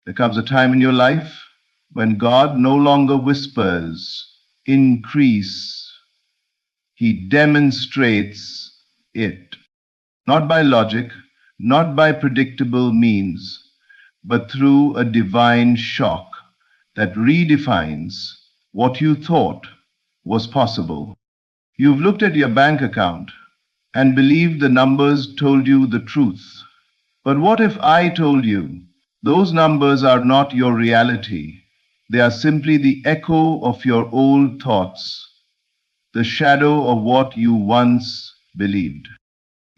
There comes a time in your life when God no longer whispers, increase. He demonstrates it, not by logic, not by predictable means, but through a divine shock that redefines what you thought was possible. You've looked at your bank account and believed the numbers told you the truth. But what if I told you those numbers are not your reality? They are simply the echo of your old thoughts, the shadow of what you once believed.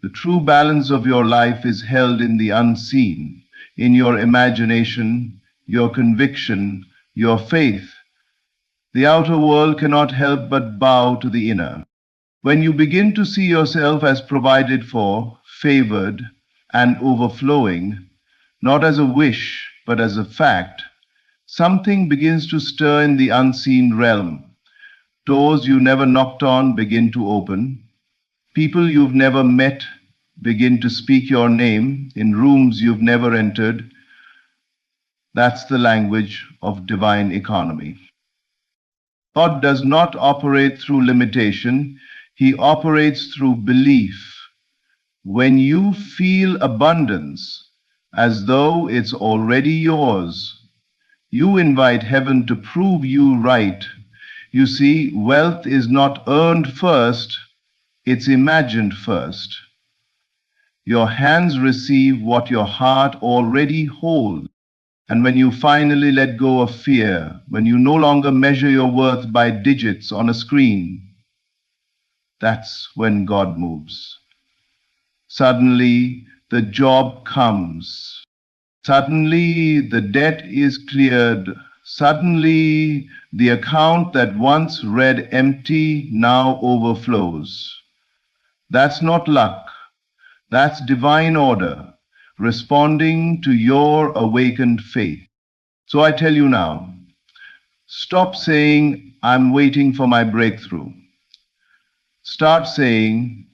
The true balance of your life is held in the unseen, in your imagination, your conviction, your faith. The outer world cannot help but bow to the inner. When you begin to see yourself as provided for, favored, and overflowing, not as a wish, but as a fact, something begins to stir in the unseen realm. Doors you never knocked on begin to open. People you've never met begin to speak your name in rooms you've never entered. That's the language of divine economy. God does not operate through limitation. He operates through belief. When you feel abundance as though it's already yours, you invite heaven to prove you right. You see, wealth is not earned first, it's imagined first. Your hands receive what your heart already holds. And when you finally let go of fear, when you no longer measure your worth by digits on a screen, that's when God moves. Suddenly, the job comes. Suddenly, the debt is cleared. Suddenly, the account that once read empty now overflows. That's not luck. That's divine order, responding to your awakened faith. So I tell you now, stop saying, I'm waiting for my breakthrough. Start saying,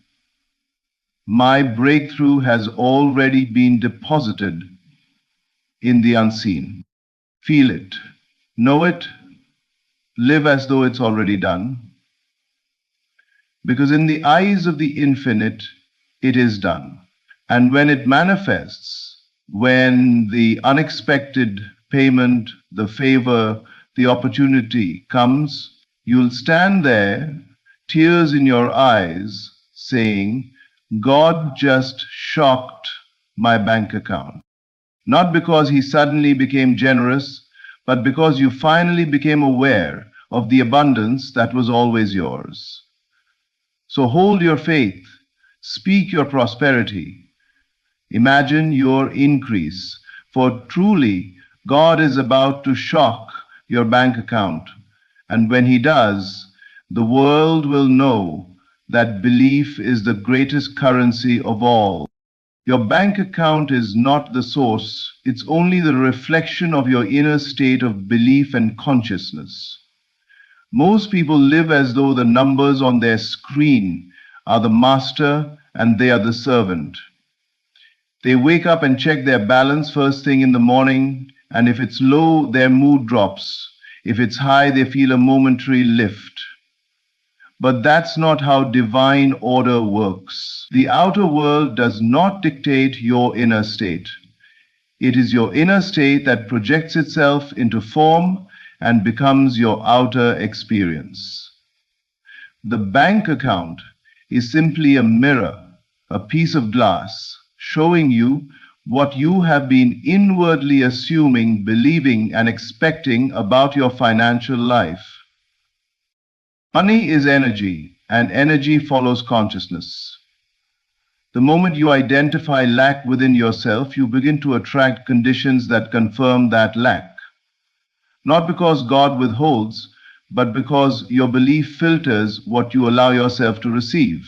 my breakthrough has already been deposited in the unseen. Feel it, know it, live as though it's already done. Because in the eyes of the infinite, it is done. And when it manifests, when the unexpected payment, the favor, the opportunity comes, you'll stand there, tears in your eyes, saying, God just shocked my bank account. Not because he suddenly became generous, but because you finally became aware of the abundance that was always yours. So hold your faith, speak your prosperity, imagine your increase, for truly God is about to shock your bank account. And when he does, the world will know that belief is the greatest currency of all. Your bank account is not the source, it's only the reflection of your inner state of belief and consciousness. Most people live as though the numbers on their screen are the master and they are the servant. They wake up and check their balance first thing in the morning, and if it's low, their mood drops. If it's high, they feel a momentary lift. But that's not how divine order works. The outer world does not dictate your inner state. It is your inner state that projects itself into form and becomes your outer experience. The bank account is simply a mirror, a piece of glass, showing you what you have been inwardly assuming, believing, and expecting about your financial life. Money is energy, and energy follows consciousness. The moment you identify lack within yourself, you begin to attract conditions that confirm that lack. Not because God withholds, but because your belief filters what you allow yourself to receive.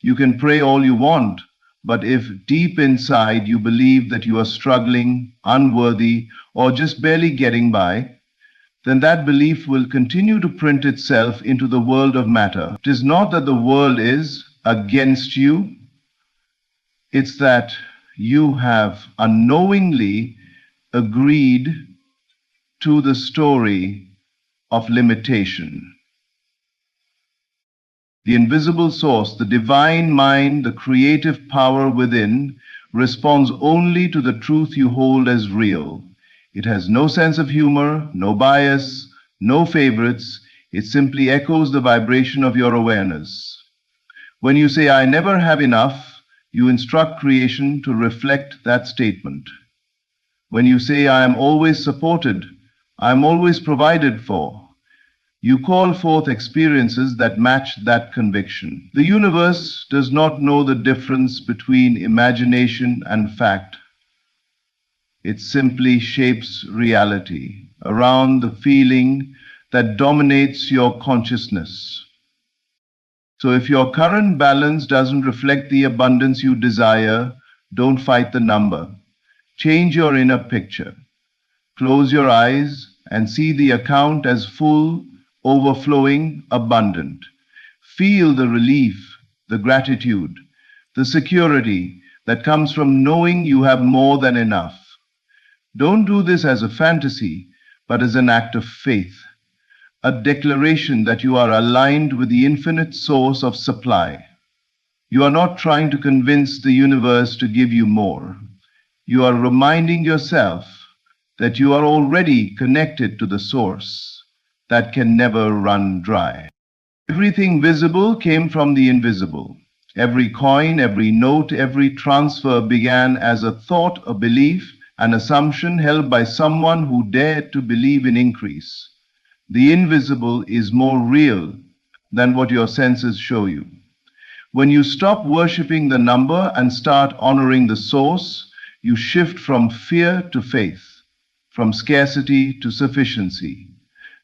You can pray all you want, but if deep inside you believe that you are struggling, unworthy, or just barely getting by, then that belief will continue to print itself into the world of matter. It is not that the world is against you, it's that you have unknowingly agreed to the story of limitation. The invisible source, the divine mind, the creative power within, responds only to the truth you hold as real. It has no sense of humor, no bias, no favorites. It simply echoes the vibration of your awareness. When you say, "I never have enough," you instruct creation to reflect that statement. When you say, "I am always supported, I am always provided for," you call forth experiences that match that conviction. The universe does not know the difference between imagination and fact. It simply shapes reality around the feeling that dominates your consciousness. So if your current balance doesn't reflect the abundance you desire, don't fight the number. Change your inner picture. Close your eyes and see the account as full, overflowing, abundant. Feel the relief, the gratitude, the security that comes from knowing you have more than enough. Don't do this as a fantasy, but as an act of faith, a declaration that you are aligned with the infinite source of supply. You are not trying to convince the universe to give you more. You are reminding yourself that you are already connected to the source that can never run dry. Everything visible came from the invisible. Every coin, every note, every transfer began as a thought, a belief, an assumption held by someone who dared to believe in increase. The invisible is more real than what your senses show you. When you stop worshipping the number and start honoring the source, you shift from fear to faith, from scarcity to sufficiency.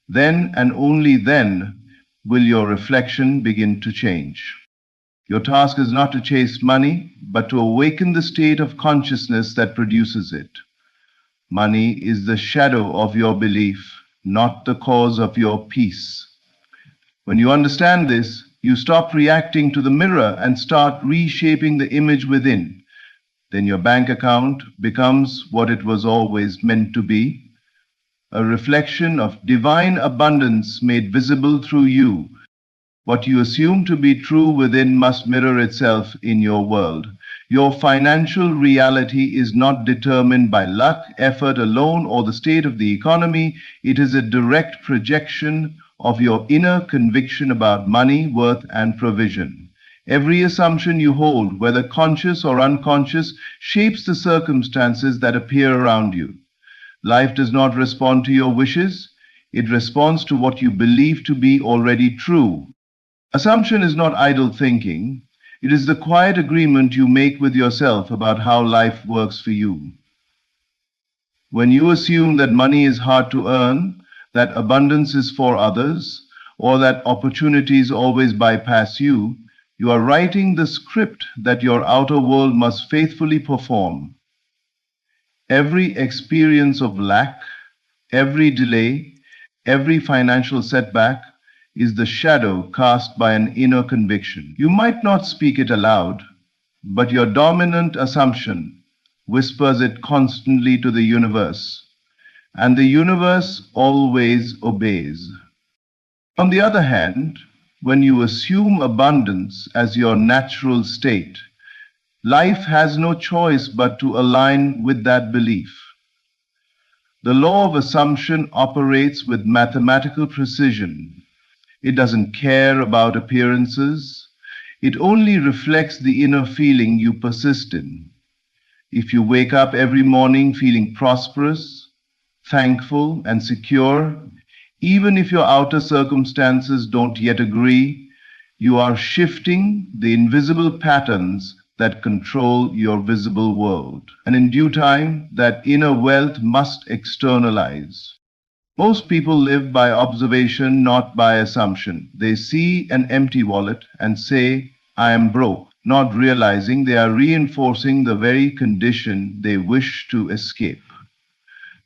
Then and only then will your reflection begin to change. Your task is not to chase money, but to awaken the state of consciousness that produces it. Money is the shadow of your belief, not the cause of your peace. When you understand this, you stop reacting to the mirror and start reshaping the image within. Then your bank account becomes what it was always meant to be, a reflection of divine abundance made visible through you. What you assume to be true within must mirror itself in your world. Your financial reality is not determined by luck, effort alone, or the state of the economy. It is a direct projection of your inner conviction about money, worth, and provision. Every assumption you hold, whether conscious or unconscious, shapes the circumstances that appear around you. Life does not respond to your wishes. It responds to what you believe to be already true. Assumption is not idle thinking. It is the quiet agreement you make with yourself about how life works for you. When you assume that money is hard to earn, that abundance is for others, or that opportunities always bypass you, you are writing the script that your outer world must faithfully perform. Every experience of lack, every delay, every financial setback is the shadow cast by an inner conviction. You might not speak it aloud, but your dominant assumption whispers it constantly to the universe, and the universe always obeys. On the other hand, when you assume abundance as your natural state, life has no choice but to align with that belief. The law of assumption operates with mathematical precision. It doesn't care about appearances. It only reflects the inner feeling you persist in. If you wake up every morning feeling prosperous, thankful, and secure, even if your outer circumstances don't yet agree, you are shifting the invisible patterns that control your visible world. And in due time, that inner wealth must externalize. Most people live by observation, not by assumption. They see an empty wallet and say, "I am broke," not realizing they are reinforcing the very condition they wish to escape.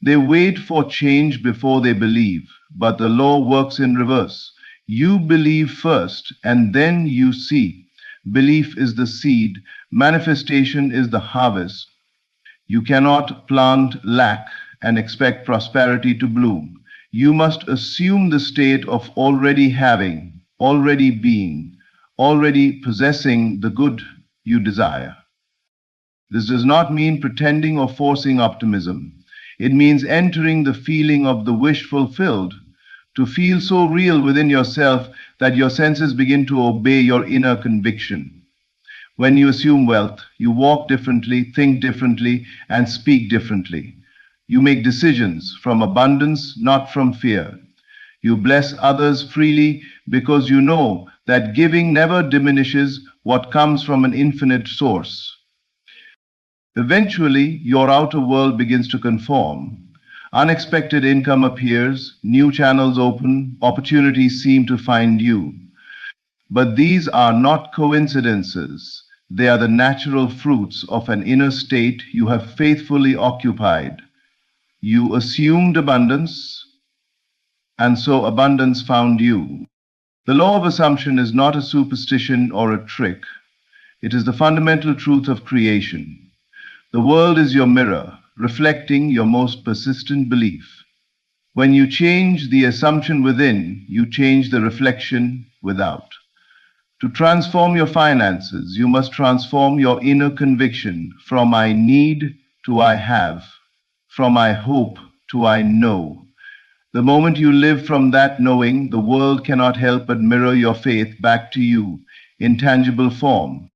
They wait for change before they believe, but the law works in reverse. You believe first, and then you see. Belief is the seed, manifestation is the harvest. You cannot plant lack and expect prosperity to bloom. You must assume the state of already having, already being, already possessing the good you desire. This does not mean pretending or forcing optimism. It means entering the feeling of the wish fulfilled, to feel so real within yourself that your senses begin to obey your inner conviction. When you assume wealth, you walk differently, think differently, and speak differently. You make decisions from abundance, not from fear. You bless others freely because you know that giving never diminishes what comes from an infinite source. Eventually, your outer world begins to conform. Unexpected income appears, new channels open, opportunities seem to find you. But these are not coincidences. They are the natural fruits of an inner state you have faithfully occupied. You assumed abundance, and so abundance found you. The law of assumption is not a superstition or a trick. It is the fundamental truth of creation. The world is your mirror, reflecting your most persistent belief. When you change the assumption within, you change the reflection without. To transform your finances, you must transform your inner conviction from I need to I have, from I hope to I know. The moment you live from that knowing, the world cannot help but mirror your faith back to you in tangible form.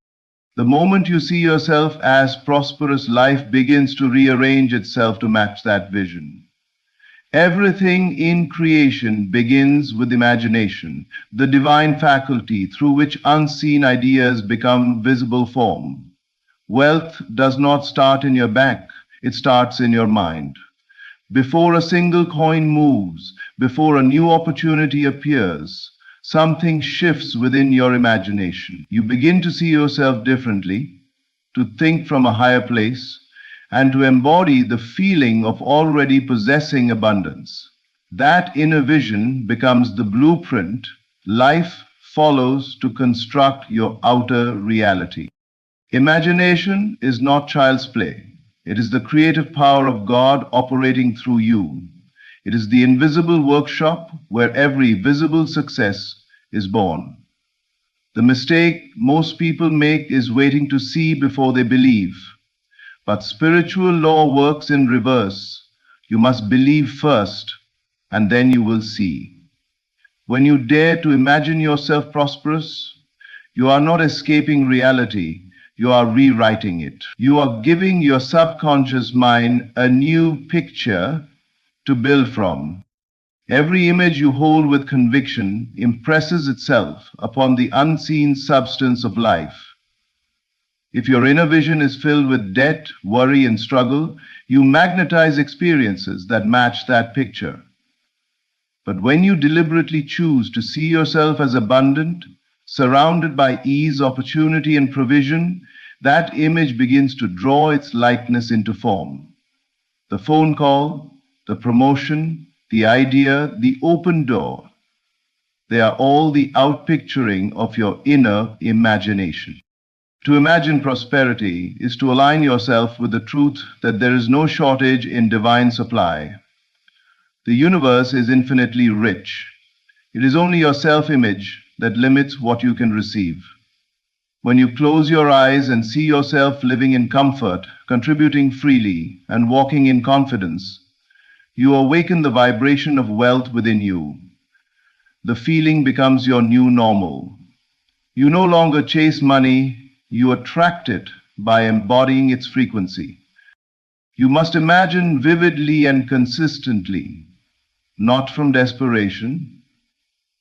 The moment you see yourself as prosperous, life begins to rearrange itself to match that vision. Everything in creation begins with imagination, the divine faculty through which unseen ideas become visible form. Wealth does not start in your bank, it starts in your mind. Before a single coin moves, before a new opportunity appears, something shifts within your imagination. You begin to see yourself differently, to think from a higher place, and to embody the feeling of already possessing abundance. That inner vision becomes the blueprint life follows to construct your outer reality. Imagination is not child's play. It is the creative power of God operating through you. It is the invisible workshop where every visible success is born. The mistake most people make is waiting to see before they believe. But spiritual law works in reverse. You must believe first, and then you will see. When you dare to imagine yourself prosperous, you are not escaping reality, you are rewriting it. You are giving your subconscious mind a new picture to build from. Every image you hold with conviction impresses itself upon the unseen substance of life. If your inner vision is filled with debt, worry, and struggle, you magnetize experiences that match that picture. But when you deliberately choose to see yourself as abundant, surrounded by ease, opportunity, and provision, that image begins to draw its likeness into form. The phone call, the promotion, the idea, the open door, they are all the outpicturing of your inner imagination. To imagine prosperity is to align yourself with the truth that there is no shortage in divine supply. The universe is infinitely rich. It is only your self-image that limits what you can receive. When you close your eyes and see yourself living in comfort, contributing freely, and walking in confidence, you awaken the vibration of wealth within you. The feeling becomes your new normal. You no longer chase money, you attract it by embodying its frequency. You must imagine vividly and consistently, not from desperation,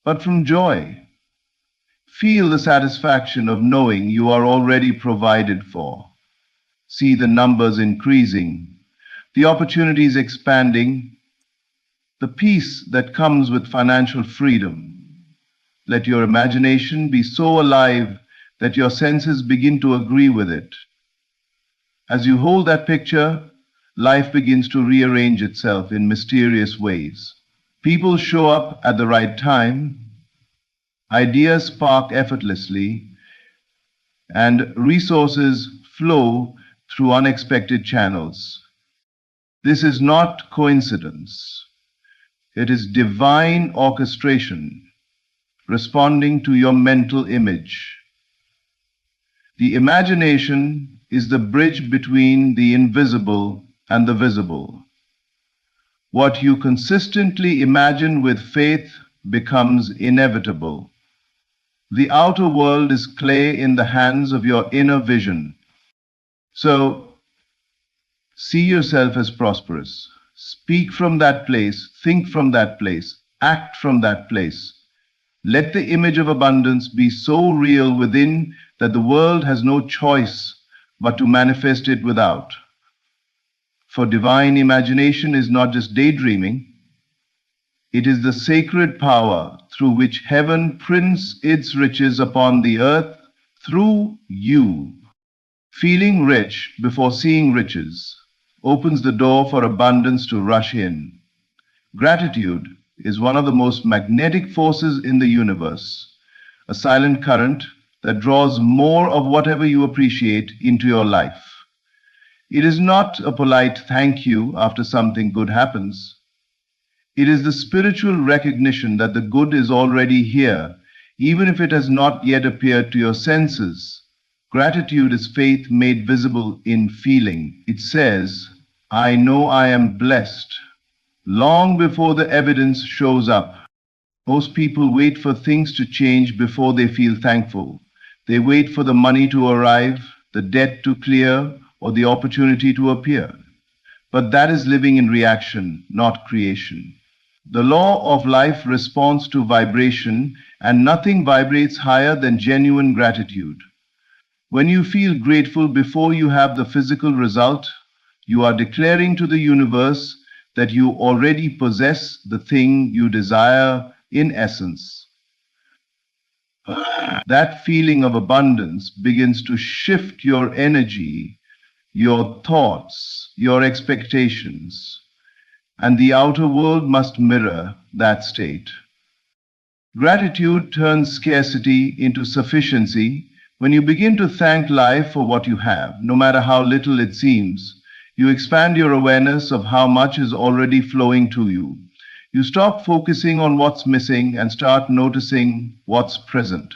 but from joy. Feel the satisfaction of knowing you are already provided for. See the numbers increasing, the opportunities expanding, the peace that comes with financial freedom. Let your imagination be so alive that your senses begin to agree with it. As you hold that picture, life begins to rearrange itself in mysterious ways. People show up at the right time, ideas spark effortlessly, and resources flow through unexpected channels. This is not coincidence. It is divine orchestration responding to your mental image. The imagination is the bridge between the invisible and the visible. What you consistently imagine with faith becomes inevitable. The outer world is clay in the hands of your inner vision. So, see yourself as prosperous. Speak from that place, think from that place, act from that place. Let the image of abundance be so real within that the world has no choice but to manifest it without. For divine imagination is not just daydreaming, it is the sacred power through which heaven prints its riches upon the earth through you. Feeling rich before seeing riches opens the door for abundance to rush in. Gratitude is one of the most magnetic forces in the universe, a silent current that draws more of whatever you appreciate into your life. It is not a polite thank you after something good happens. It is the spiritual recognition that the good is already here, even if it has not yet appeared to your senses. Gratitude is faith made visible in feeling. It says, I know I am blessed, long before the evidence shows up. Most people wait for things to change before they feel thankful. They wait for the money to arrive, the debt to clear, or the opportunity to appear. But that is living in reaction, not creation. The law of life responds to vibration, and nothing vibrates higher than genuine gratitude. When you feel grateful before you have the physical result, you are declaring to the universe that you already possess the thing you desire in essence. That feeling of abundance begins to shift your energy, your thoughts, your expectations, and the outer world must mirror that state. Gratitude turns scarcity into sufficiency. When you begin to thank life for what you have, no matter how little it seems, you expand your awareness of how much is already flowing to you. You stop focusing on what's missing and start noticing what's present.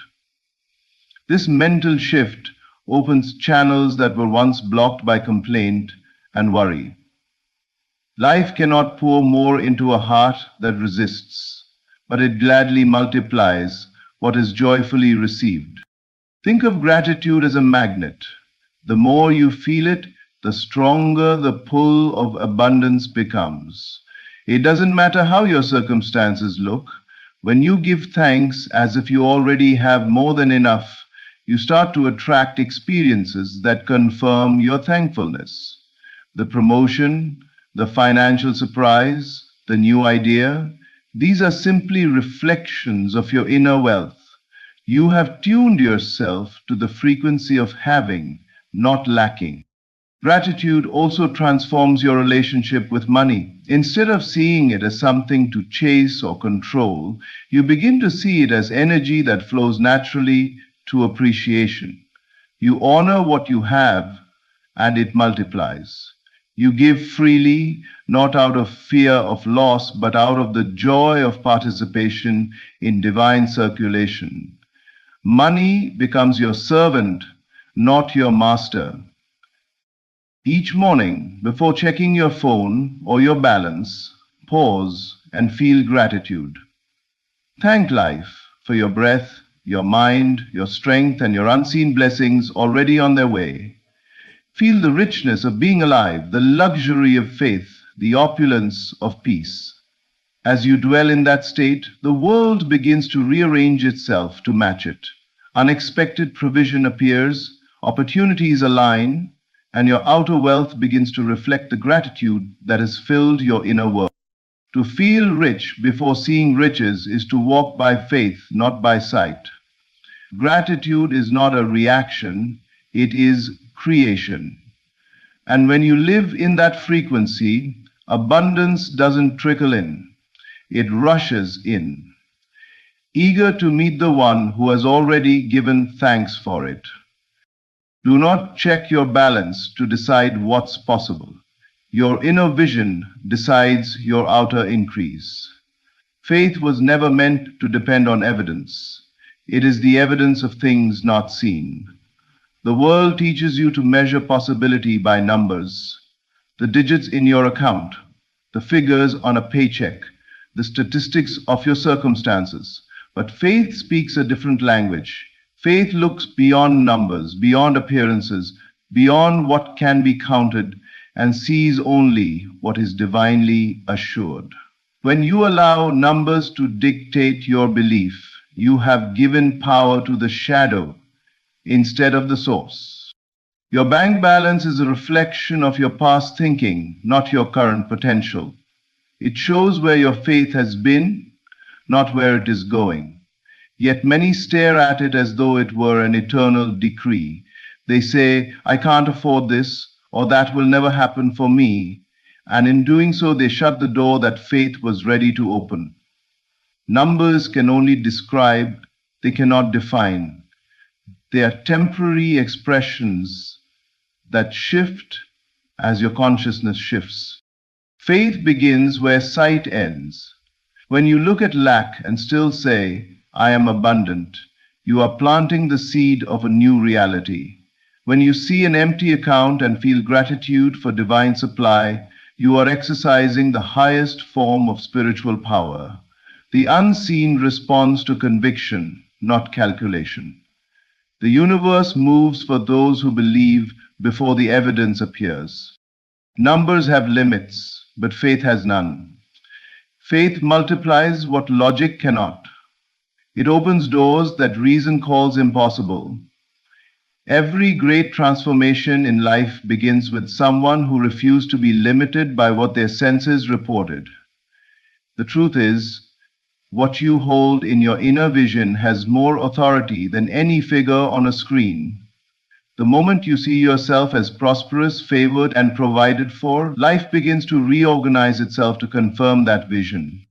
This mental shift opens channels that were once blocked by complaint and worry. Life cannot pour more into a heart that resists, but it gladly multiplies what is joyfully received. Think of gratitude as a magnet. The more you feel it, the stronger the pull of abundance becomes. It doesn't matter how your circumstances look. When you give thanks as if you already have more than enough, you start to attract experiences that confirm your thankfulness. The promotion, the financial surprise, the new idea, these are simply reflections of your inner wealth. You have tuned yourself to the frequency of having, not lacking. Gratitude also transforms your relationship with money. Instead of seeing it as something to chase or control, you begin to see it as energy that flows naturally to appreciation. You honor what you have, and it multiplies. You give freely, not out of fear of loss, but out of the joy of participation in divine circulation. Money becomes your servant, not your master. Each morning, before checking your phone or your balance, pause and feel gratitude. Thank life for your breath, your mind, your strength, and your unseen blessings already on their way. Feel the richness of being alive, the luxury of faith, the opulence of peace. As you dwell in that state, the world begins to rearrange itself to match it. Unexpected provision appears, opportunities align, and your outer wealth begins to reflect the gratitude that has filled your inner world. To feel rich before seeing riches is to walk by faith, not by sight. Gratitude is not a reaction, it is creation. And when you live in that frequency, abundance doesn't trickle in, it rushes in, eager to meet the one who has already given thanks for it. Do not check your balance to decide what's possible. Your inner vision decides your outer increase. Faith was never meant to depend on evidence. It is the evidence of things not seen. The world teaches you to measure possibility by numbers, the digits in your account, the figures on a paycheck, the statistics of your circumstances. But faith speaks a different language. Faith looks beyond numbers, beyond appearances, beyond what can be counted, and sees only what is divinely assured. When you allow numbers to dictate your belief, you have given power to the shadow instead of the source. Your bank balance is a reflection of your past thinking, not your current potential. It shows where your faith has been, not where it is going. Yet many stare at it as though it were an eternal decree. They say, I can't afford this, or that will never happen for me, and in doing so they shut the door that faith was ready to open. Numbers can only describe, they cannot define. They are temporary expressions that shift as your consciousness shifts. Faith begins where sight ends. When you look at lack and still say, I am abundant, you are planting the seed of a new reality. When you see an empty account and feel gratitude for divine supply, you are exercising the highest form of spiritual power. The unseen responds to conviction, not calculation. The universe moves for those who believe before the evidence appears. Numbers have limits, but faith has none. Faith multiplies what logic cannot. It opens doors that reason calls impossible. Every great transformation in life begins with someone who refused to be limited by what their senses reported. The truth is, what you hold in your inner vision has more authority than any figure on a screen. The moment you see yourself as prosperous, favored, and provided for, life begins to reorganize itself to confirm that vision.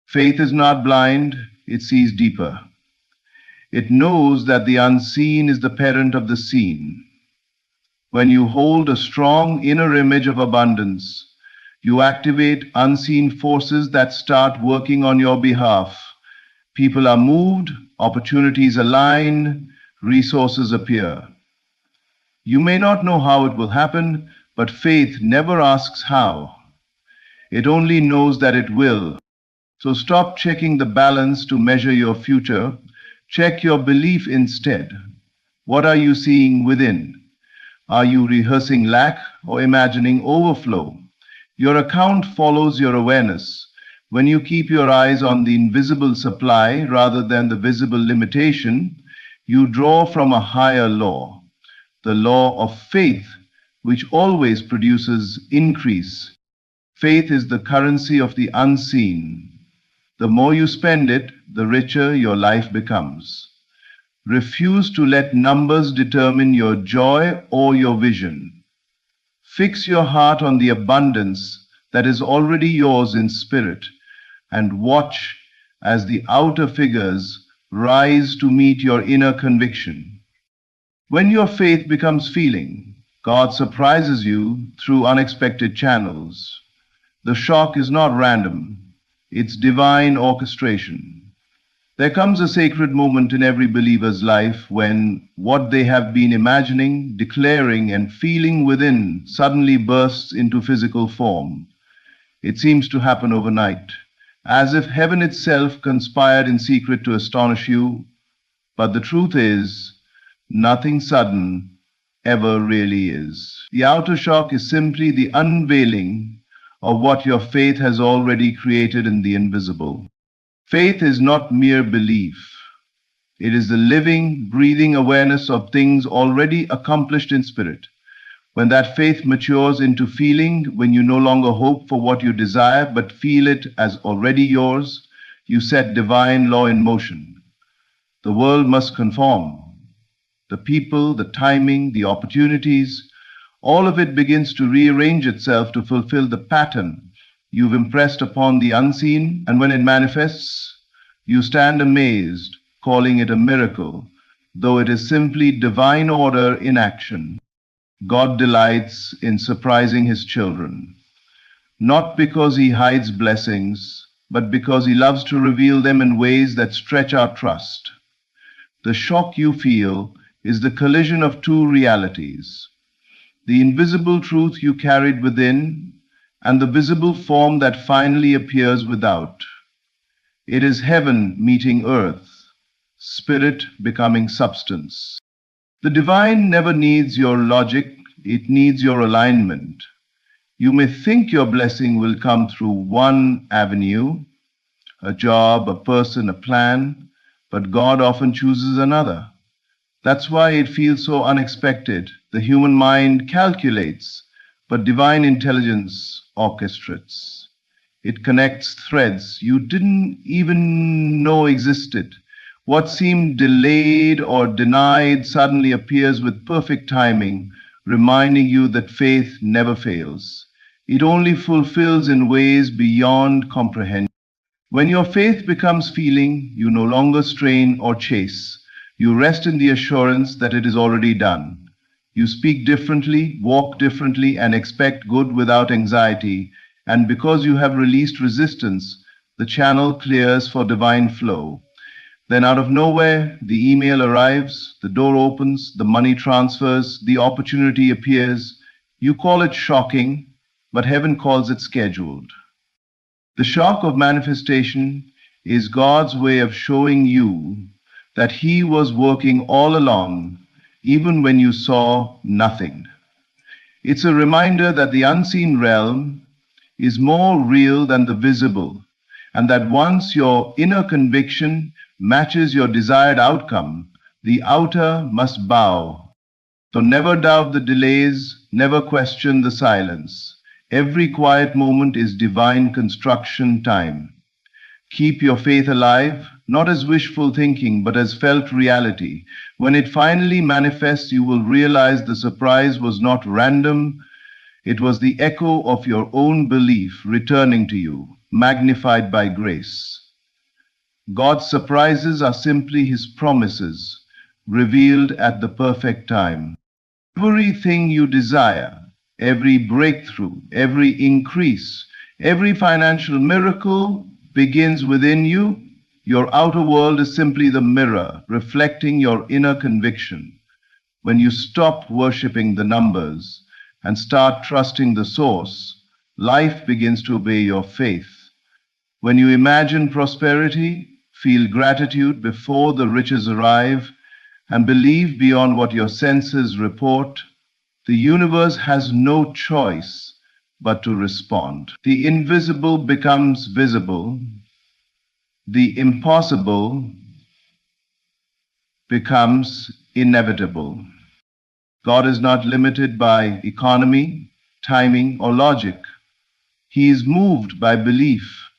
Faith is not blind, it sees deeper. It knows that the unseen is the parent of the seen. When you hold a strong inner image of abundance, you activate unseen forces that start working on your behalf. People are moved, opportunities align, resources appear. You may not know how it will happen, but faith never asks how. It only knows that it will. So stop checking the balance to measure your future. Check your belief instead. What are you seeing within? Are you rehearsing lack or imagining overflow? Your account follows your awareness. When you keep your eyes on the invisible supply rather than the visible limitation, you draw from a higher law, the law of faith, which always produces increase. Faith is the currency of the unseen. The more you spend it, the richer your life becomes. Refuse to let numbers determine your joy or your vision. Fix your heart on the abundance that is already yours in spirit, and watch as the outer figures rise to meet your inner conviction. When your faith becomes feeling, God surprises you through unexpected channels. The shock is not random. It's divine orchestration. There comes a sacred moment in every believer's life when what they have been imagining, declaring, and feeling within suddenly bursts into physical form. It seems to happen overnight, as if heaven itself conspired in secret to astonish you. But the truth is, nothing sudden ever really is. The outer shock is simply the unveiling of what your faith has already created in the invisible. Faith is not mere belief. It is the living, breathing awareness of things already accomplished in spirit. When that faith matures into feeling, when you no longer hope for what you desire but feel it as already yours, you set divine law in motion. The world must conform. The people, the timing, the opportunities, all of it begins to rearrange itself to fulfill the pattern you've impressed upon the unseen, and when it manifests, you stand amazed, calling it a miracle, though it is simply divine order in action. God delights in surprising his children. not because he hides blessings, but because he loves to reveal them in ways that stretch our trust. The shock you feel is the collision of two realities: the invisible truth you carried within and the visible form that finally appears without. It is heaven meeting earth, spirit becoming substance. The divine never needs your logic, it needs your alignment. You may think your blessing will come through one avenue, a job, a person, a plan, but God often chooses another. That's why it feels so unexpected. The human mind calculates, but divine intelligence orchestrates. It connects threads you didn't even know existed. What seemed delayed or denied suddenly appears with perfect timing, reminding you that faith never fails. It only fulfills in ways beyond comprehension. When your faith becomes feeling, you no longer strain or chase. You rest in the assurance that it is already done. You speak differently, walk differently, and expect good without anxiety. And because you have released resistance, the channel clears for divine flow. Then out of nowhere, the email arrives, the door opens, the money transfers, the opportunity appears. You call it shocking, but heaven calls it scheduled. The shock of manifestation is God's way of showing you that He was working all along, even when you saw nothing. It's a reminder that the unseen realm is more real than the visible, and that once your inner conviction matches your desired outcome, the outer must bow. So never doubt the delays, never question the silence. Every quiet moment is divine construction time. Keep your faith alive, not as wishful thinking, but as felt reality. When it finally manifests, you will realize the surprise was not random. It was the echo of your own belief returning to you, magnified by grace. God's surprises are simply His promises, revealed at the perfect time. Everything you desire, every breakthrough, every increase, every financial miracle begins within you. Your outer world is simply the mirror reflecting your inner conviction. When you stop worshiping the numbers and start trusting the source, life begins to obey your faith. When you imagine prosperity, feel gratitude before the riches arrive, and believe beyond what your senses report, the universe has no choice but to respond. The invisible becomes visible. The impossible becomes inevitable. God is not limited by economy, timing, or logic. He is moved by belief.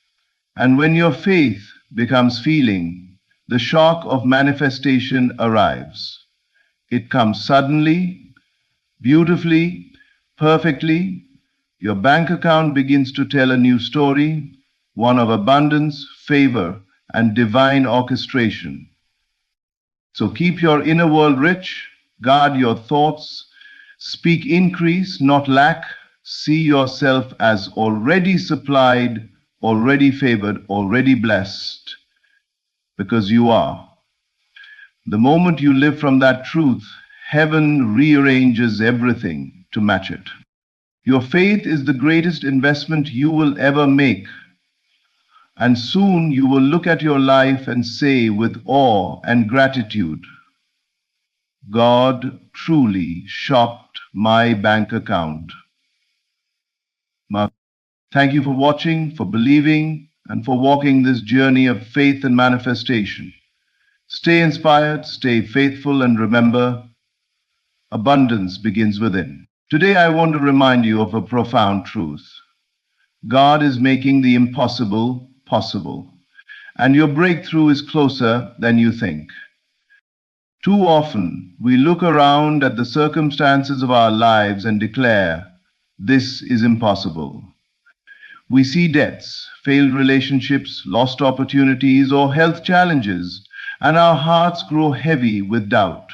And when your faith becomes feeling, the shock of manifestation arrives. It comes suddenly, beautifully, perfectly. Your bank account begins to tell a new story, one of abundance, favor, and divine orchestration. So keep your inner world rich, guard your thoughts, speak increase, not lack, see yourself as already supplied, already favored, already blessed, because you are. The moment you live from that truth, heaven rearranges everything to match it. Your faith is the greatest investment you will ever make. And soon you will look at your life and say with awe and gratitude, God truly shocked my bank account. Thank you for watching, for believing, and for walking this journey of faith and manifestation. Stay inspired, stay faithful, and remember, abundance begins within. Today I want to remind you of a profound truth. God is making the impossible possible, and your breakthrough is closer than you think. Too often, we look around at the circumstances of our lives and declare, this is impossible. We see debts, failed relationships, lost opportunities, or health challenges, and our hearts grow heavy with doubt.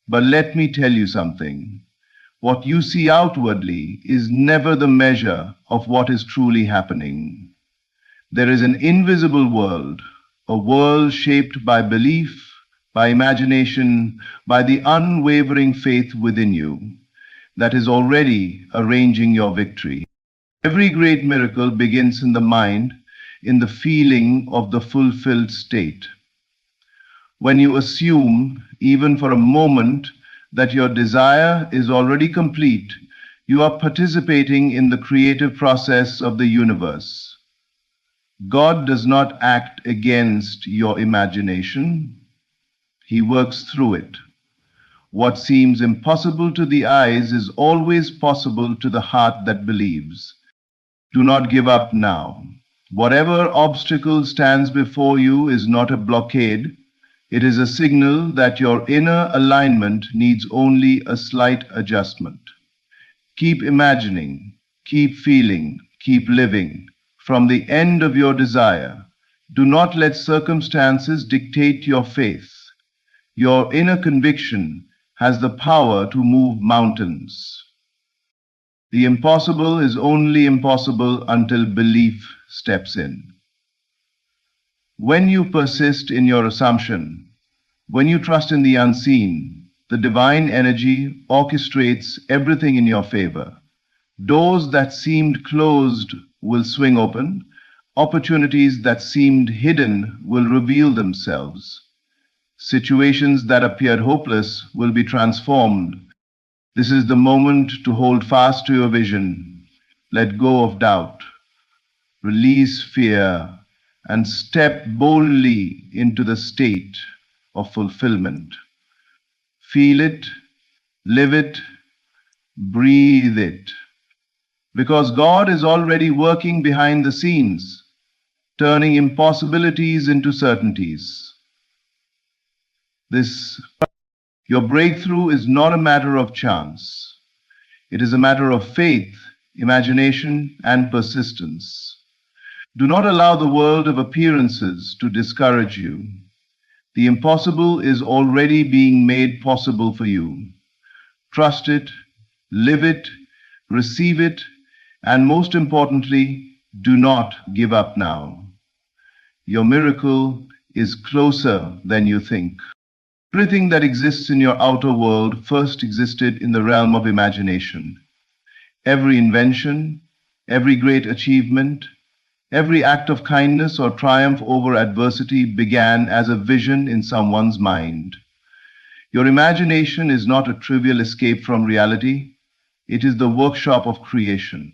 But let me tell you something. What you see outwardly is never the measure of what is truly happening. There is an invisible world, a world shaped by belief, by imagination, by the unwavering faith within you, that is already arranging your victory. Every great miracle begins in the mind, in the feeling of the fulfilled state. When you assume, even for a moment, that your desire is already complete, you are participating in the creative process of the universe. God does not act against your imagination. He works through it. What seems impossible to the eyes is always possible to the heart that believes. Do not give up now. Whatever obstacle stands before you is not a blockade. It is a signal that your inner alignment needs only a slight adjustment. Keep imagining, keep feeling, keep living from the end of your desire. Do not let circumstances dictate your faith. Your inner conviction has the power to move mountains. The impossible is only impossible until belief steps in. When you persist in your assumption, when you trust in the unseen, the divine energy orchestrates everything in your favor. Doors that seemed closed will swing open. Opportunities that seemed hidden will reveal themselves. Situations that appeared hopeless will be transformed. This is the moment to hold fast to your vision, let go of doubt, release fear, and step boldly into the state of fulfillment. Feel it, live it, breathe it. Because God is already working behind the scenes, turning impossibilities into certainties. Your breakthrough is not a matter of chance. It is a matter of faith, imagination, and persistence. Do not allow the world of appearances to discourage you. The impossible is already being made possible for you. Trust it, live it, receive it, and most importantly, do not give up now. Your miracle is closer than you think. Everything that exists in your outer world first existed in the realm of imagination. Every invention, every great achievement, every act of kindness or triumph over adversity began as a vision in someone's mind. Your imagination is not a trivial escape from reality. It is the workshop of creation.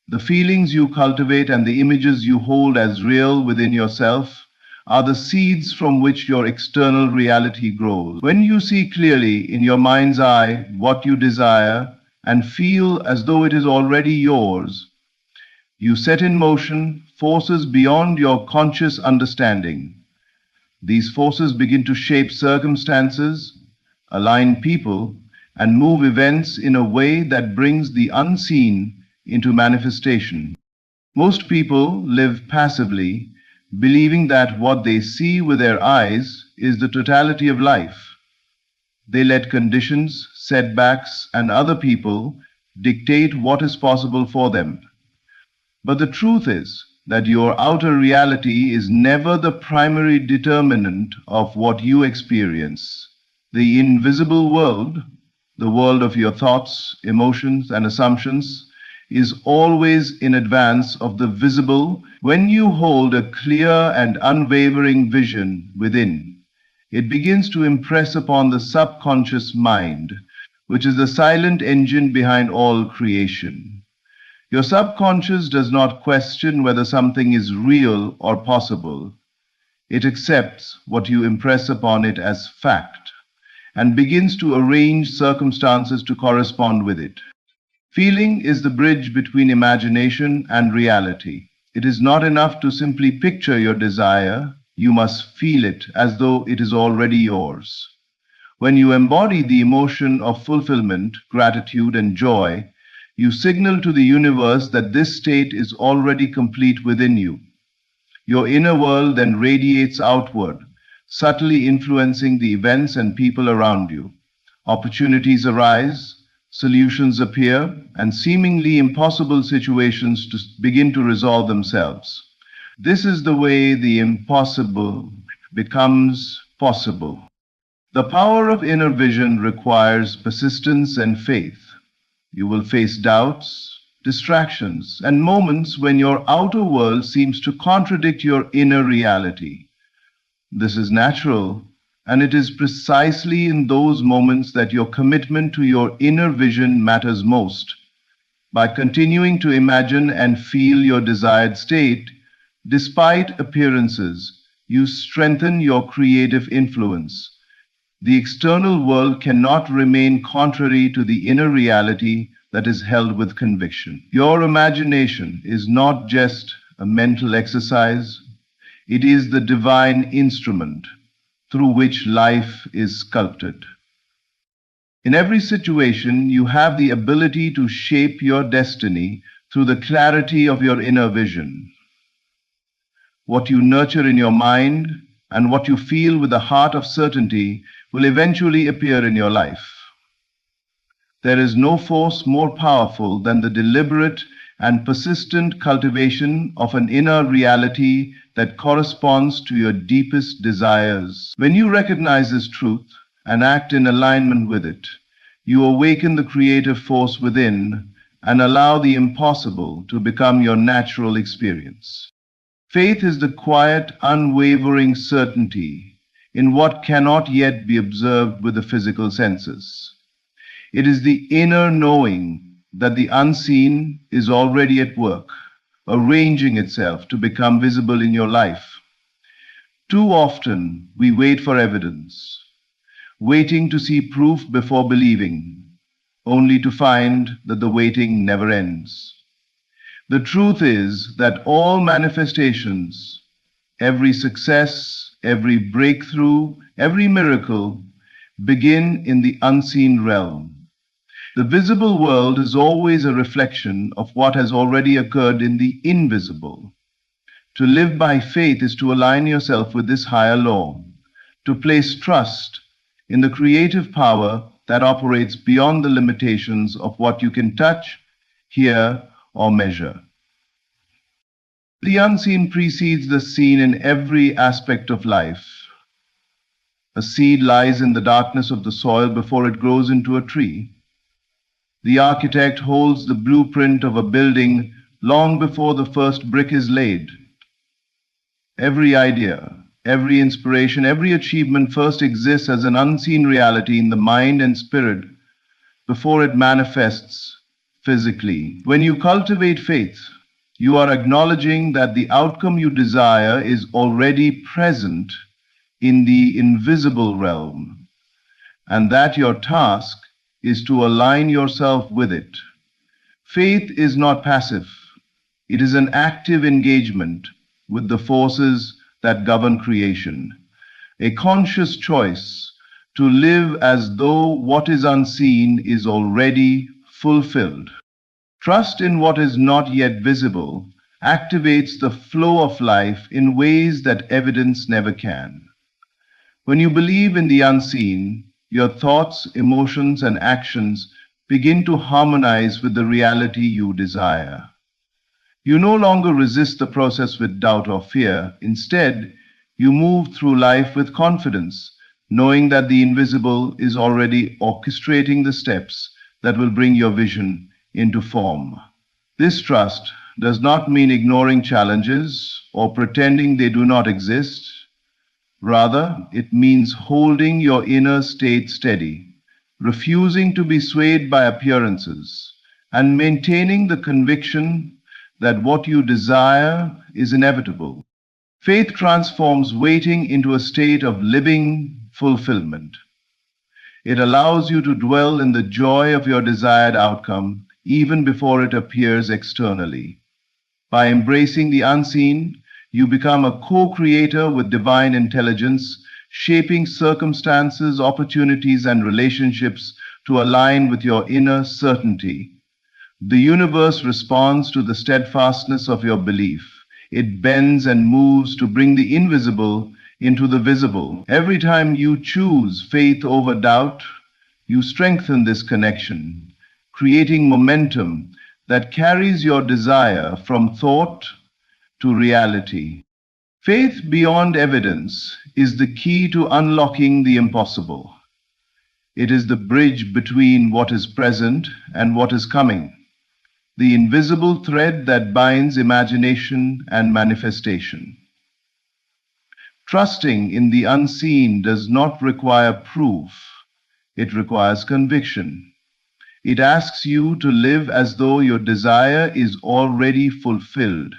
The feelings you cultivate and the images you hold as real within yourself are the seeds from which your external reality grows. When you see clearly in your mind's eye what you desire and feel as though it is already yours, you set in motion forces beyond your conscious understanding. These forces begin to shape circumstances, align people, and move events in a way that brings the unseen into manifestation. Most people live passively, believing that what they see with their eyes is the totality of life. They let conditions, setbacks, and other people dictate what is possible for them. But the truth is that your outer reality is never the primary determinant of what you experience. The invisible world, the world of your thoughts, emotions, and assumptions, is always in advance of the visible. When you hold a clear and unwavering vision within, it begins to impress upon the subconscious mind, which is the silent engine behind all creation. Your subconscious does not question whether something is real or possible. It accepts what you impress upon it as fact and begins to arrange circumstances to correspond with it. Feeling is the bridge between imagination and reality. It is not enough to simply picture your desire. You must feel it as though it is already yours. When you embody the emotion of fulfillment, gratitude, and joy, you signal to the universe that this state is already complete within you. Your inner world then radiates outward, subtly influencing the events and people around you. Opportunities arise, solutions appear, and seemingly impossible situations begin to resolve themselves. This is the way the impossible becomes possible. The power of inner vision requires persistence and faith. You will face doubts, distractions, and moments when your outer world seems to contradict your inner reality. This is natural, and it is precisely in those moments that your commitment to your inner vision matters most. By continuing to imagine and feel your desired state, despite appearances, you strengthen your creative influence. The external world cannot remain contrary to the inner reality that is held with conviction. Your imagination is not just a mental exercise, it is the divine instrument through which life is sculpted. In every situation, you have the ability to shape your destiny through the clarity of your inner vision. What you nurture in your mind and what you feel with a heart of certainty will eventually appear in your life. There is no force more powerful than the deliberate and persistent cultivation of an inner reality that corresponds to your deepest desires. When you recognize this truth and act in alignment with it, you awaken the creative force within and allow the impossible to become your natural experience. Faith is the quiet, unwavering certainty in what cannot yet be observed with the physical senses. It is the inner knowing that the unseen is already at work, arranging itself to become visible in your life. Too often we wait for evidence, waiting to see proof before believing, only to find that the waiting never ends. The truth is that all manifestations, every success, every breakthrough, every miracle, begin in the unseen realm. The visible world is always a reflection of what has already occurred in the invisible. To live by faith is to align yourself with this higher law, to place trust in the creative power that operates beyond the limitations of what you can touch, hear, or measure. The unseen precedes the seen in every aspect of life. A seed lies in the darkness of the soil before it grows into a tree. The architect holds the blueprint of a building long before the first brick is laid. Every idea, every inspiration, every achievement first exists as an unseen reality in the mind and spirit before it manifests physically. When you cultivate faith, you are acknowledging that the outcome you desire is already present in the invisible realm, and that your task is to align yourself with it. Faith is not passive. It is an active engagement with the forces that govern creation, a conscious choice to live as though what is unseen is already fulfilled. Trust in what is not yet visible activates the flow of life in ways that evidence never can. When you believe in the unseen, your thoughts, emotions, and actions begin to harmonize with the reality you desire. You no longer resist the process with doubt or fear. Instead, you move through life with confidence, knowing that the invisible is already orchestrating the steps that will bring your vision into form. This trust does not mean ignoring challenges or pretending they do not exist. Rather, it means holding your inner state steady, refusing to be swayed by appearances, and maintaining the conviction that what you desire is inevitable. Faith transforms waiting into a state of living fulfillment. It allows you to dwell in the joy of your desired outcome even before it appears externally. By embracing the unseen, you become a co-creator with divine intelligence, shaping circumstances, opportunities, and relationships to align with your inner certainty. The universe responds to the steadfastness of your belief. It bends and moves to bring the invisible into the visible. Every time you choose faith over doubt, you strengthen this connection, creating momentum that carries your desire from thought to reality. Faith beyond evidence is the key to unlocking the impossible. It is the bridge between what is present and what is coming, the invisible thread that binds imagination and manifestation. Trusting in the unseen does not require proof, it requires conviction. It asks you to live as though your desire is already fulfilled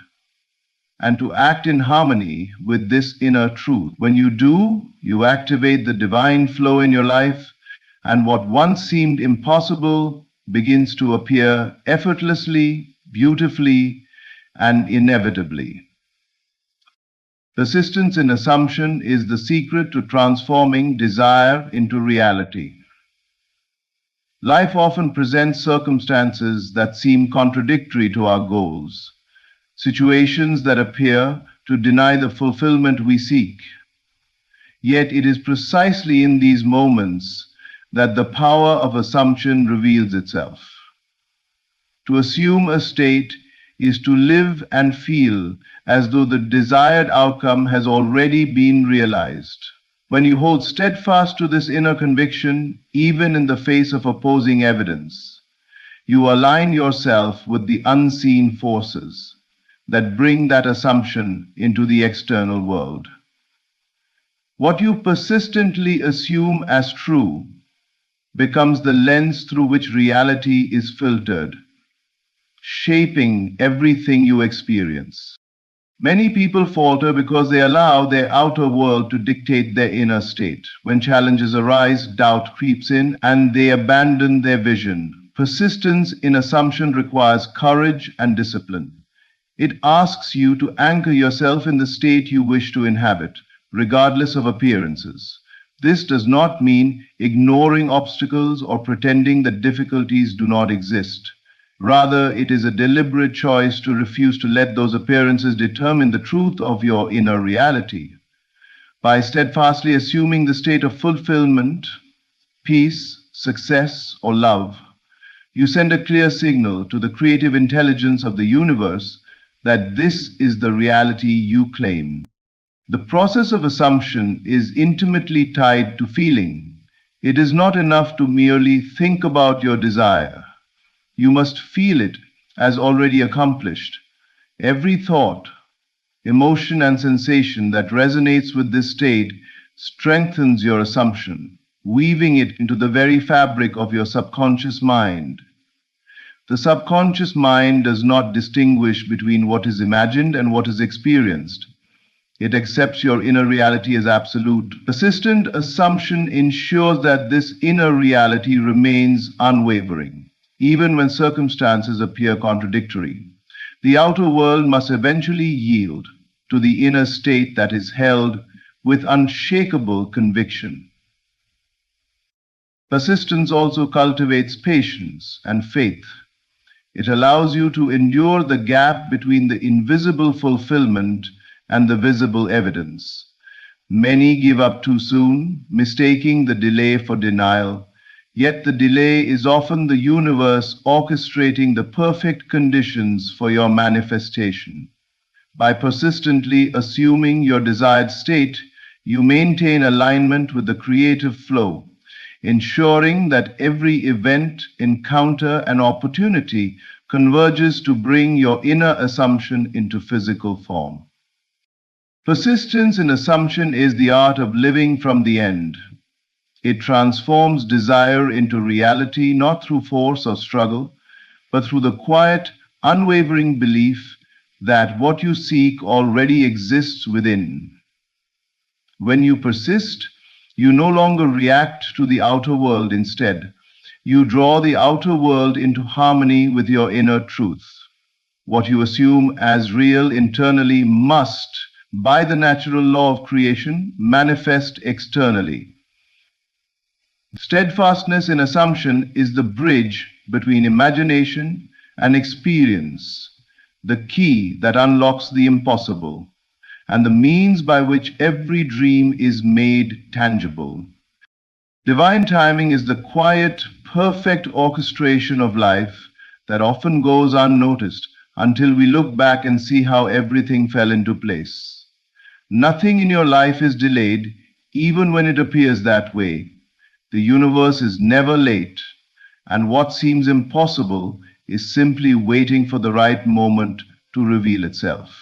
and to act in harmony with this inner truth. When you do, you activate the divine flow in your life, and what once seemed impossible begins to appear effortlessly, beautifully, and inevitably. Persistence in assumption is the secret to transforming desire into reality. Life often presents circumstances that seem contradictory to our goals, situations that appear to deny the fulfillment we seek. Yet it is precisely in these moments that the power of assumption reveals itself. To assume a state is to live and feel as though the desired outcome has already been realized. When you hold steadfast to this inner conviction, even in the face of opposing evidence, you align yourself with the unseen forces that bring that assumption into the external world. What you persistently assume as true becomes the lens through which reality is filtered, shaping everything you experience. Many people falter because they allow their outer world to dictate their inner state. When challenges arise, doubt creeps in, and they abandon their vision. Persistence in assumption requires courage and discipline. It asks you to anchor yourself in the state you wish to inhabit, regardless of appearances. This does not mean ignoring obstacles or pretending that difficulties do not exist. Rather, it is a deliberate choice to refuse to let those appearances determine the truth of your inner reality. By steadfastly assuming the state of fulfillment, peace, success, or love, you send a clear signal to the creative intelligence of the universe that this is the reality you claim. The process of assumption is intimately tied to feeling. It is not enough to merely think about your desire. You must feel it as already accomplished. Every thought, emotion, and sensation that resonates with this state strengthens your assumption, weaving it into the very fabric of your subconscious mind. The subconscious mind does not distinguish between what is imagined and what is experienced. It accepts your inner reality as absolute. Persistent assumption ensures that this inner reality remains unwavering, even when circumstances appear contradictory. The outer world must eventually yield to the inner state that is held with unshakable conviction. Persistence also cultivates patience and faith. It allows you to endure the gap between the invisible fulfillment and the visible evidence. Many give up too soon, mistaking the delay for denial. Yet the delay is often the universe orchestrating the perfect conditions for your manifestation. By persistently assuming your desired state, you maintain alignment with the creative flow, ensuring that every event, encounter, and opportunity converges to bring your inner assumption into physical form. Persistence in assumption is the art of living from the end. It transforms desire into reality not through force or struggle, but through the quiet, unwavering belief that what you seek already exists within. When you persist, you no longer react to the outer world. Instead, you draw the outer world into harmony with your inner truth. What you assume as real internally must, by the natural law of creation, manifest externally. Steadfastness in assumption is the bridge between imagination and experience, the key that unlocks the impossible, and the means by which every dream is made tangible. Divine timing is the quiet, perfect orchestration of life that often goes unnoticed until we look back and see how everything fell into place. Nothing in your life is delayed, even when it appears that way. The universe is never late, and what seems impossible is simply waiting for the right moment to reveal itself.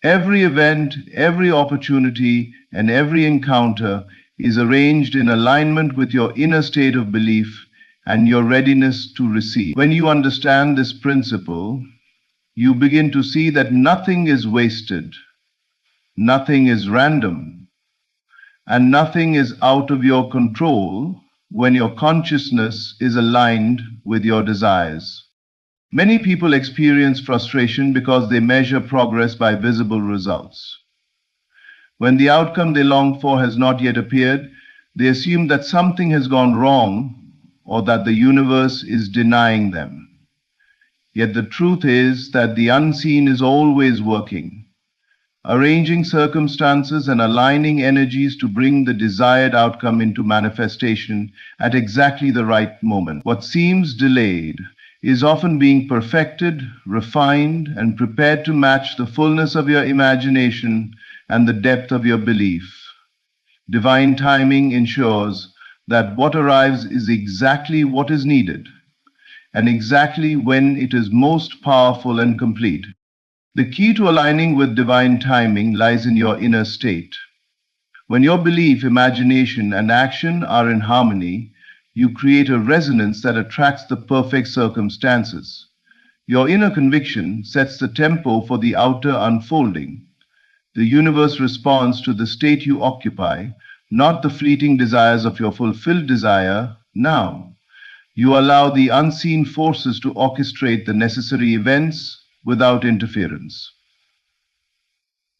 Every event, every opportunity, and every encounter is arranged in alignment with your inner state of belief and your readiness to receive. When you understand this principle, you begin to see that nothing is wasted, nothing is random, and nothing is out of your control when your consciousness is aligned with your desires. Many people experience frustration because they measure progress by visible results. When the outcome they long for has not yet appeared, they assume that something has gone wrong or that the universe is denying them. Yet the truth is that the unseen is always working, arranging circumstances and aligning energies to bring the desired outcome into manifestation at exactly the right moment. What seems delayed is often being perfected, refined, and prepared to match the fullness of your imagination and the depth of your belief. Divine timing ensures that what arrives is exactly what is needed, and exactly when it is most powerful and complete. The key to aligning with divine timing lies in your inner state. When your belief, imagination, and action are in harmony, you create a resonance that attracts the perfect circumstances. Your inner conviction sets the tempo for the outer unfolding. The universe responds to the state you occupy, not the fleeting desires of your fulfilled desire now. You allow the unseen forces to orchestrate the necessary events without interference.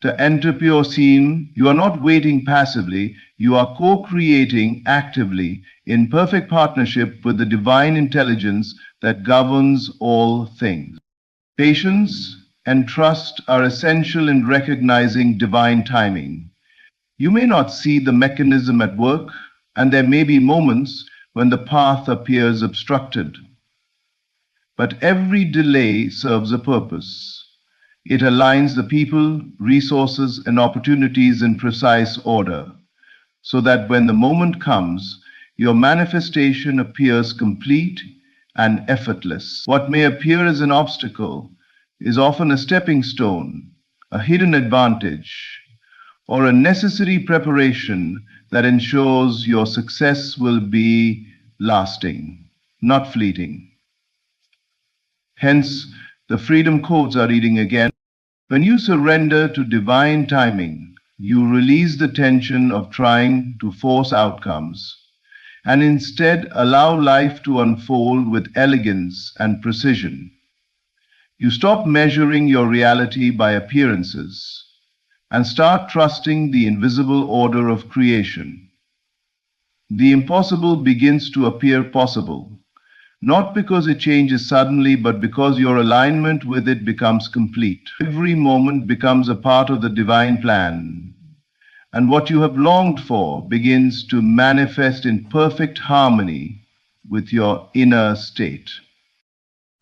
To enter pure seeing, you are not waiting passively, you are co-creating actively in perfect partnership with the divine intelligence that governs all things. Patience and trust are essential in recognizing divine timing. You may not see the mechanism at work, and there may be moments when the path appears obstructed. But every delay serves a purpose. It aligns the people, resources, and opportunities in precise order, so that when the moment comes, your manifestation appears complete and effortless. What may appear as an obstacle is often a stepping stone, a hidden advantage, or a necessary preparation that ensures your success will be lasting, not fleeting. Hence, the freedom codes are reading again. When you surrender to divine timing, you release the tension of trying to force outcomes and instead allow life to unfold with elegance and precision. You stop measuring your reality by appearances and start trusting the invisible order of creation. The impossible begins to appear possible, not because it changes suddenly, but because your alignment with it becomes complete. Every moment becomes a part of the divine plan, and what you have longed for begins to manifest in perfect harmony with your inner state.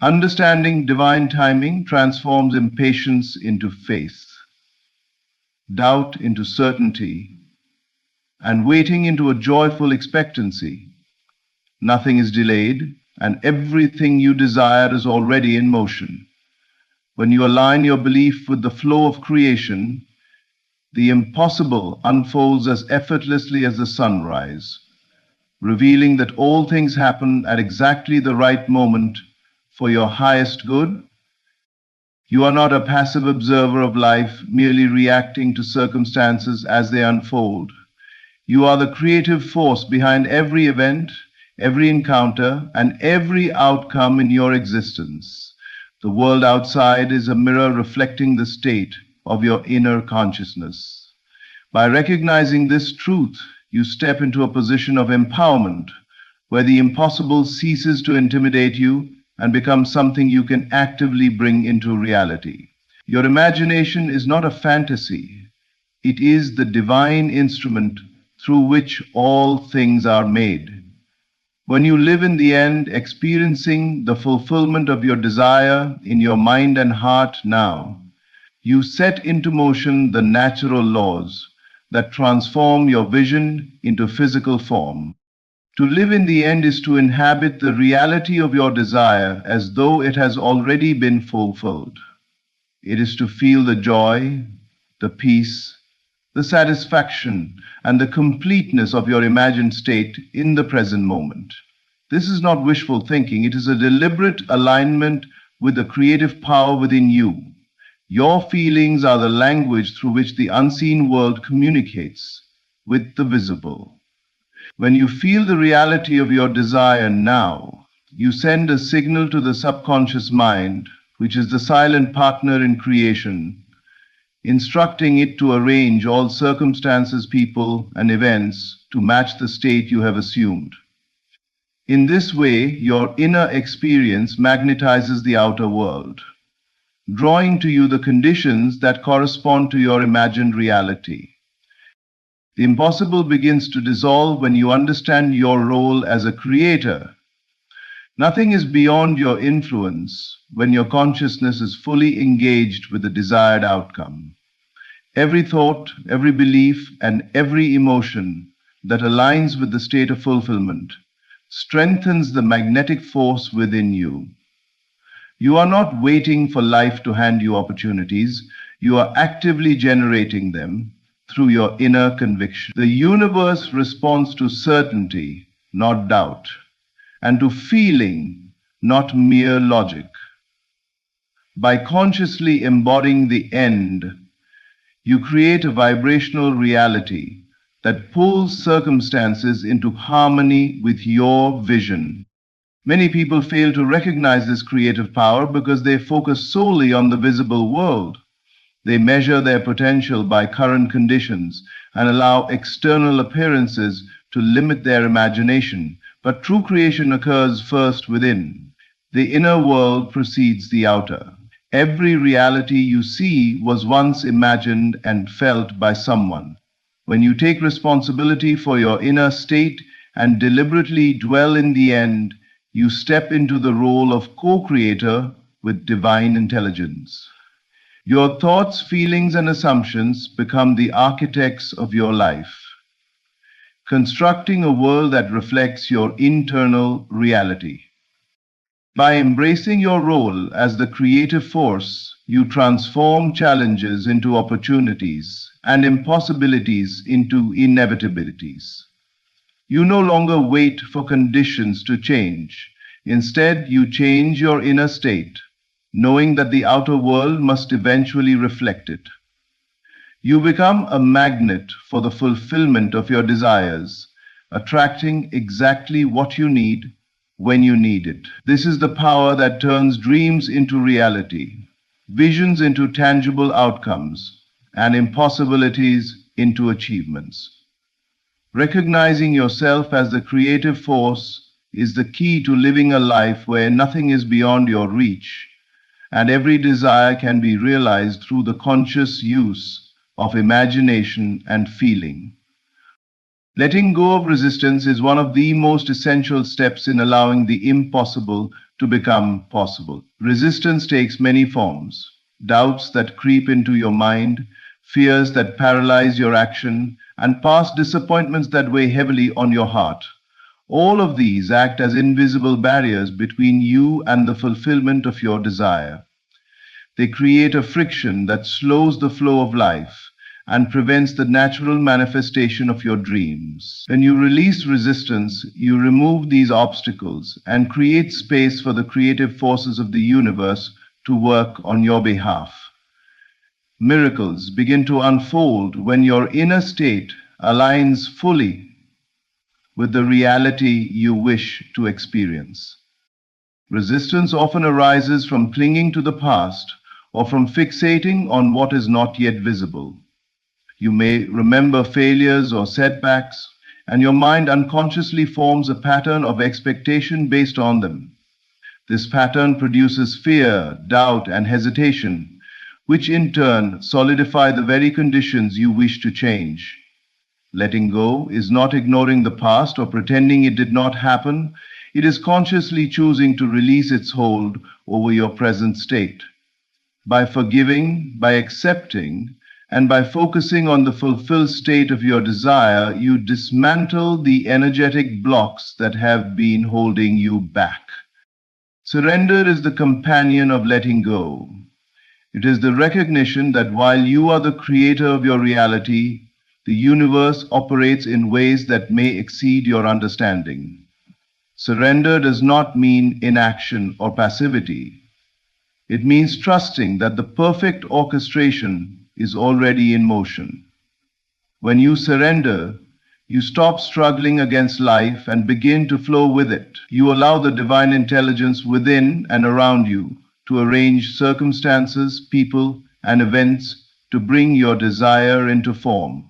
Understanding divine timing transforms impatience into faith, doubt into certainty, and waiting into a joyful expectancy. Nothing is delayed, and everything you desire is already in motion. When you align your belief with the flow of creation, the impossible unfolds as effortlessly as the sunrise, revealing that all things happen at exactly the right moment for your highest good. You are not a passive observer of life, merely reacting to circumstances as they unfold. You are the creative force behind every event, every encounter, and every outcome in your existence. The world outside is a mirror reflecting the state of your inner consciousness. By recognizing this truth, you step into a position of empowerment, where the impossible ceases to intimidate you and becomes something you can actively bring into reality. Your imagination is not a fantasy. It is the divine instrument through which all things are made. When you live in the end, experiencing the fulfillment of your desire in your mind and heart now, you set into motion the natural laws that transform your vision into physical form. To live in the end is to inhabit the reality of your desire as though it has already been fulfilled. It is to feel the joy, the peace, the satisfaction, and the completeness of your imagined state in the present moment. This is not wishful thinking, it is a deliberate alignment with the creative power within you. Your feelings are the language through which the unseen world communicates with the visible. When you feel the reality of your desire now, you send a signal to the subconscious mind, which is the silent partner in creation, instructing it to arrange all circumstances, people, and events to match the state you have assumed. In this way, your inner experience magnetizes the outer world, drawing to you the conditions that correspond to your imagined reality. The impossible begins to dissolve when you understand your role as a creator. Nothing is beyond your influence when your consciousness is fully engaged with the desired outcome. Every thought, every belief, and every emotion that aligns with the state of fulfillment strengthens the magnetic force within you. You are not waiting for life to hand you opportunities, you are actively generating them through your inner conviction. The universe responds to certainty, not doubt, and to feeling, not mere logic. By consciously embodying the end, you create a vibrational reality that pulls circumstances into harmony with your vision. Many people fail to recognize this creative power because they focus solely on the visible world. They measure their potential by current conditions and allow external appearances to limit their imagination. But true creation occurs first within. The inner world precedes the outer. Every reality you see was once imagined and felt by someone. When you take responsibility for your inner state and deliberately dwell in the end, you step into the role of co-creator with divine intelligence. Your thoughts, feelings, and assumptions become the architects of your life, constructing a world that reflects your internal reality. By embracing your role as the creative force, you transform challenges into opportunities and impossibilities into inevitabilities. You no longer wait for conditions to change. Instead, you change your inner state, knowing that the outer world must eventually reflect it. You become a magnet for the fulfillment of your desires, attracting exactly what you need when you need it. This is the power that turns dreams into reality, visions into tangible outcomes, and impossibilities into achievements. Recognizing yourself as the creative force is the key to living a life where nothing is beyond your reach, and every desire can be realized through the conscious use of imagination and feeling. Letting go of resistance is one of the most essential steps in allowing the impossible to become possible. Resistance takes many forms: doubts that creep into your mind, fears that paralyze your action, and past disappointments that weigh heavily on your heart. All of these act as invisible barriers between you and the fulfillment of your desire. They create a friction that slows the flow of life and prevents the natural manifestation of your dreams. When you release resistance, you remove these obstacles and create space for the creative forces of the universe to work on your behalf. Miracles begin to unfold when your inner state aligns fully with the reality you wish to experience. Resistance often arises from clinging to the past or from fixating on what is not yet visible. You may remember failures or setbacks, and your mind unconsciously forms a pattern of expectation based on them. This pattern produces fear, doubt, and hesitation, which in turn solidify the very conditions you wish to change. Letting go is not ignoring the past or pretending it did not happen. It is consciously choosing to release its hold over your present state. By forgiving, by accepting, and by focusing on the fulfilled state of your desire, you dismantle the energetic blocks that have been holding you back. Surrender is the companion of letting go. It is the recognition that while you are the creator of your reality, the universe operates in ways that may exceed your understanding. Surrender does not mean inaction or passivity. It means trusting that the perfect orchestration is already in motion. When you surrender, you stop struggling against life and begin to flow with it. You allow the divine intelligence within and around you to arrange circumstances, people, and events to bring your desire into form.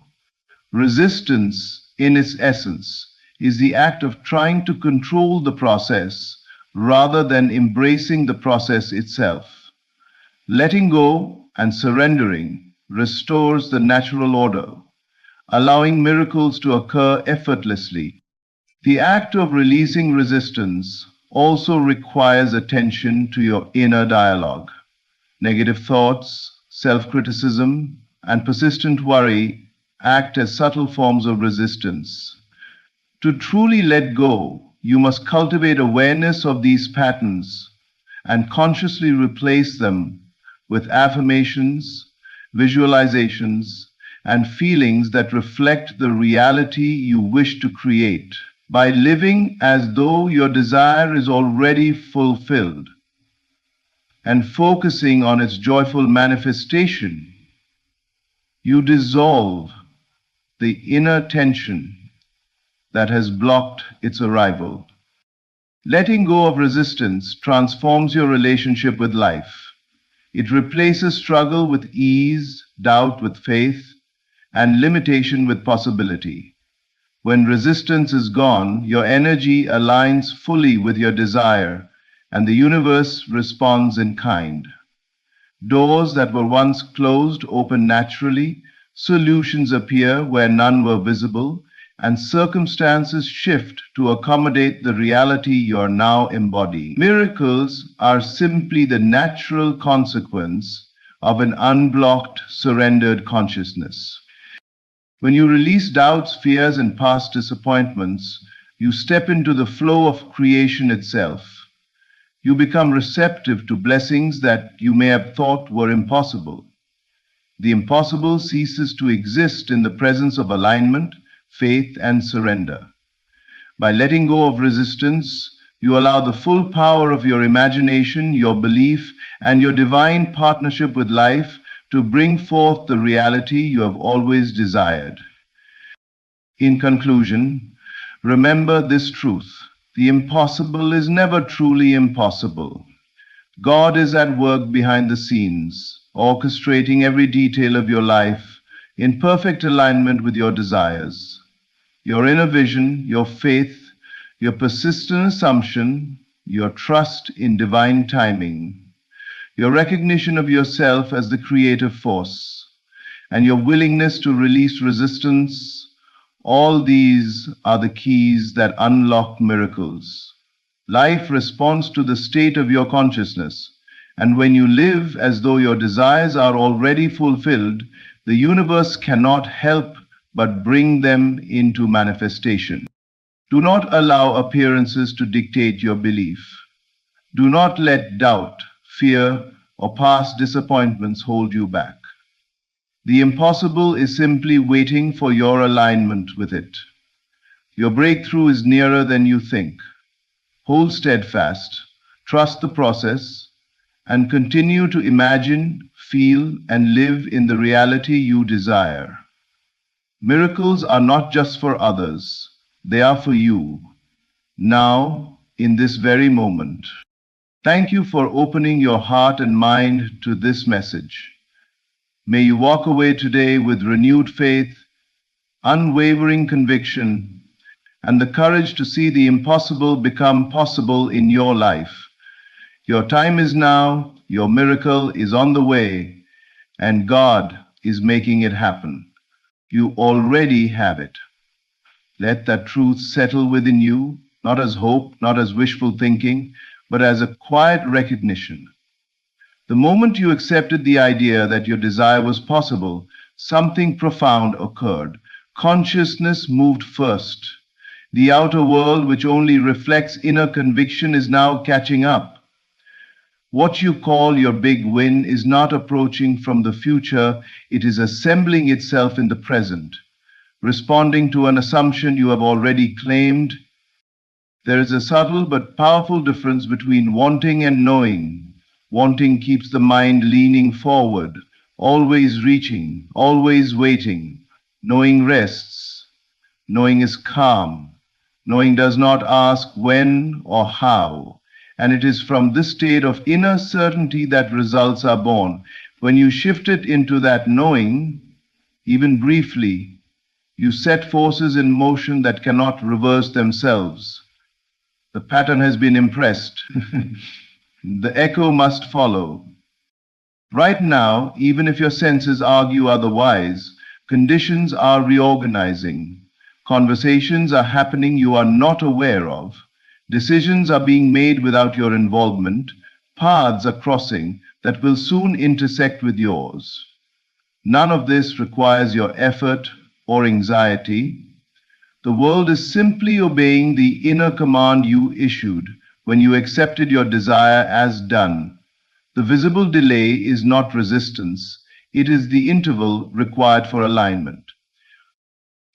Resistance, in its essence, is the act of trying to control the process rather than embracing the process itself. Letting go and surrendering restores the natural order, allowing miracles to occur effortlessly. The act of releasing resistance also requires attention to your inner dialogue. Negative thoughts, self-criticism, and persistent worry act as subtle forms of resistance. To truly let go, you must cultivate awareness of these patterns and consciously replace them with affirmations, visualizations, and feelings that reflect the reality you wish to create. By living as though your desire is already fulfilled and focusing on its joyful manifestation, you dissolve the inner tension that has blocked its arrival. Letting go of resistance transforms your relationship with life. It replaces struggle with ease, doubt with faith, and limitation with possibility. When resistance is gone, your energy aligns fully with your desire, and the universe responds in kind. Doors that were once closed open naturally, solutions appear where none were visible, and circumstances shift to accommodate the reality you are now embodying. Miracles are simply the natural consequence of an unblocked, surrendered consciousness. When you release doubts, fears, and past disappointments, you step into the flow of creation itself. You become receptive to blessings that you may have thought were impossible. The impossible ceases to exist in the presence of alignment, faith, and surrender. By letting go of resistance, you allow the full power of your imagination, your belief, and your divine partnership with life to bring forth the reality you have always desired. In conclusion, remember this truth: the impossible is never truly impossible. God is at work behind the scenes, orchestrating every detail of your life in perfect alignment with your desires. Your inner vision, your faith, your persistent assumption, your trust in divine timing, your recognition of yourself as the creative force, and your willingness to release resistance, all these are the keys that unlock miracles. Life responds to the state of your consciousness, and when you live as though your desires are already fulfilled, the universe cannot help but bring them into manifestation. Do not allow appearances to dictate your belief. Do not let doubt, fear, or past disappointments hold you back. The impossible is simply waiting for your alignment with it. Your breakthrough is nearer than you think. Hold steadfast, trust the process, and continue to imagine, feel, and live in the reality you desire. Miracles are not just for others, they are for you, now, in this very moment. Thank you for opening your heart and mind to this message. May you walk away today with renewed faith, unwavering conviction, and the courage to see the impossible become possible in your life. Your time is now, your miracle is on the way, and God is making it happen. You already have it. Let that truth settle within you, not as hope, not as wishful thinking, but as a quiet recognition. The moment you accepted the idea that your desire was possible, something profound occurred. Consciousness moved first. The outer world, which only reflects inner conviction, is now catching up. What you call your big win is not approaching from the future, it is assembling itself in the present, responding to an assumption you have already claimed. There is a subtle but powerful difference between wanting and knowing. Wanting keeps the mind leaning forward, always reaching, always waiting. Knowing rests. Knowing is calm. Knowing does not ask when or how. And it is from this state of inner certainty that results are born. When you shift it into that knowing, even briefly, you set forces in motion that cannot reverse themselves. The pattern has been impressed. The echo must follow. Right now, even if your senses argue otherwise, conditions are reorganizing. Conversations are happening you are not aware of. Decisions are being made without your involvement. Paths are crossing that will soon intersect with yours. None of this requires your effort or anxiety. The world is simply obeying the inner command you issued when you accepted your desire as done. The visible delay is not resistance, it is the interval required for alignment.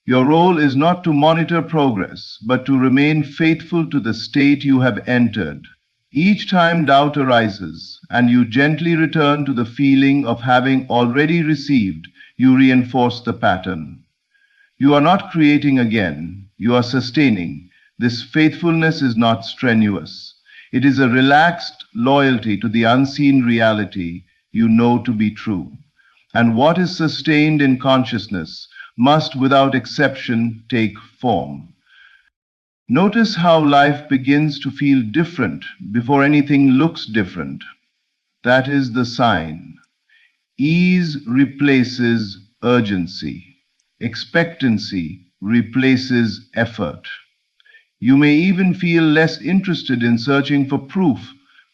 Your role is not to monitor progress, but to remain faithful to the state you have entered. Each time doubt arises, and you gently return to the feeling of having already received, you reinforce the pattern. You are not creating again, you are sustaining. This faithfulness is not strenuous. It is a relaxed loyalty to the unseen reality you know to be true. And what is sustained in consciousness must, without exception, take form. Notice how life begins to feel different before anything looks different. That is the sign. Ease replaces urgency. Expectancy replaces effort. You may even feel less interested in searching for proof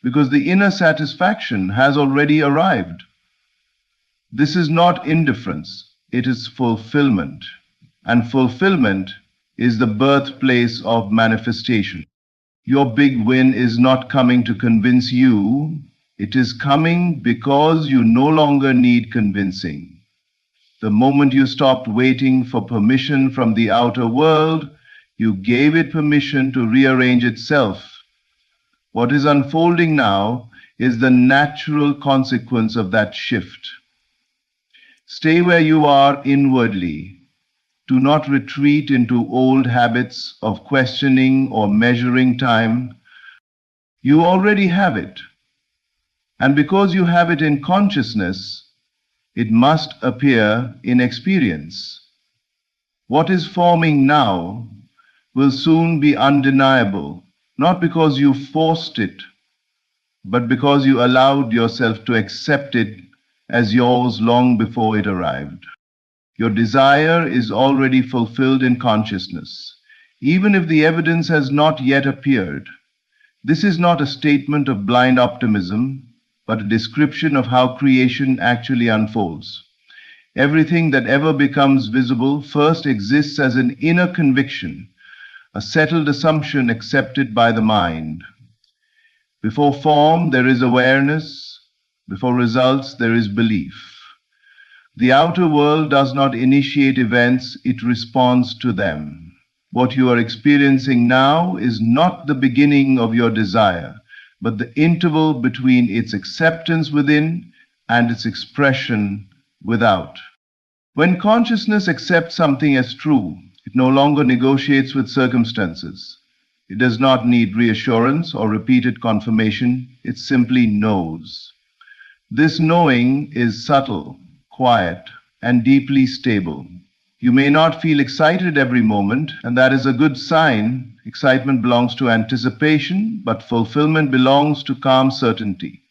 because the inner satisfaction has already arrived. This is not indifference. It is fulfillment, and fulfillment is the birthplace of manifestation. Your big win is not coming to convince you, it is coming because you no longer need convincing. The moment you stopped waiting for permission from the outer world, you gave it permission to rearrange itself. What is unfolding now is the natural consequence of that shift. Stay where you are inwardly. Do not retreat into old habits of questioning or measuring time. You already have it. And because you have it in consciousness, it must appear in experience. What is forming now will soon be undeniable, not because you forced it, but because you allowed yourself to accept it as yours long before it arrived. Your desire is already fulfilled in consciousness, even if the evidence has not yet appeared. This is not a statement of blind optimism, but a description of how creation actually unfolds. Everything that ever becomes visible first exists as an inner conviction, a settled assumption accepted by the mind. Before form, there is awareness. Before results, there is belief. The outer world does not initiate events, it responds to them. What you are experiencing now is not the beginning of your desire, but the interval between its acceptance within and its expression without. When consciousness accepts something as true, it no longer negotiates with circumstances. It does not need reassurance or repeated confirmation, it simply knows. This knowing is subtle, quiet, and deeply stable. You may not feel excited every moment, and that is a good sign. Excitement belongs to anticipation, but fulfillment belongs to calm certainty.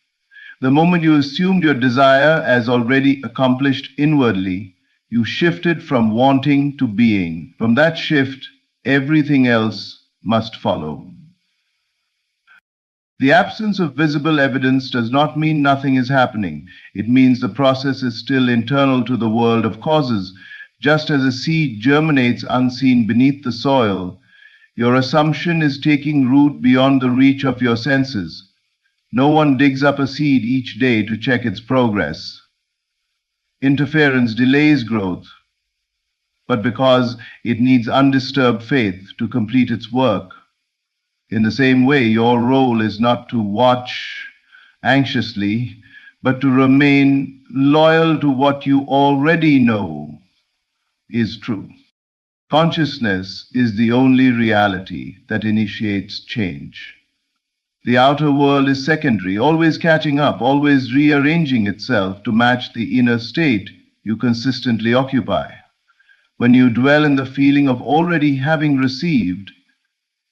The moment you assumed your desire as already accomplished inwardly, You shifted from wanting to being. From that shift, everything else must follow. The absence of visible evidence does not mean nothing is happening. It means the process is still internal to the world of causes. Just as a seed germinates unseen beneath the soil, your assumption is taking root beyond the reach of your senses. No one digs up a seed each day to check its progress. Interference delays growth, but because it needs undisturbed faith to complete its work. In the same way, your role is not to watch anxiously, but to remain loyal to what you already know is true. Consciousness is the only reality that initiates change. The outer world is secondary, always catching up, always rearranging itself to match the inner state you consistently occupy. When you dwell in the feeling of already having received,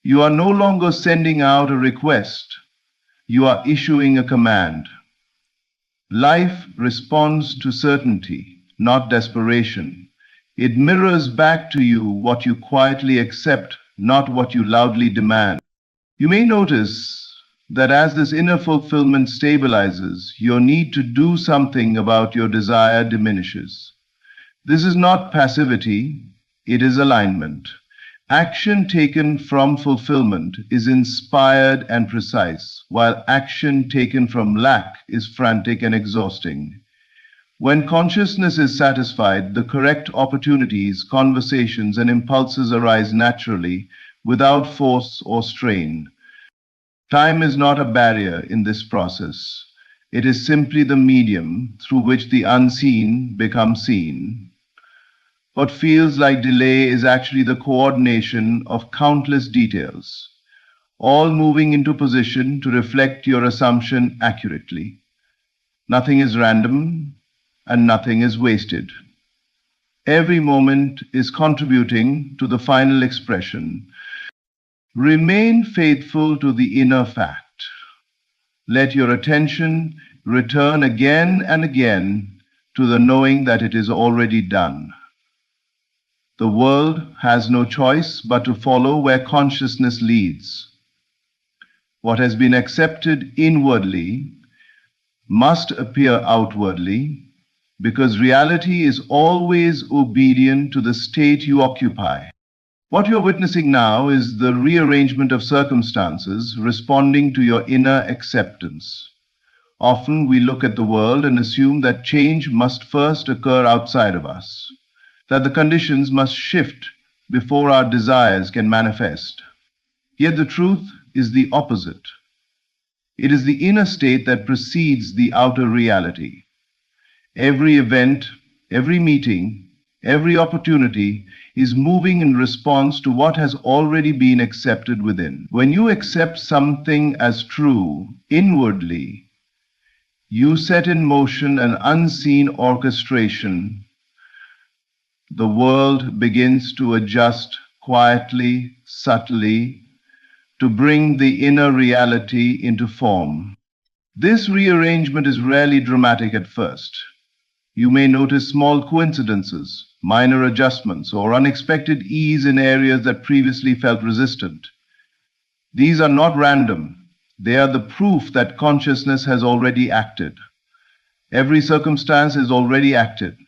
you are no longer sending out a request, you are issuing a command. Life responds to certainty, not desperation. It mirrors back to you what you quietly accept, not what you loudly demand. You may notice that as this inner fulfillment stabilizes, your need to do something about your desire diminishes. This is not passivity, it is alignment. Action taken from fulfillment is inspired and precise, while action taken from lack is frantic and exhausting. When consciousness is satisfied, the correct opportunities, conversations, and impulses arise naturally, without force or strain. Time is not a barrier in this process. It is simply the medium through which the unseen becomes seen. What feels like delay is actually the coordination of countless details, all moving into position to reflect your assumption accurately. Nothing is random, and nothing is wasted. Every moment is contributing to the final expression. Remain faithful to the inner fact. Let your attention return again and again to the knowing that it is already done. The world has no choice but to follow where consciousness leads. What has been accepted inwardly must appear outwardly, because reality is always obedient to the state you occupy. What you're witnessing now is the rearrangement of circumstances responding to your inner acceptance. Often we look at the world and assume that change must first occur outside of us, that the conditions must shift before our desires can manifest. Yet the truth is the opposite. It is the inner state that precedes the outer reality. Every event, every meeting, every opportunity is moving in response to what has already been accepted within. When you accept something as true inwardly, you set in motion an unseen orchestration. The world begins to adjust quietly, subtly, to bring the inner reality into form. This rearrangement is rarely dramatic at first. You may notice small coincidences, minor adjustments, or unexpected ease in areas that previously felt resistant. These are not random. They are the proof that consciousness has already acted. Every circumstance is already acted.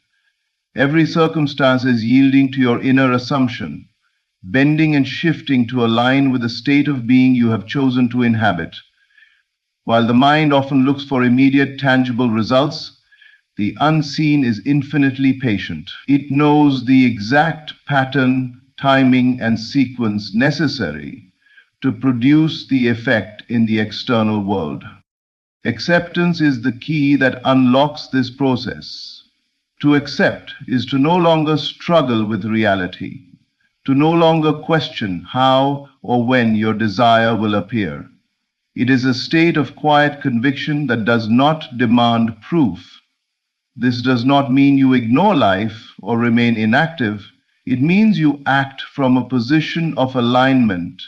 Every circumstance is yielding to your inner assumption, bending and shifting to align with the state of being you have chosen to inhabit. While the mind often looks for immediate, tangible results, the unseen is infinitely patient. It knows the exact pattern, timing, and sequence necessary to produce the effect in the external world. Acceptance is the key that unlocks this process. To accept is to no longer struggle with reality, to no longer question how or when your desire will appear. It is a state of quiet conviction that does not demand proof. This does not mean you ignore life or remain inactive. It means you act from a position of alignment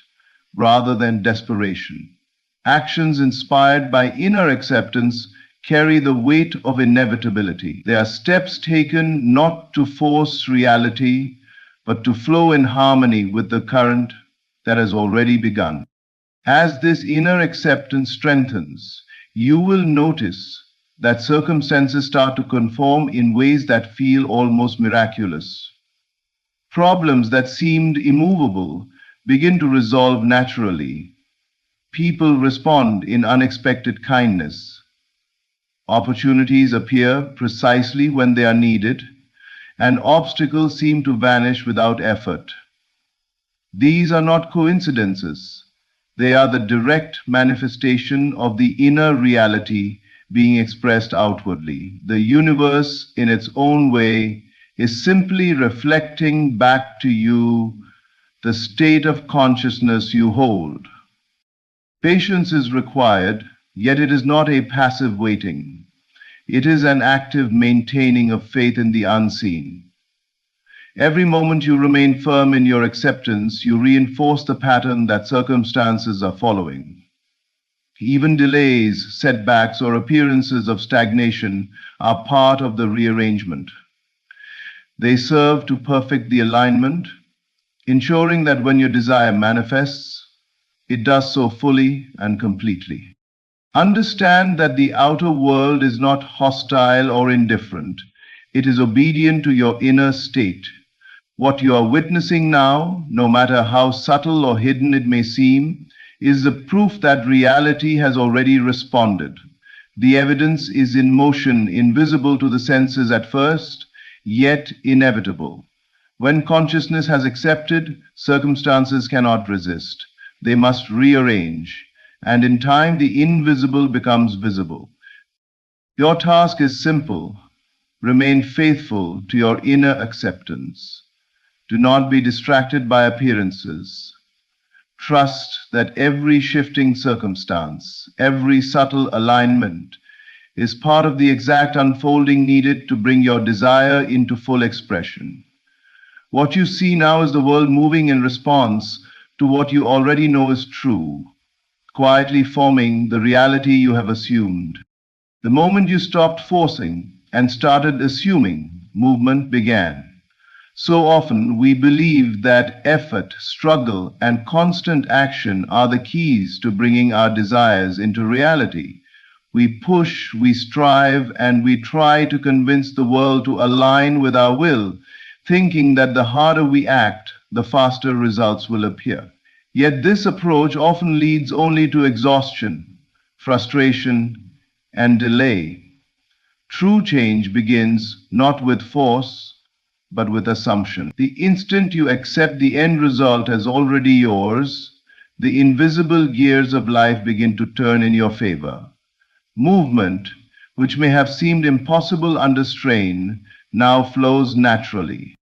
rather than desperation. Actions inspired by inner acceptance carry the weight of inevitability. They are steps taken not to force reality, but to flow in harmony with the current that has already begun. As this inner acceptance strengthens, you will notice that circumstances start to conform in ways that feel almost miraculous. Problems that seemed immovable begin to resolve naturally. People respond in unexpected kindness. Opportunities appear precisely when they are needed, and obstacles seem to vanish without effort. These are not coincidences. They are the direct manifestation of the inner reality being expressed outwardly. The universe, in its own way, is simply reflecting back to you the state of consciousness you hold. Patience is required, yet it is not a passive waiting. It is an active maintaining of faith in the unseen. Every moment you remain firm in your acceptance, you reinforce the pattern that circumstances are following. Even delays, setbacks, or appearances of stagnation are part of the rearrangement. They serve to perfect the alignment, ensuring that when your desire manifests, it does so fully and completely. Understand that the outer world is not hostile or indifferent. It is obedient to your inner state. What you are witnessing now, no matter how subtle or hidden it may seem, is the proof that reality has already responded. The evidence is in motion, invisible to the senses at first, yet inevitable. When consciousness has accepted, circumstances cannot resist. They must rearrange, and in time the invisible becomes visible. Your task is simple. Remain faithful to your inner acceptance. Do not be distracted by appearances. Trust that every shifting circumstance, every subtle alignment, is part of the exact unfolding needed to bring your desire into full expression. What you see now is the world moving in response to what you already know is true, quietly forming the reality you have assumed. The moment you stopped forcing and started assuming, movement began. So often we believe that effort, struggle, and constant action are the keys to bringing our desires into reality. We push, we strive, and we try to convince the world to align with our will, thinking that the harder we act, the faster results will appear. Yet this approach often leads only to exhaustion, frustration, and delay. True change begins not with force, but with assumption. The instant you accept the end result as already yours, the invisible gears of life begin to turn in your favor. Movement, which may have seemed impossible under strain, now flows naturally.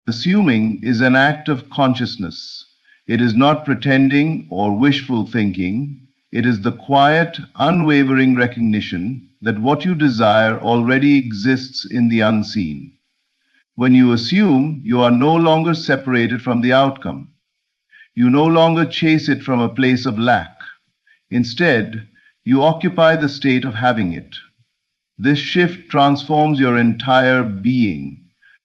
Assuming is an act of consciousness. It is not pretending or wishful thinking. It is the quiet, unwavering recognition that what you desire already exists in the unseen. When you assume, you are no longer separated from the outcome. You no longer chase it from a place of lack. Instead, you occupy the state of having it. This shift transforms your entire being.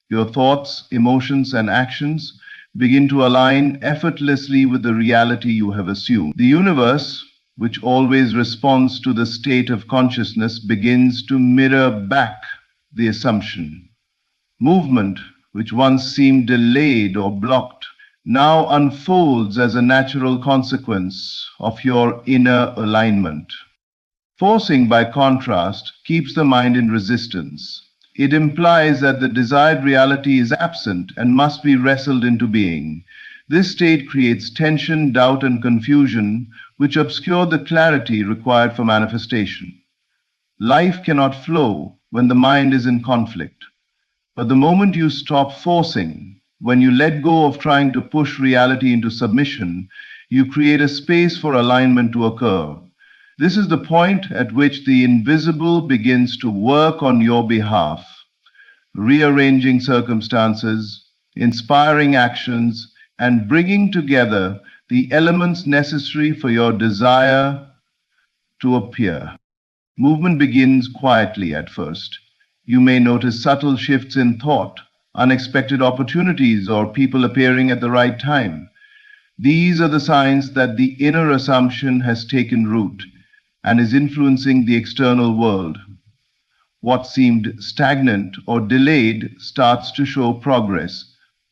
Your thoughts, emotions, and actions begin to align effortlessly with the reality you have assumed. The universe, which always responds to the state of consciousness, begins to mirror back the assumption. Movement, which once seemed delayed or blocked, now unfolds as a natural consequence of your inner alignment. Forcing, by contrast, keeps the mind in resistance. It implies that the desired reality is absent and must be wrestled into being. This state creates tension, doubt, and confusion, which obscure the clarity required for manifestation. Life cannot flow when the mind is in conflict. But the moment you stop forcing, when you let go of trying to push reality into submission, you create a space for alignment to occur. This is the point at which the invisible begins to work on your behalf, rearranging circumstances, inspiring actions, and bringing together the elements necessary for your desire to appear. Movement begins quietly at first. You may notice subtle shifts in thought, unexpected opportunities, or people appearing at the right time. These are the signs that the inner assumption has taken root and is influencing the external world. What seemed stagnant or delayed starts to show progress,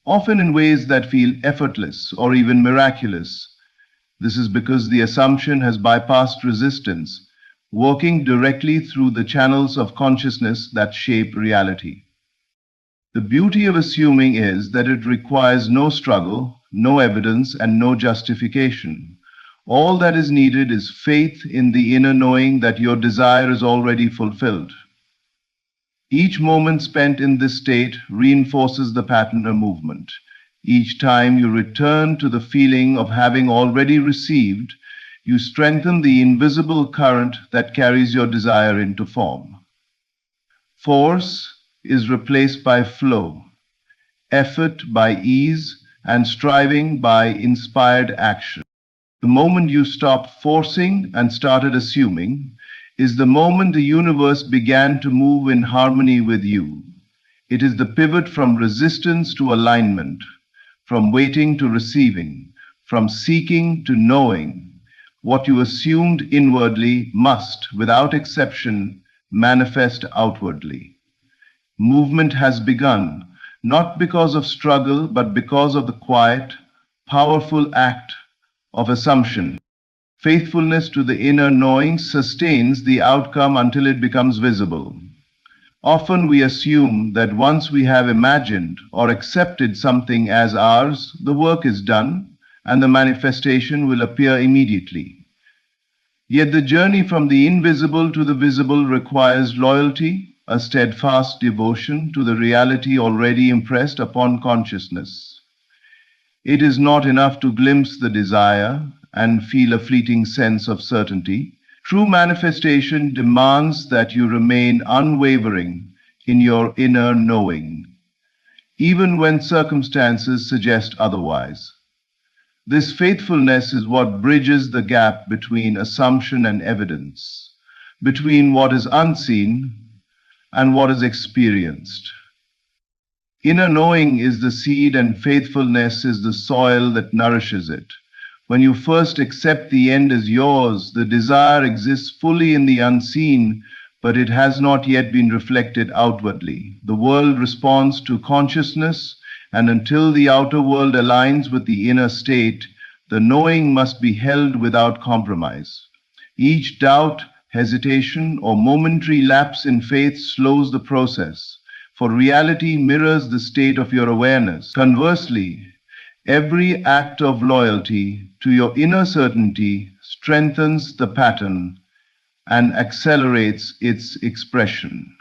often in ways that feel effortless or even miraculous. This is because the assumption has bypassed resistance, working directly through the channels of consciousness that shape reality. The beauty of assuming is that it requires no struggle, no evidence, and no justification. All that is needed is faith in the inner knowing that your desire is already fulfilled. Each moment spent in this state reinforces the pattern of movement. Each time you return to the feeling of having already received, you strengthen the invisible current that carries your desire into form. Force is replaced by flow, effort by ease, and striving by inspired action. The moment you stopped forcing and started assuming is the moment the universe began to move in harmony with you. It is the pivot from resistance to alignment, from waiting to receiving, from seeking to knowing. What you assumed inwardly must, without exception, manifest outwardly. Movement has begun, not because of struggle, but because of the quiet, powerful act of assumption. Faithfulness to the inner knowing sustains the outcome until it becomes visible. Often we assume that once we have imagined or accepted something as ours, the work is done and the manifestation will appear immediately. Yet the journey from the invisible to the visible requires loyalty, a steadfast devotion to the reality already impressed upon consciousness. It is not enough to glimpse the desire and feel a fleeting sense of certainty. True manifestation demands that you remain unwavering in your inner knowing, even when circumstances suggest otherwise. This faithfulness is what bridges the gap between assumption and evidence, between what is unseen and what is experienced. Inner knowing is the seed and faithfulness is the soil that nourishes it. When you first accept the end as yours, the desire exists fully in the unseen, but it has not yet been reflected outwardly. The world responds to consciousness, and until the outer world aligns with the inner state, the knowing must be held without compromise. Each doubt, hesitation, or momentary lapse in faith slows the process, for reality mirrors the state of your awareness. Conversely, every act of loyalty to your inner certainty strengthens the pattern and accelerates its expression.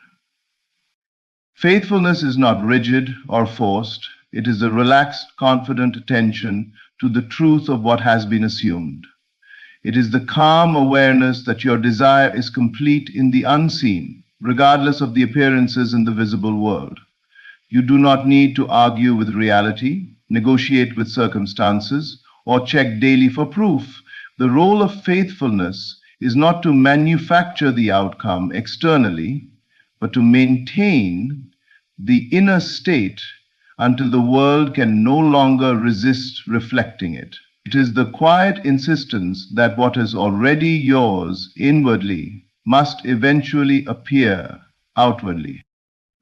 Faithfulness is not rigid or forced. It is a relaxed, confident attention to the truth of what has been assumed. It is the calm awareness that your desire is complete in the unseen, regardless of the appearances in the visible world. You do not need to argue with reality, negotiate with circumstances, or check daily for proof. The role of faithfulness is not to manufacture the outcome externally, but to maintain the inner state until the world can no longer resist reflecting it. It is the quiet insistence that what is already yours inwardly must eventually appear outwardly.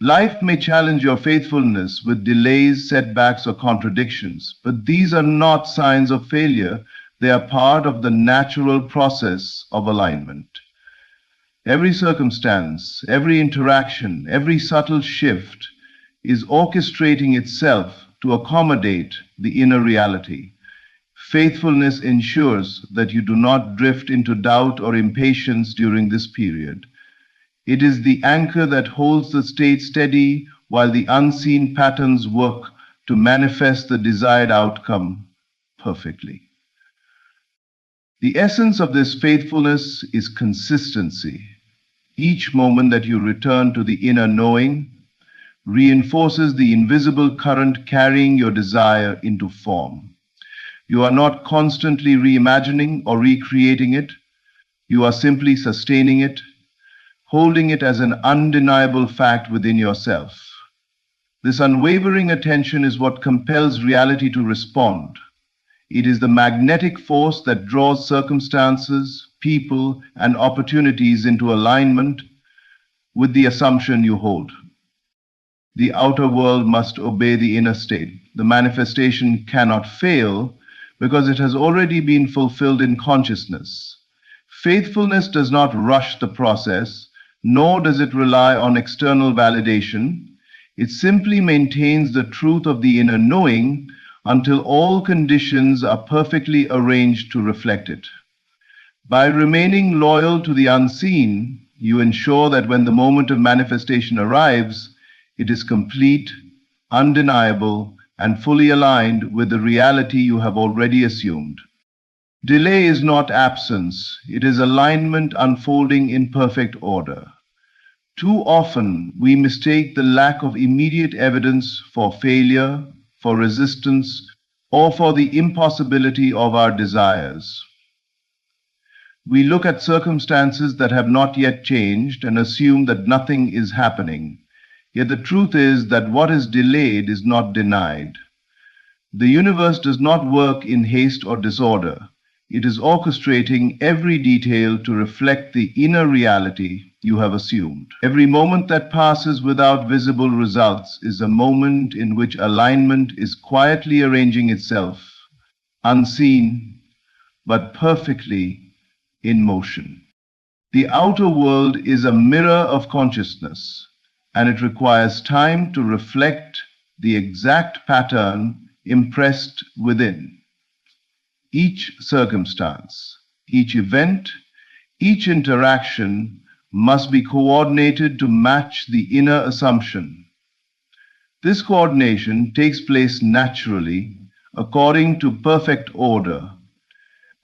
Life may challenge your faithfulness with delays, setbacks, or contradictions, but these are not signs of failure. They are part of the natural process of alignment. Every circumstance, every interaction, every subtle shift is orchestrating itself to accommodate the inner reality. Faithfulness ensures that you do not drift into doubt or impatience during this period. It is the anchor that holds the state steady while the unseen patterns work to manifest the desired outcome perfectly. The essence of this faithfulness is consistency. Each moment that you return to the inner knowing reinforces the invisible current carrying your desire into form. You are not constantly reimagining or recreating it. You are simply sustaining it, holding it as an undeniable fact within yourself. This unwavering attention is what compels reality to respond. It is the magnetic force that draws circumstances, people, and opportunities into alignment with the assumption you hold. The outer world must obey the inner state. The manifestation cannot fail because it has already been fulfilled in consciousness. Faithfulness does not rush the process, nor does it rely on external validation. It simply maintains the truth of the inner knowing until all conditions are perfectly arranged to reflect it. By remaining loyal to the unseen, you ensure that when the moment of manifestation arrives, it is complete, undeniable, and fully aligned with the reality you have already assumed. Delay is not absence, it is alignment unfolding in perfect order. Too often, we mistake the lack of immediate evidence for failure, for resistance, or for the impossibility of our desires. We look at circumstances that have not yet changed and assume that nothing is happening. Yet the truth is that what is delayed is not denied. The universe does not work in haste or disorder. It is orchestrating every detail to reflect the inner reality you have assumed. Every moment that passes without visible results is a moment in which alignment is quietly arranging itself, unseen, but perfectly in motion. The outer world is a mirror of consciousness, and it requires time to reflect the exact pattern impressed within. Each circumstance, each event, each interaction must be coordinated to match the inner assumption. This coordination takes place naturally, according to perfect order,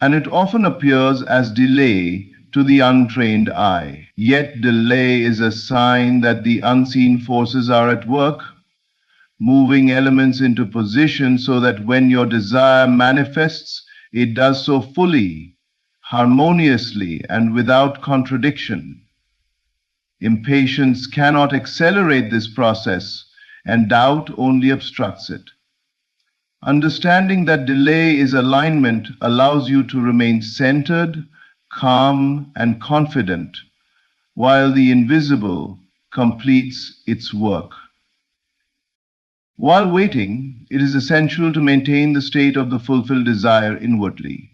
and it often appears as delay to the untrained eye. Yet delay is a sign that the unseen forces are at work, moving elements into position so that when your desire manifests, it does so fully, harmoniously, and without contradiction. Impatience cannot accelerate this process, and doubt only obstructs it. Understanding that delay is alignment allows you to remain centered, calm, and confident, while the invisible completes its work. While waiting, it is essential to maintain the state of the fulfilled desire inwardly.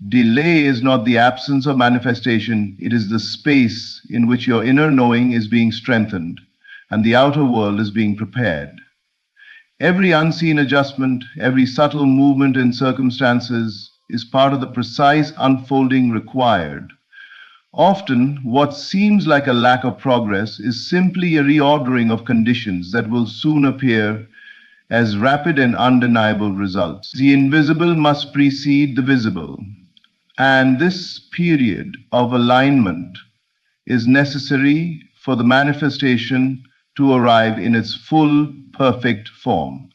Delay is not the absence of manifestation, it is the space in which your inner knowing is being strengthened and the outer world is being prepared. Every unseen adjustment, every subtle movement in circumstances is part of the precise unfolding required. Often, what seems like a lack of progress is simply a reordering of conditions that will soon appear as rapid and undeniable results. The invisible must precede the visible, and this period of alignment is necessary for the manifestation to arrive in its full, perfect form.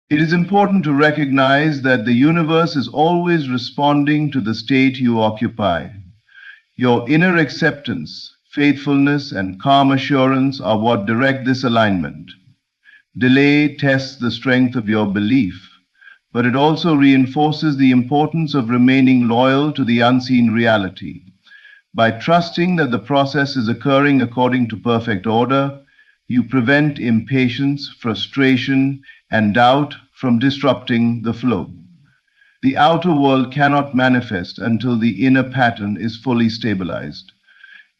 It is important to recognize that the universe is always responding to the state you occupy. Your inner acceptance, faithfulness, and calm assurance are what direct this alignment. Delay tests the strength of your belief, but it also reinforces the importance of remaining loyal to the unseen reality. By trusting that the process is occurring according to perfect order, you prevent impatience, frustration, and doubt from disrupting the flow. The outer world cannot manifest until the inner pattern is fully stabilized.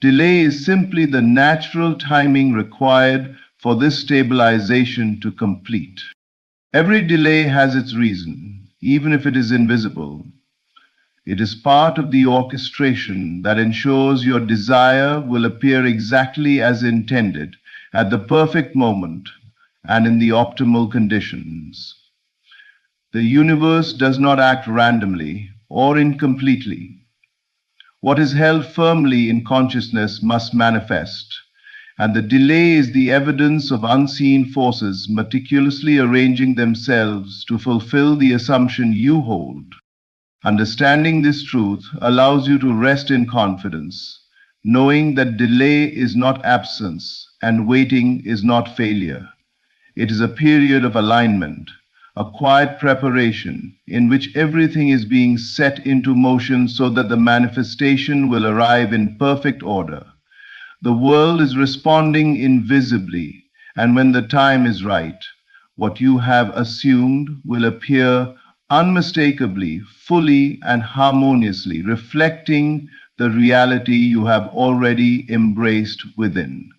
Delay is simply the natural timing required for this stabilization to complete. Every delay has its reason, even if it is invisible. It is part of the orchestration that ensures your desire will appear exactly as intended, at the perfect moment, and in the optimal conditions. The universe does not act randomly or incompletely. What is held firmly in consciousness must manifest, and the delay is the evidence of unseen forces meticulously arranging themselves to fulfill the assumption you hold. Understanding this truth allows you to rest in confidence. knowing that delay is not absence and waiting is not failure. It is a period of alignment, a quiet preparation in which everything is being set into motion so that the manifestation will arrive in perfect order. The world is responding invisibly, and when the time is right, what you have assumed will appear unmistakably, fully, and harmoniously, reflecting the reality you have already embraced within.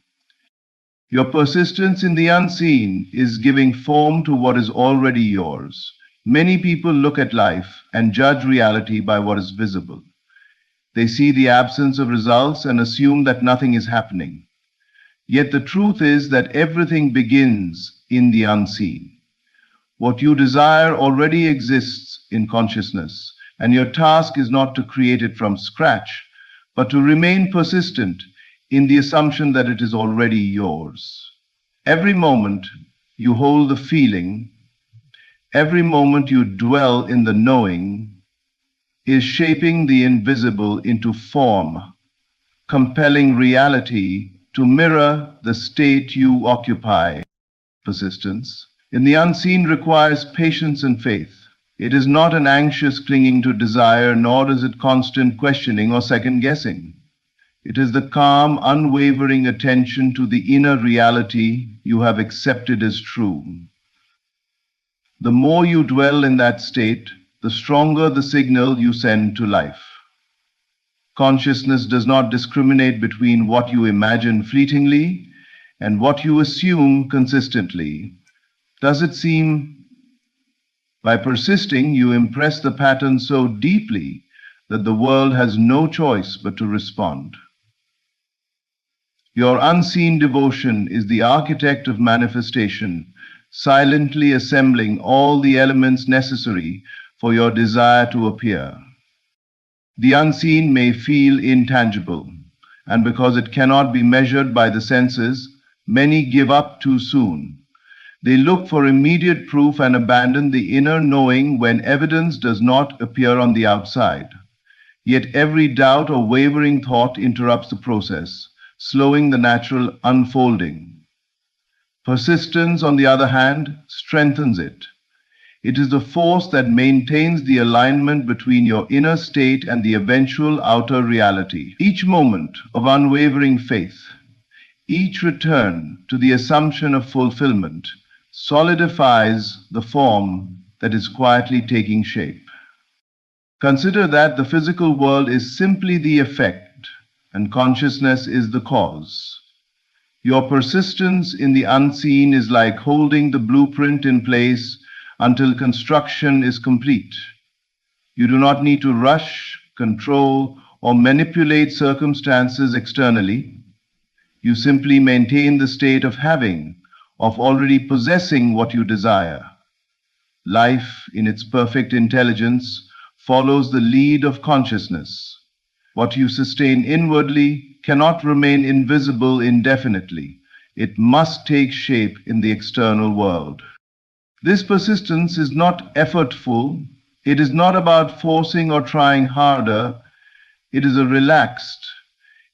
Your persistence in the unseen is giving form to what is already yours. Many people look at life and judge reality by what is visible. They see the absence of results and assume that nothing is happening. Yet the truth is that everything begins in the unseen. What you desire already exists in consciousness, and your task is not to create it from scratch, but to remain persistent in the assumption that it is already yours. Every moment you hold the feeling, every moment you dwell in the knowing, is shaping the invisible into form, compelling reality to mirror the state you occupy. Persistence in the unseen requires patience and faith. It is not an anxious clinging to desire, nor is it constant questioning or second guessing. It is the calm, unwavering attention to the inner reality you have accepted as true. The more you dwell in that state, the stronger the signal you send to life. Consciousness does not discriminate between what you imagine fleetingly and what you assume consistently. Does it seem? By persisting, you impress the pattern so deeply that the world has no choice but to respond. Your unseen devotion is the architect of manifestation, silently assembling all the elements necessary for your desire to appear. The unseen may feel intangible, and because it cannot be measured by the senses, many give up too soon. They look for immediate proof and abandon the inner knowing when evidence does not appear on the outside. Yet every doubt or wavering thought interrupts the process, slowing the natural unfolding. Persistence, on the other hand, strengthens it. It is the force that maintains the alignment between your inner state and the eventual outer reality. Each moment of unwavering faith, each return to the assumption of fulfillment, solidifies the form that is quietly taking shape. Consider that the physical world is simply the effect, and consciousness is the cause. Your persistence in the unseen is like holding the blueprint in place until construction is complete. You do not need to rush, control, or manipulate circumstances externally. You simply maintain the state of having, of already possessing what you desire. Life, in its perfect intelligence, follows the lead of consciousness. What you sustain inwardly cannot remain invisible indefinitely. It must take shape in the external world. This persistence is not effortful. It is not about forcing or trying harder. It is a relaxed,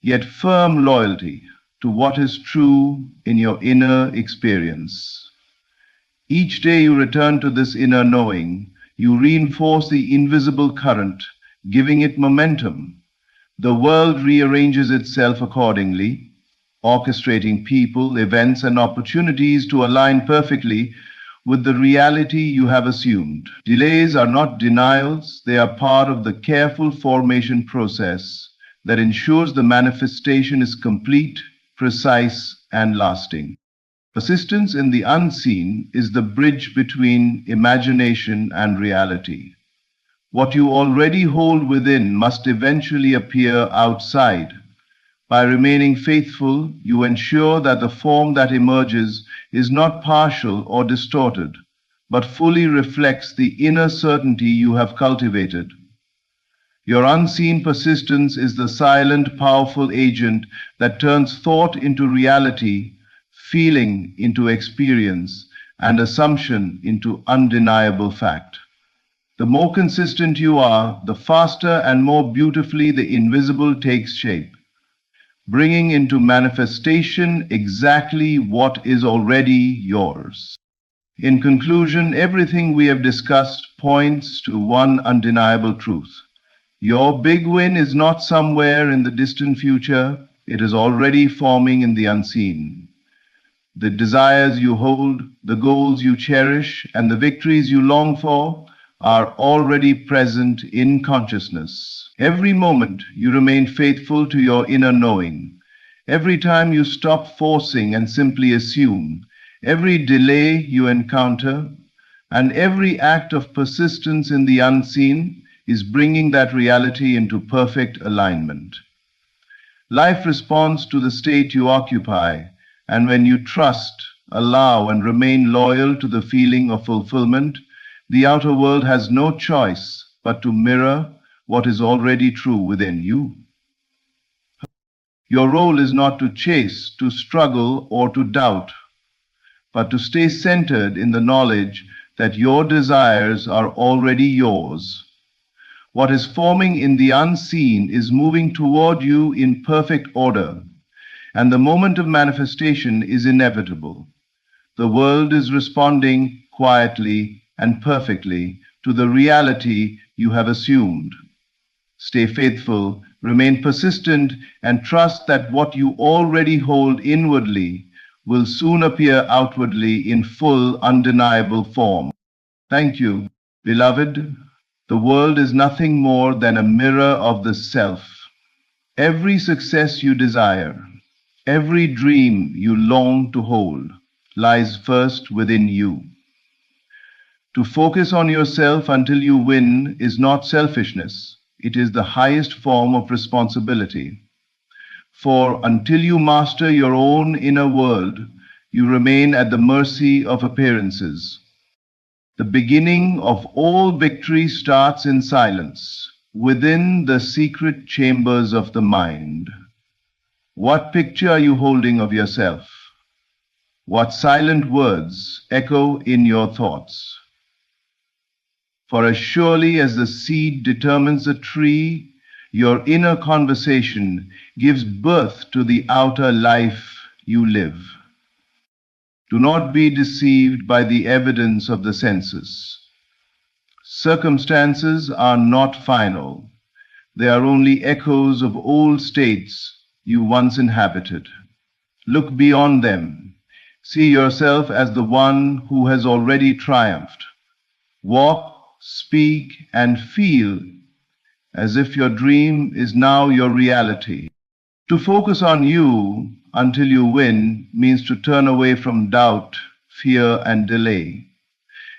yet firm loyalty to what is true in your inner experience. Each day you return to this inner knowing, you reinforce the invisible current, giving it momentum. The world rearranges itself accordingly, orchestrating people, events, and opportunities to align perfectly with the reality you have assumed. Delays are not denials, they are part of the careful formation process that ensures the manifestation is complete, precise, and lasting. Persistence in the unseen is the bridge between imagination and reality. What you already hold within must eventually appear outside. By remaining faithful, you ensure that the form that emerges is not partial or distorted, but fully reflects the inner certainty you have cultivated. Your unseen persistence is the silent, powerful agent that turns thought into reality, feeling into experience, and assumption into undeniable fact. The more consistent you are, the faster and more beautifully the invisible takes shape. bringing into manifestation exactly what is already yours. In conclusion, everything we have discussed points to one undeniable truth. Your big win is not somewhere in the distant future, it is already forming in the unseen. The desires you hold, the goals you cherish, and the victories you long for are already present in consciousness. Every moment you remain faithful to your inner knowing. Every time you stop forcing and simply assume. Every delay you encounter, and every act of persistence in the unseen is bringing that reality into perfect alignment. Life responds to the state you occupy, and when you trust, allow, and remain loyal to the feeling of fulfillment, the outer world has no choice but to mirror what is already true within you. Your role is not to chase, to struggle, or to doubt, but to stay centered in the knowledge that your desires are already yours. What is forming in the unseen is moving toward you in perfect order, and the moment of manifestation is inevitable. The world is responding quietly and perfectly to the reality you have assumed. Stay faithful, remain persistent, and trust that what you already hold inwardly will soon appear outwardly in full, undeniable form. Thank you, beloved. The world is nothing more than a mirror of the self. Every success you desire, every dream you long to hold, lies first within you. To focus on yourself until you win is not selfishness. It is the highest form of responsibility. For until you master your own inner world, you remain at the mercy of appearances. The beginning of all victory starts in silence, within the secret chambers of the mind. What picture are you holding of yourself? What silent words echo in your thoughts? For as surely as the seed determines the tree, your inner conversation gives birth to the outer life you live. Do not be deceived by the evidence of the senses. Circumstances are not final. They are only echoes of old states you once inhabited. Look beyond them. See yourself as the one who has already triumphed. Walk, speak, and feel as if your dream is now your reality. To focus on you until you win means to turn away from doubt, fear, and delay.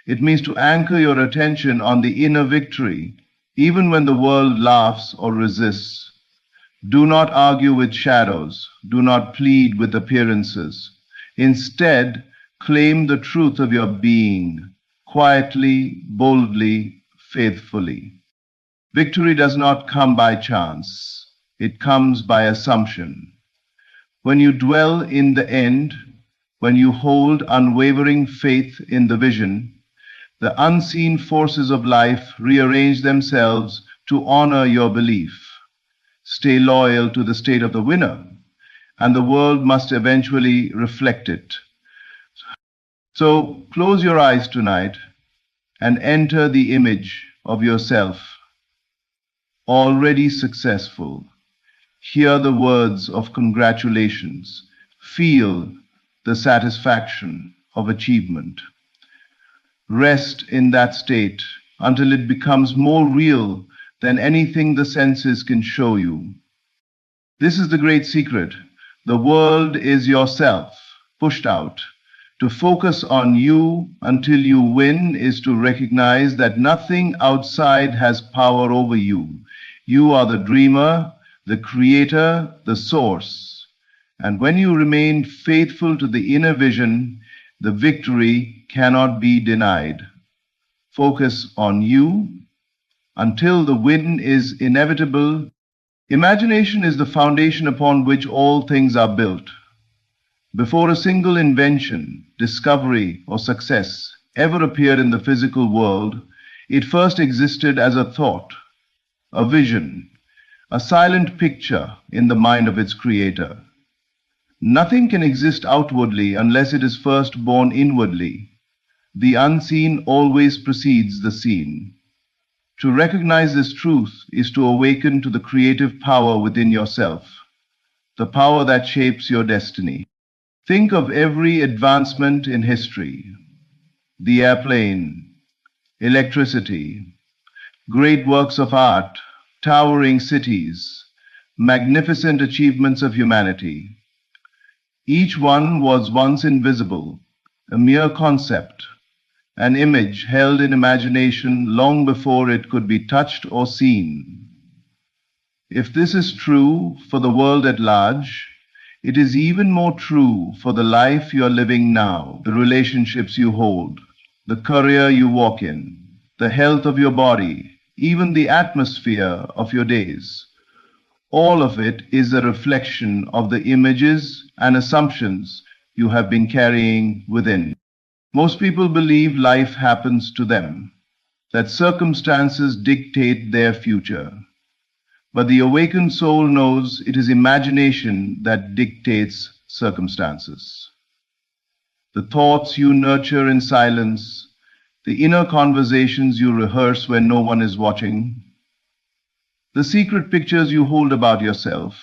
It means to anchor your attention on the inner victory, even when the world laughs or resists. Do not argue with shadows. Do not plead with appearances. Instead, claim the truth of your being, quietly, boldly, faithfully. Victory does not come by chance. It comes by assumption. When you dwell in the end, when you hold unwavering faith in the vision, the unseen forces of life rearrange themselves to honor your belief. Stay loyal to the state of the winner, and the world must eventually reflect it. So close your eyes tonight and enter the image of yourself, already successful. Hear the words of congratulations. Feel the satisfaction of achievement. Rest in that state until it becomes more real than anything the senses can show you. This is the great secret. The world is yourself, pushed out. To focus on you until you win is to recognize that nothing outside has power over you. You are the dreamer, the creator, the source. And when you remain faithful to the inner vision, the victory cannot be denied. Focus on you until the win is inevitable. Imagination is the foundation upon which all things are built. Before a single invention, discovery, or success ever appeared in the physical world, it first existed as a thought, a vision, a silent picture in the mind of its creator. Nothing can exist outwardly unless it is first born inwardly. The unseen always precedes the seen. To recognize this truth is to awaken to the creative power within yourself, the power that shapes your destiny. Think of every advancement in history: the airplane, electricity, great works of art, towering cities, magnificent achievements of humanity. Each one was once invisible, a mere concept, an image held in imagination long before it could be touched or seen. If this is true for the world at large, it is even more true for the life you are living now, the relationships you hold, the career you walk in, the health of your body, even the atmosphere of your days. All of it is a reflection of the images and assumptions you have been carrying within. Most people believe life happens to them, that circumstances dictate their future. But the awakened soul knows it is imagination that dictates circumstances. The thoughts you nurture in silence, the inner conversations you rehearse when no one is watching, the secret pictures you hold about yourself,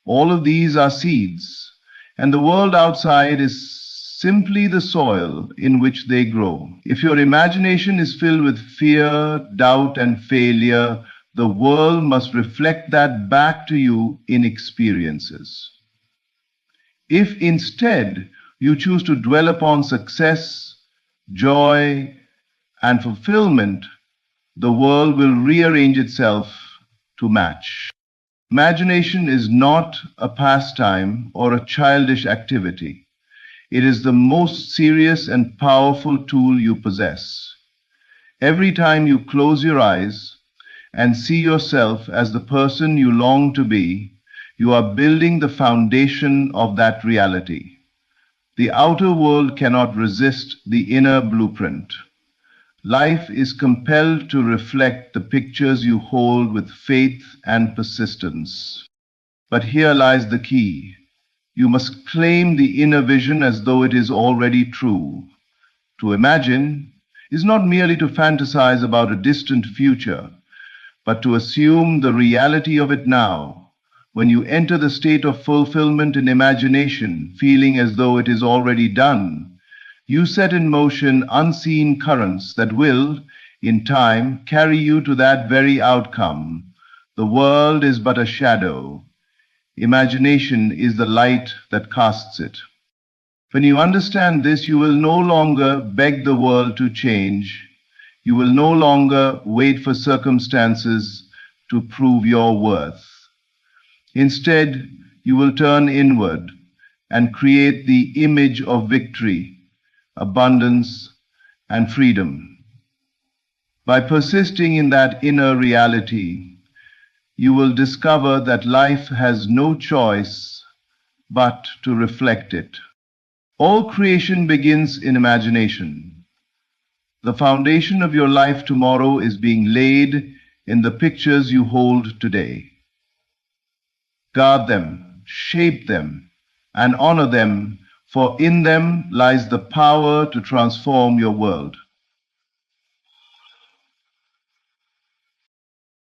all of these are seeds, and the world outside is simply the soil in which they grow. If your imagination is filled with fear, doubt, and failure, the world must reflect that back to you in experiences. If instead you choose to dwell upon success, joy, and fulfillment, the world will rearrange itself to match. Imagination is not a pastime or a childish activity. It is the most serious and powerful tool you possess. Every time you close your eyes and see yourself as the person you long to be, you are building the foundation of that reality. The outer world cannot resist the inner blueprint. Life is compelled to reflect the pictures you hold with faith and persistence. But here lies the key. You must claim the inner vision as though it is already true. To imagine is not merely to fantasize about a distant future, but to assume the reality of it now. When you enter the state of fulfillment in imagination, feeling as though it is already done, you set in motion unseen currents that will, in time, carry you to that very outcome. The world is but a shadow. Imagination is the light that casts it. When you understand this, you will no longer beg the world to change. You will no longer wait for circumstances to prove your worth. Instead, you will turn inward and create the image of victory, abundance, and freedom. By persisting in that inner reality, you will discover that life has no choice but to reflect it. All creation begins in imagination. The foundation of your life tomorrow is being laid in the pictures you hold today. Guard them, shape them, and honor them, for in them lies the power to transform your world.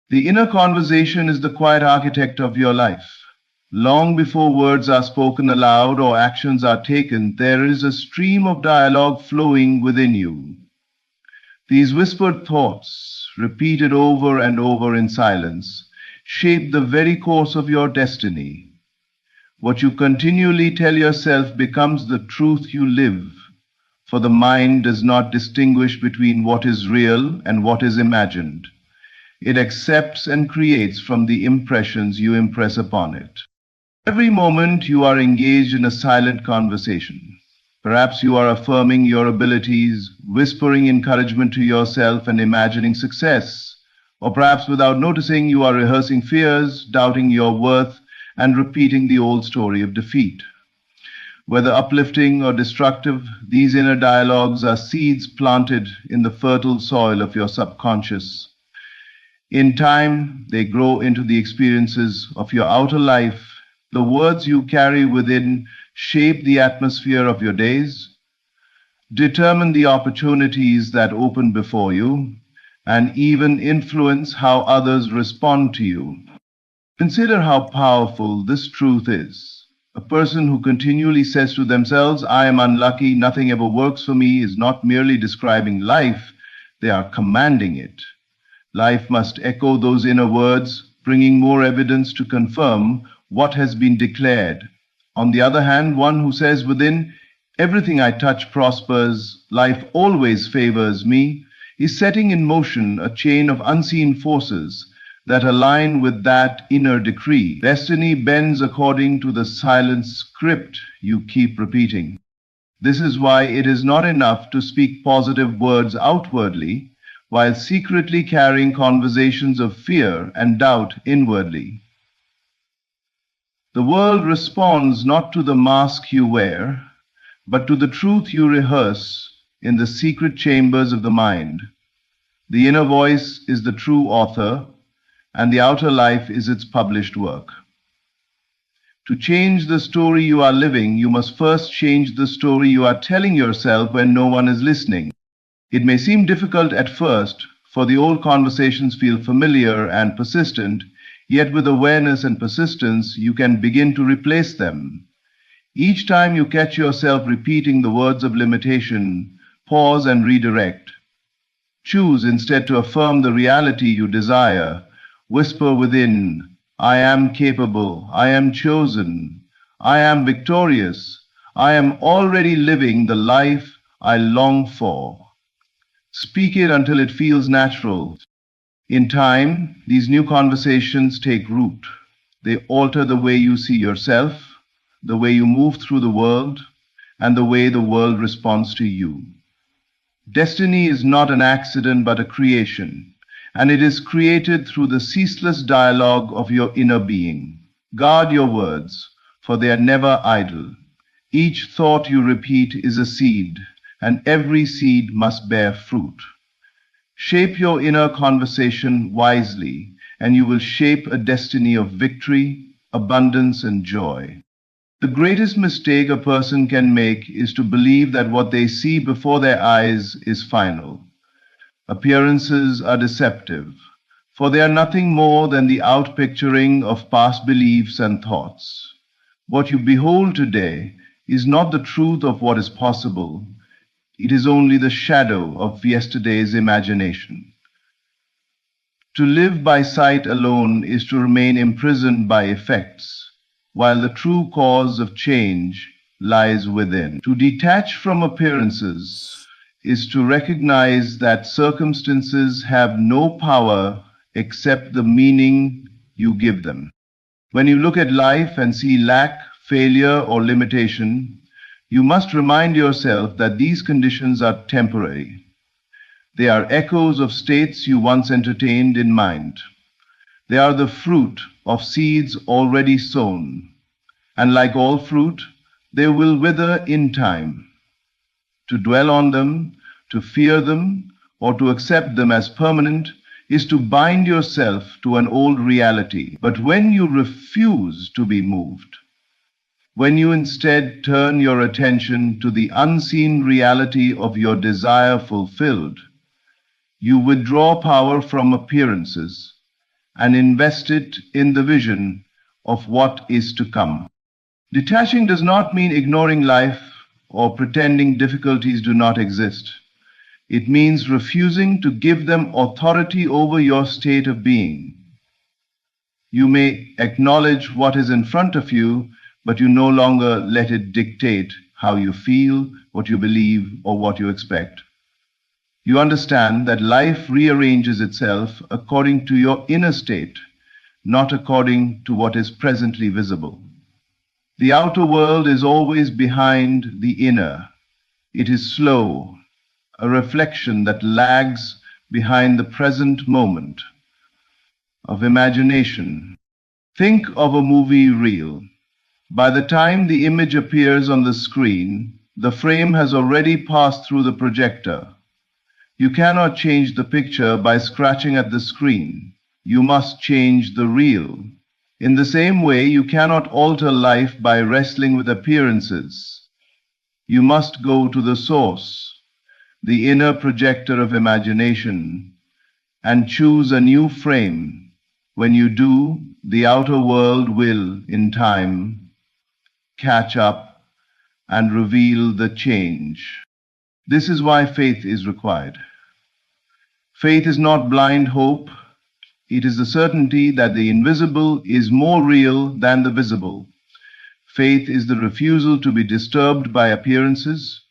The inner conversation is the quiet architect of your life. Long before words are spoken aloud or actions are taken, there is a stream of dialogue flowing within you. These whispered thoughts, repeated over and over in silence, shape the very course of your destiny. What you continually tell yourself becomes the truth you live, for the mind does not distinguish between what is real and what is imagined. It accepts and creates from the impressions you impress upon it. Every moment you are engaged in a silent conversation. Perhaps you are affirming your abilities, whispering encouragement to yourself and imagining success. Or perhaps without noticing, you are rehearsing fears, doubting your worth, and repeating the old story of defeat. Whether uplifting or destructive, these inner dialogues are seeds planted in the fertile soil of your subconscious. In time, they grow into the experiences of your outer life. The words you carry within shape the atmosphere of your days, determine the opportunities that open before you, and even influence how others respond to you. Consider how powerful this truth is. A person who continually says to themselves, "I am unlucky, nothing ever works for me," is not merely describing life, they are commanding it. Life must echo those inner words, bringing more evidence to confirm what has been declared. On the other hand, one who says within, "Everything I touch prospers, life always favors me," is setting in motion a chain of unseen forces that align with that inner decree. Destiny bends according to the silent script you keep repeating. This is why it is not enough to speak positive words outwardly, while secretly carrying conversations of fear and doubt inwardly. The world responds not to the mask you wear, but to the truth you rehearse in the secret chambers of the mind. The inner voice is the true author, and the outer life is its published work. To change the story you are living, you must first change the story you are telling yourself when no one is listening. It may seem difficult at first, for the old conversations feel familiar and persistent, yet with awareness and persistence, you can begin to replace them. Each time you catch yourself repeating the words of limitation, pause and redirect. Choose instead to affirm the reality you desire. Whisper within, "I am capable, I am chosen, I am victorious, I am already living the life I long for." Speak it until it feels natural. In time, these new conversations take root. They alter the way you see yourself, the way you move through the world, and the way the world responds to you. Destiny is not an accident but a creation, and it is created through the ceaseless dialogue of your inner being. Guard your words, for they are never idle. Each thought you repeat is a seed, and every seed must bear fruit. Shape your inner conversation wisely, and you will shape a destiny of victory, abundance, and joy. The greatest mistake a person can make is to believe that what they see before their eyes is final. Appearances are deceptive, for they are nothing more than the outpicturing of past beliefs and thoughts. What you behold today is not the truth of what is possible. It is only the shadow of yesterday's imagination. To live by sight alone is to remain imprisoned by effects, while the true cause of change lies within. To detach from appearances is to recognize that circumstances have no power except the meaning you give them. When you look at life and see lack, failure, or limitation, you must remind yourself that these conditions are temporary. They are echoes of states you once entertained in mind. They are the fruit of seeds already sown, and like all fruit, they will wither in time. To dwell on them, to fear them, or to accept them as permanent is to bind yourself to an old reality. But when you refuse to be moved, when you instead turn your attention to the unseen reality of your desire fulfilled, you withdraw power from appearances and invest it in the vision of what is to come. Detaching does not mean ignoring life or pretending difficulties do not exist. It means refusing to give them authority over your state of being. You may acknowledge what is in front of you, but you no longer let it dictate how you feel, what you believe, or what you expect. You understand that life rearranges itself according to your inner state, not according to what is presently visible. The outer world is always behind the inner. It is slow, a reflection that lags behind the present moment of imagination. Think of a movie reel. By the time the image appears on the screen, the frame has already passed through the projector. You cannot change the picture by scratching at the screen. you must change the real. In the same way, you cannot alter life by wrestling with appearances. You must go to the source, the inner projector of imagination, and choose a new frame. When you do, the outer world will, in time, catch up and reveal the change. This is why faith is required. Faith is not blind hope. It is the certainty that the invisible is more real than the visible. Faith is the refusal to be disturbed by appearances,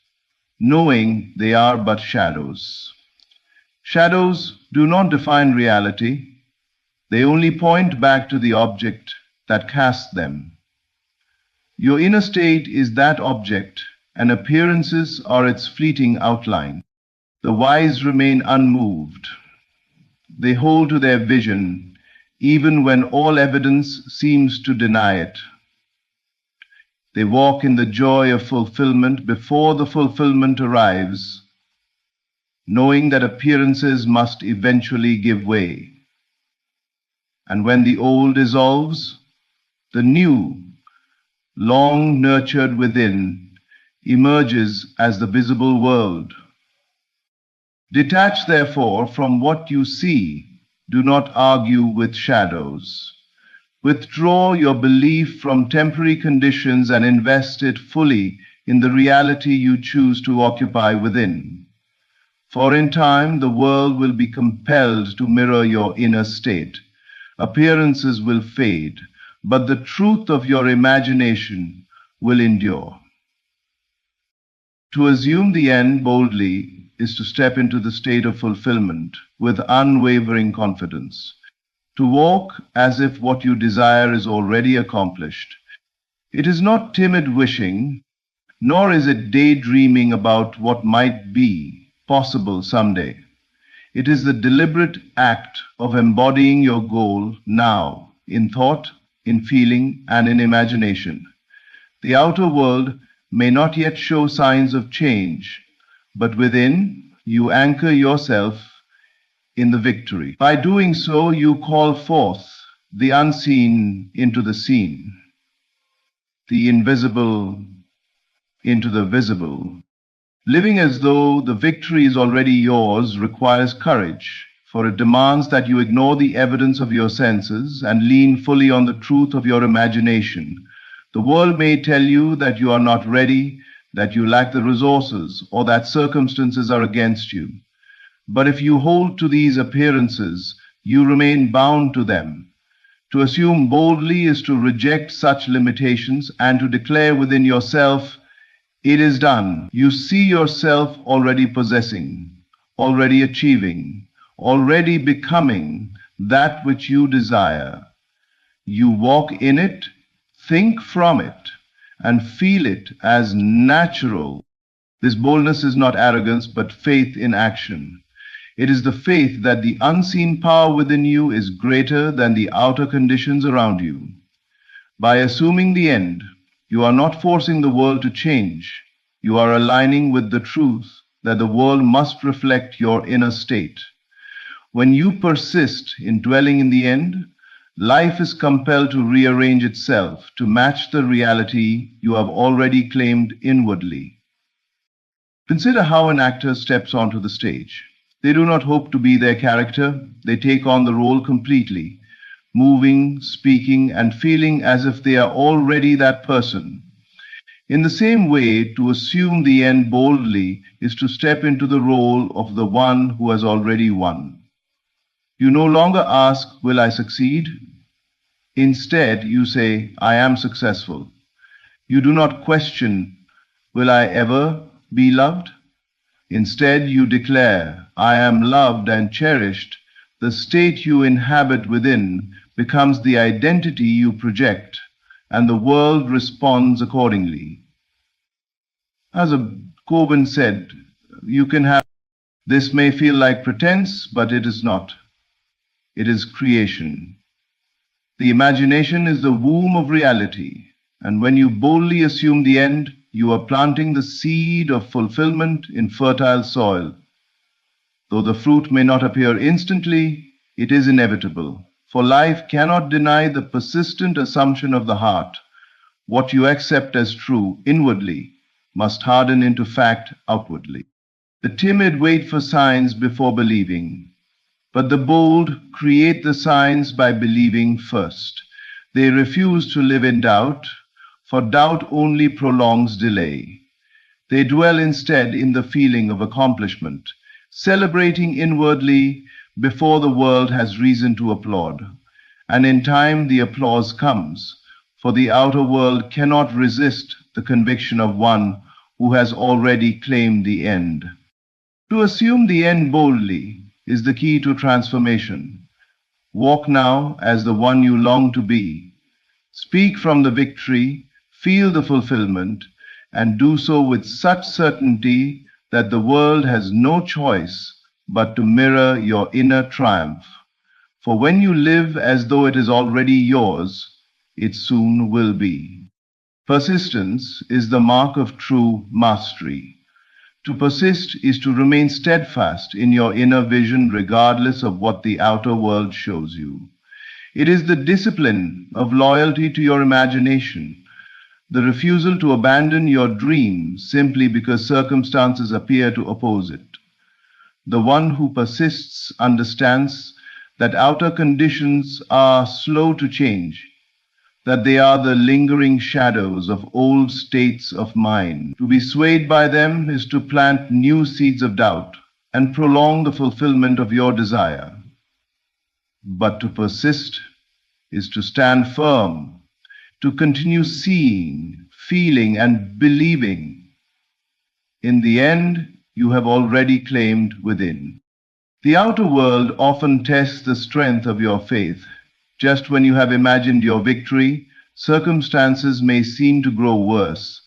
knowing they are but shadows. Shadows do not define reality. They only point back to the object that casts them. Your inner state is that object, and appearances are its fleeting outline. The wise remain unmoved. They hold to their vision, even when all evidence seems to deny it. They walk in the joy of fulfillment before the fulfillment arrives, knowing that appearances must eventually give way. And when the old dissolves, the new, long nurtured within, emerges as the visible world. Detach, therefore, from what you see. Do not argue with shadows. Withdraw your belief from temporary conditions and invest it fully in the reality you choose to occupy within. For in time, the world will be compelled to mirror your inner state. Appearances will fade, but the truth of your imagination will endure. To assume the end boldly is to step into the state of fulfillment with unwavering confidence, to walk as if what you desire is already accomplished. It is not timid wishing, nor is it daydreaming about what might be possible someday. It is the deliberate act of embodying your goal now, in thought, in feeling, and in imagination. The outer world may not yet show signs of change, but within you anchor yourself in the victory. By doing so, you call forth the unseen into the seen, the invisible into the visible. Living as though the victory is already yours requires courage, for it demands that you ignore the evidence of your senses and lean fully on the truth of your imagination. The world may tell you that you are not ready, that you lack the resources, or that circumstances are against you. But if you hold to these appearances, you remain bound to them. To assume boldly is to reject such limitations and to declare within yourself, "It is done." You see yourself already possessing, already achieving, already becoming that which you desire. You walk in it, think from it, and feel it as natural. This boldness is not arrogance, but faith in action. It is the faith that the unseen power within you is greater than the outer conditions around you. By assuming the end, you are not forcing the world to change. You are aligning with the truth that the world must reflect your inner state. When you persist in dwelling in the end, life is compelled to rearrange itself to match the reality you have already claimed inwardly. Consider how an actor steps onto the stage. They do not hope to be their character. They take on the role completely, moving, speaking, and feeling as if they are already that person. In the same way, to assume the end boldly is to step into the role of the one who has already won. You no longer ask, "Will I succeed?" Instead, you say, "I am successful." You do not question, "Will I ever be loved?" Instead, you declare, "I am loved and cherished." The state you inhabit within becomes the identity you project, and the world responds accordingly. As Coben said, you can have, this may feel like pretense, but it is not. It is creation. The imagination is the womb of reality, and when you boldly assume the end, you are planting the seed of fulfillment in fertile soil. Though the fruit may not appear instantly, It is inevitable, for life cannot deny the persistent assumption of the heart. What you accept as true inwardly must harden into fact outwardly. The timid wait for signs before believing, but the bold create the signs by believing first. They refuse to live in doubt, for doubt only prolongs delay. They dwell instead in the feeling of accomplishment, celebrating inwardly before the world has reason to applaud. And in time the applause comes, for the outer world cannot resist the conviction of one who has already claimed the end. To assume the end boldly is the key to transformation. Walk now as the one you long to be. Speak from the victory, feel the fulfillment, and do so with such certainty that the world has no choice but to mirror your inner triumph. For when you live as though it is already yours, it soon will be. Persistence is the mark of true mastery. To persist is to remain steadfast in your inner vision regardless of what the outer world shows you. It is the discipline of loyalty to your imagination, the refusal to abandon your dream simply because circumstances appear to oppose it. The one who persists understands that outer conditions are slow to change, that they are the lingering shadows of old states of mind. To be swayed by them is to plant new seeds of doubt and prolong the fulfillment of your desire. But to persist is to stand firm, to continue seeing, feeling, and believing. In the end, you have already claimed within. The outer world often tests the strength of your faith. Just when you have imagined your victory, circumstances may seem to grow worse.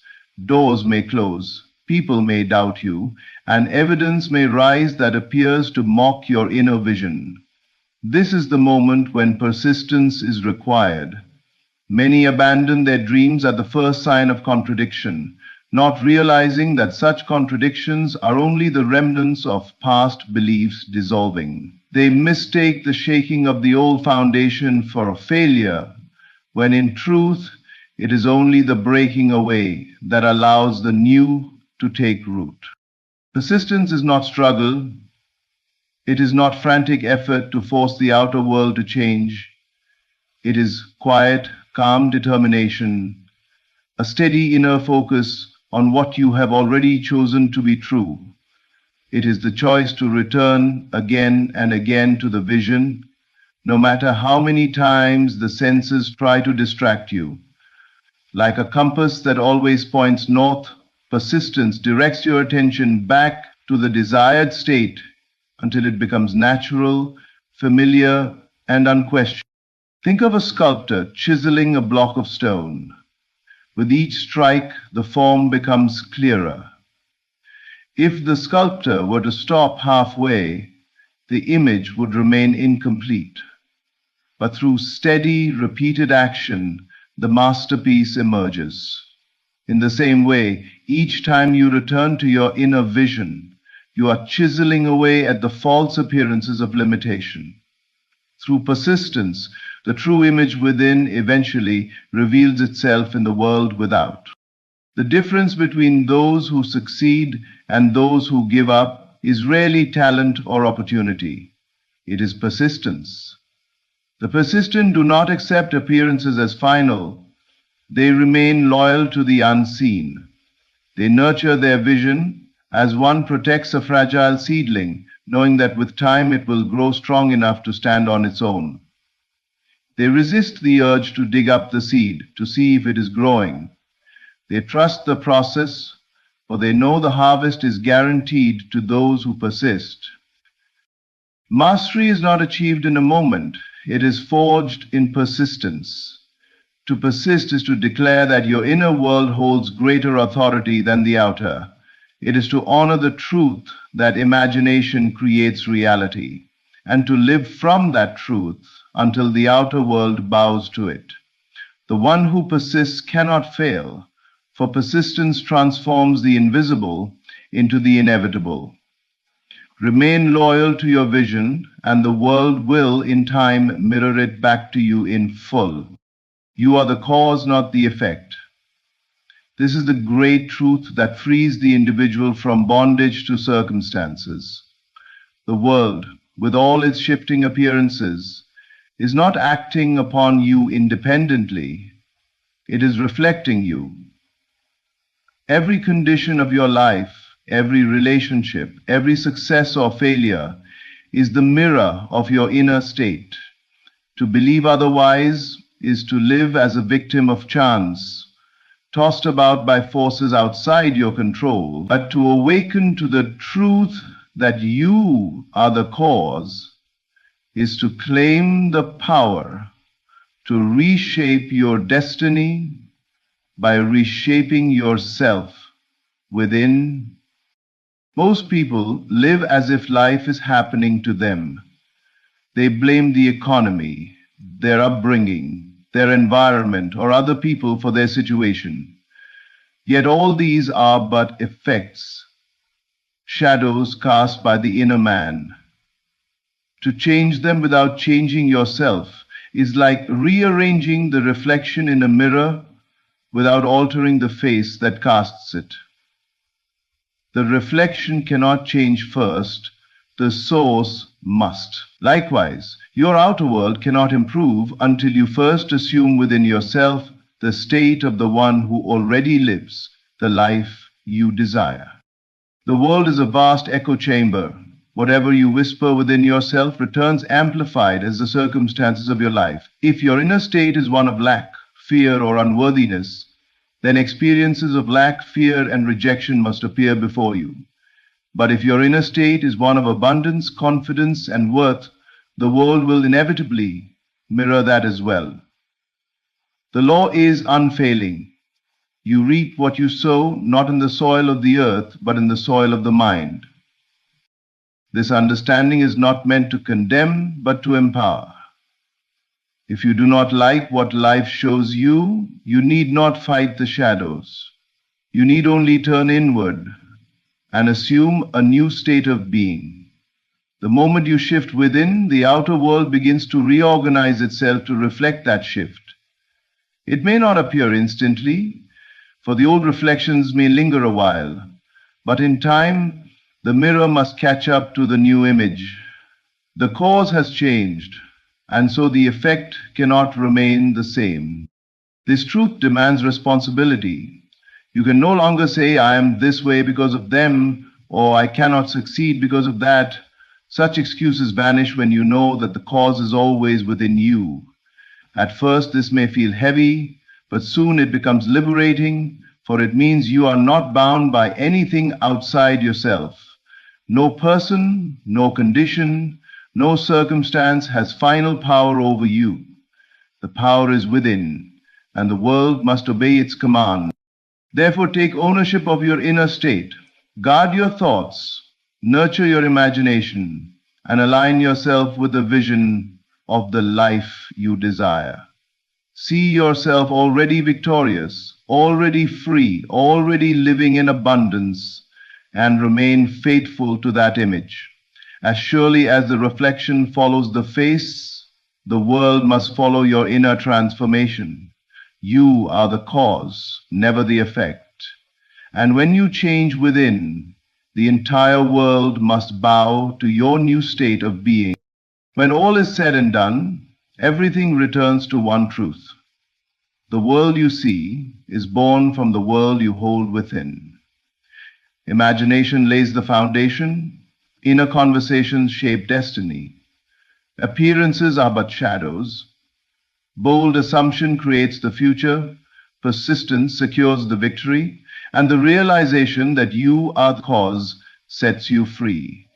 Doors may close, people may doubt you, and evidence may rise that appears to mock your inner vision. This is the moment when persistence is required. Many abandon their dreams at the first sign of contradiction, not realizing that such contradictions are only the remnants of past beliefs dissolving. They mistake the shaking of the old foundation for a failure, when in truth it is only the breaking away that allows the new to take root. Persistence is not struggle. It is not frantic effort to force the outer world to change. It is quiet, calm determination, a steady inner focus on what you have already chosen to be true. It is the choice to return again and again to the vision, no matter how many times the senses try to distract you. Like a compass that always points north, persistence directs your attention back to the desired state until it becomes natural, familiar, and unquestioned. Think of a sculptor chiseling a block of stone. With each strike, the form becomes clearer. If the sculptor were to stop halfway, the image would remain incomplete. But through steady, repeated action, the masterpiece emerges. In the same way, each time you return to your inner vision, you are chiseling away at the false appearances of limitation. Through persistence, the true image within eventually reveals itself in the world without. The difference between those who succeed and those who give up is rarely talent or opportunity. It is persistence. The persistent do not accept appearances as final. They remain loyal to the unseen. They nurture their vision as one protects a fragile seedling, knowing that with time it will grow strong enough to stand on its own. They resist the urge to dig up the seed to see if it is growing. They trust the process, for they know the harvest is guaranteed to those who persist. Mastery is not achieved in a moment. It is forged in persistence. To persist is to declare that your inner world holds greater authority than the outer. It is to honor the truth that imagination creates reality, and to live from that truth until the outer world bows to it. The one who persists cannot fail, for persistence transforms the invisible into the inevitable. Remain loyal to your vision, and the world will, in time, mirror it back to you in full. You are the cause, not the effect. This is the great truth that frees the individual from bondage to circumstances. The world, with all its shifting appearances, is not acting upon you independently. It is reflecting you. Every condition of your life, every relationship, every success or failure is the mirror of your inner state. To believe otherwise is to live as a victim of chance, tossed about by forces outside your control. But to awaken to the truth that you are the cause is to claim the power to reshape your destiny by reshaping yourself within. Most people live as if life is happening to them. They blame the economy, their upbringing, their environment, or other people for their situation. Yet all these are but effects, shadows cast by the inner man. To change them without changing yourself is like rearranging the reflection in a mirror without altering the face that casts it. The reflection cannot change first, the source must. Likewise, your outer world cannot improve until you first assume within yourself the state of the one who already lives the life you desire. The world is a vast echo chamber. Whatever you whisper within yourself returns amplified as the circumstances of your life. If your inner state is one of lack, fear, or unworthiness, then experiences of lack, fear, and rejection must appear before you. But if your inner state is one of abundance, confidence, and worth, the world will inevitably mirror that as well. The law is unfailing. You reap what you sow, not in the soil of the earth, but in the soil of the mind. This understanding is not meant to condemn, but to empower. If you do not like what life shows you, you need not fight the shadows. You need only turn inward and assume a new state of being. The moment you shift within, the outer world begins to reorganize itself to reflect that shift. It may not appear instantly, for the old reflections may linger a while, but in time, the mirror must catch up to the new image. The cause has changed, and so the effect cannot remain the same. This truth demands responsibility. You can no longer say, I am this way because of them, or I cannot succeed because of that. Such excuses vanish when you know that the cause is always within you. At first, this may feel heavy, but soon it becomes liberating, for it means you are not bound by anything outside yourself. No person, no condition, no circumstance has final power over you. The power is within, and the world must obey its command. Therefore, take ownership of your inner state. Guard your thoughts, nurture your imagination, and align yourself with the vision of the life you desire. See yourself already victorious, already free, already living in abundance, and remain faithful to that image. As surely as the reflection follows the face, the world must follow your inner transformation. You are the cause, never the effect. And when you change within, the entire world must bow to your new state of being. When all is said and done, everything returns to one truth. The world you see is born from the world you hold within. Imagination lays the foundation. Inner conversations shape destiny. Appearances are but shadows. Bold assumption creates the future. Persistence secures the victory. And the realization that you are the cause sets you free.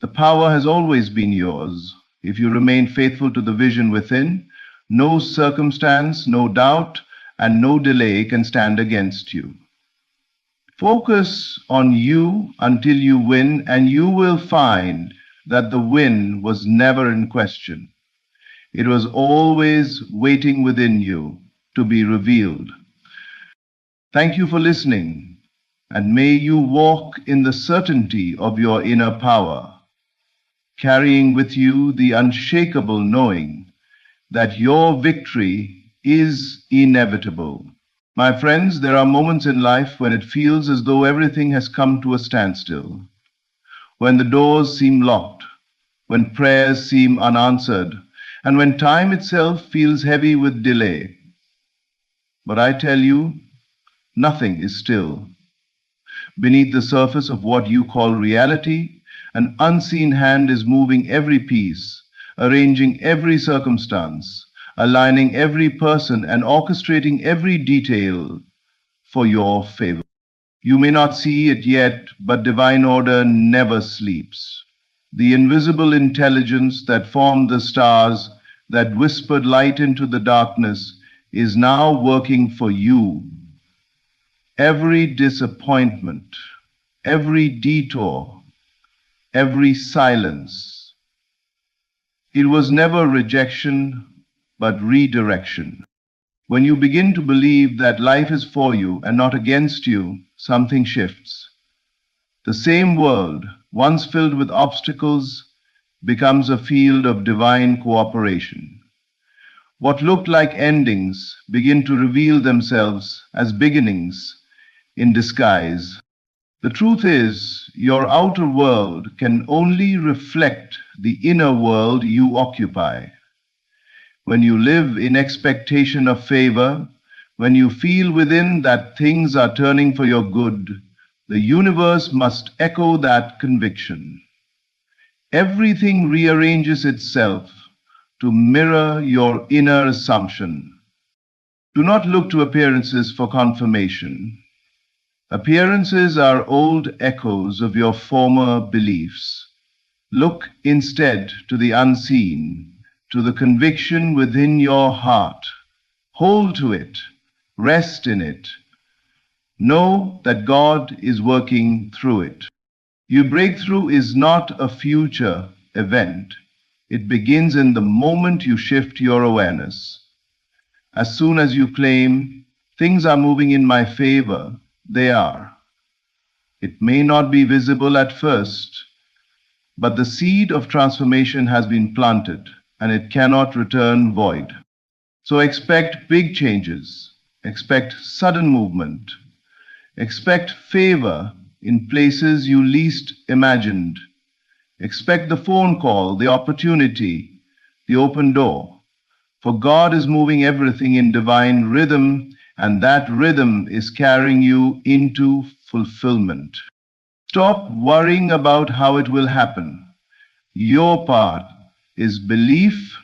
The power has always been yours. If you remain faithful to the vision within, no circumstance, no doubt, and no delay can stand against you. Focus on you until you win, and you will find that the win was never in question. It was always waiting within you to be revealed. Thank you for listening, and may you walk in the certainty of your inner power, carrying with you the unshakable knowing that your victory is inevitable. My friends, there are moments in life when it feels as though everything has come to a standstill, when the doors seem locked, when prayers seem unanswered, and when time itself feels heavy with delay. But I tell you, nothing is still. Beneath the surface of what you call reality, an unseen hand is moving every piece, arranging every circumstance, aligning every person, and orchestrating every detail for your favor. You may not see it yet, but divine order never sleeps. The invisible intelligence that formed the stars, that whispered light into the darkness, is now working for you. Every disappointment, every detour, every silence, it was never rejection, but redirection. When you begin to believe that life is for you and not against you, something shifts. The same world, once filled with obstacles, becomes a field of divine cooperation. What looked like endings begin to reveal themselves as beginnings in disguise. The truth is, your outer world can only reflect the inner world you occupy. When you live in expectation of favor, when you feel within that things are turning for your good, the universe must echo that conviction. Everything rearranges itself to mirror your inner assumption. Do not look to appearances for confirmation. Appearances are old echoes of your former beliefs. Look instead to the unseen, to the conviction within your heart. Hold to it, rest in it. Know that God is working through it. Your breakthrough is not a future event. It begins in the moment you shift your awareness. As soon as you claim, things are moving in my favor, they are. It may not be visible at first, but the seed of transformation has been planted and it cannot return void. So expect big changes, expect sudden movement, expect favor in places you least imagined. Expect the phone call, the opportunity, the open door. For God is moving everything in divine rhythm, and that rhythm is carrying you into fulfillment. Stop worrying about how it will happen. Your part is belief.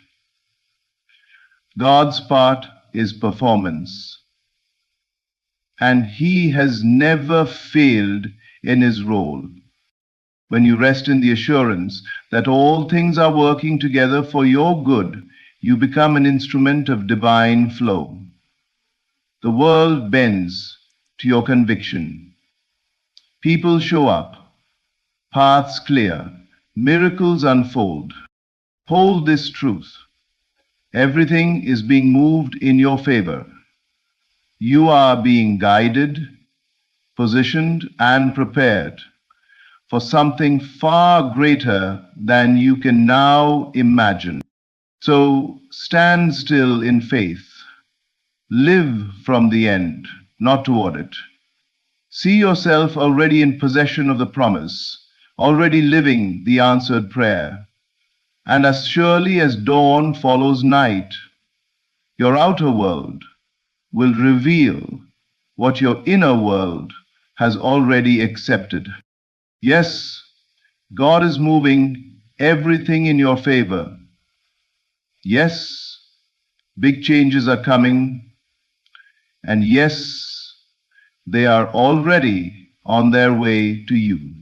God's part is performance. And He has never failed in His role. When you rest in the assurance that all things are working together for your good, you become an instrument of divine flow. The world bends to your conviction. People show up, paths clear, miracles unfold. Hold this truth. Everything is being moved in your favor. You are being guided, positioned, and prepared for something far greater than you can now imagine. So stand still in faith. Live from the end, not toward it. See yourself already in possession of the promise, already living the answered prayer. And as surely as dawn follows night, your outer world will reveal what your inner world has already accepted. Yes, God is moving everything in your favor. Yes, big changes are coming. And yes, they are already on their way to you.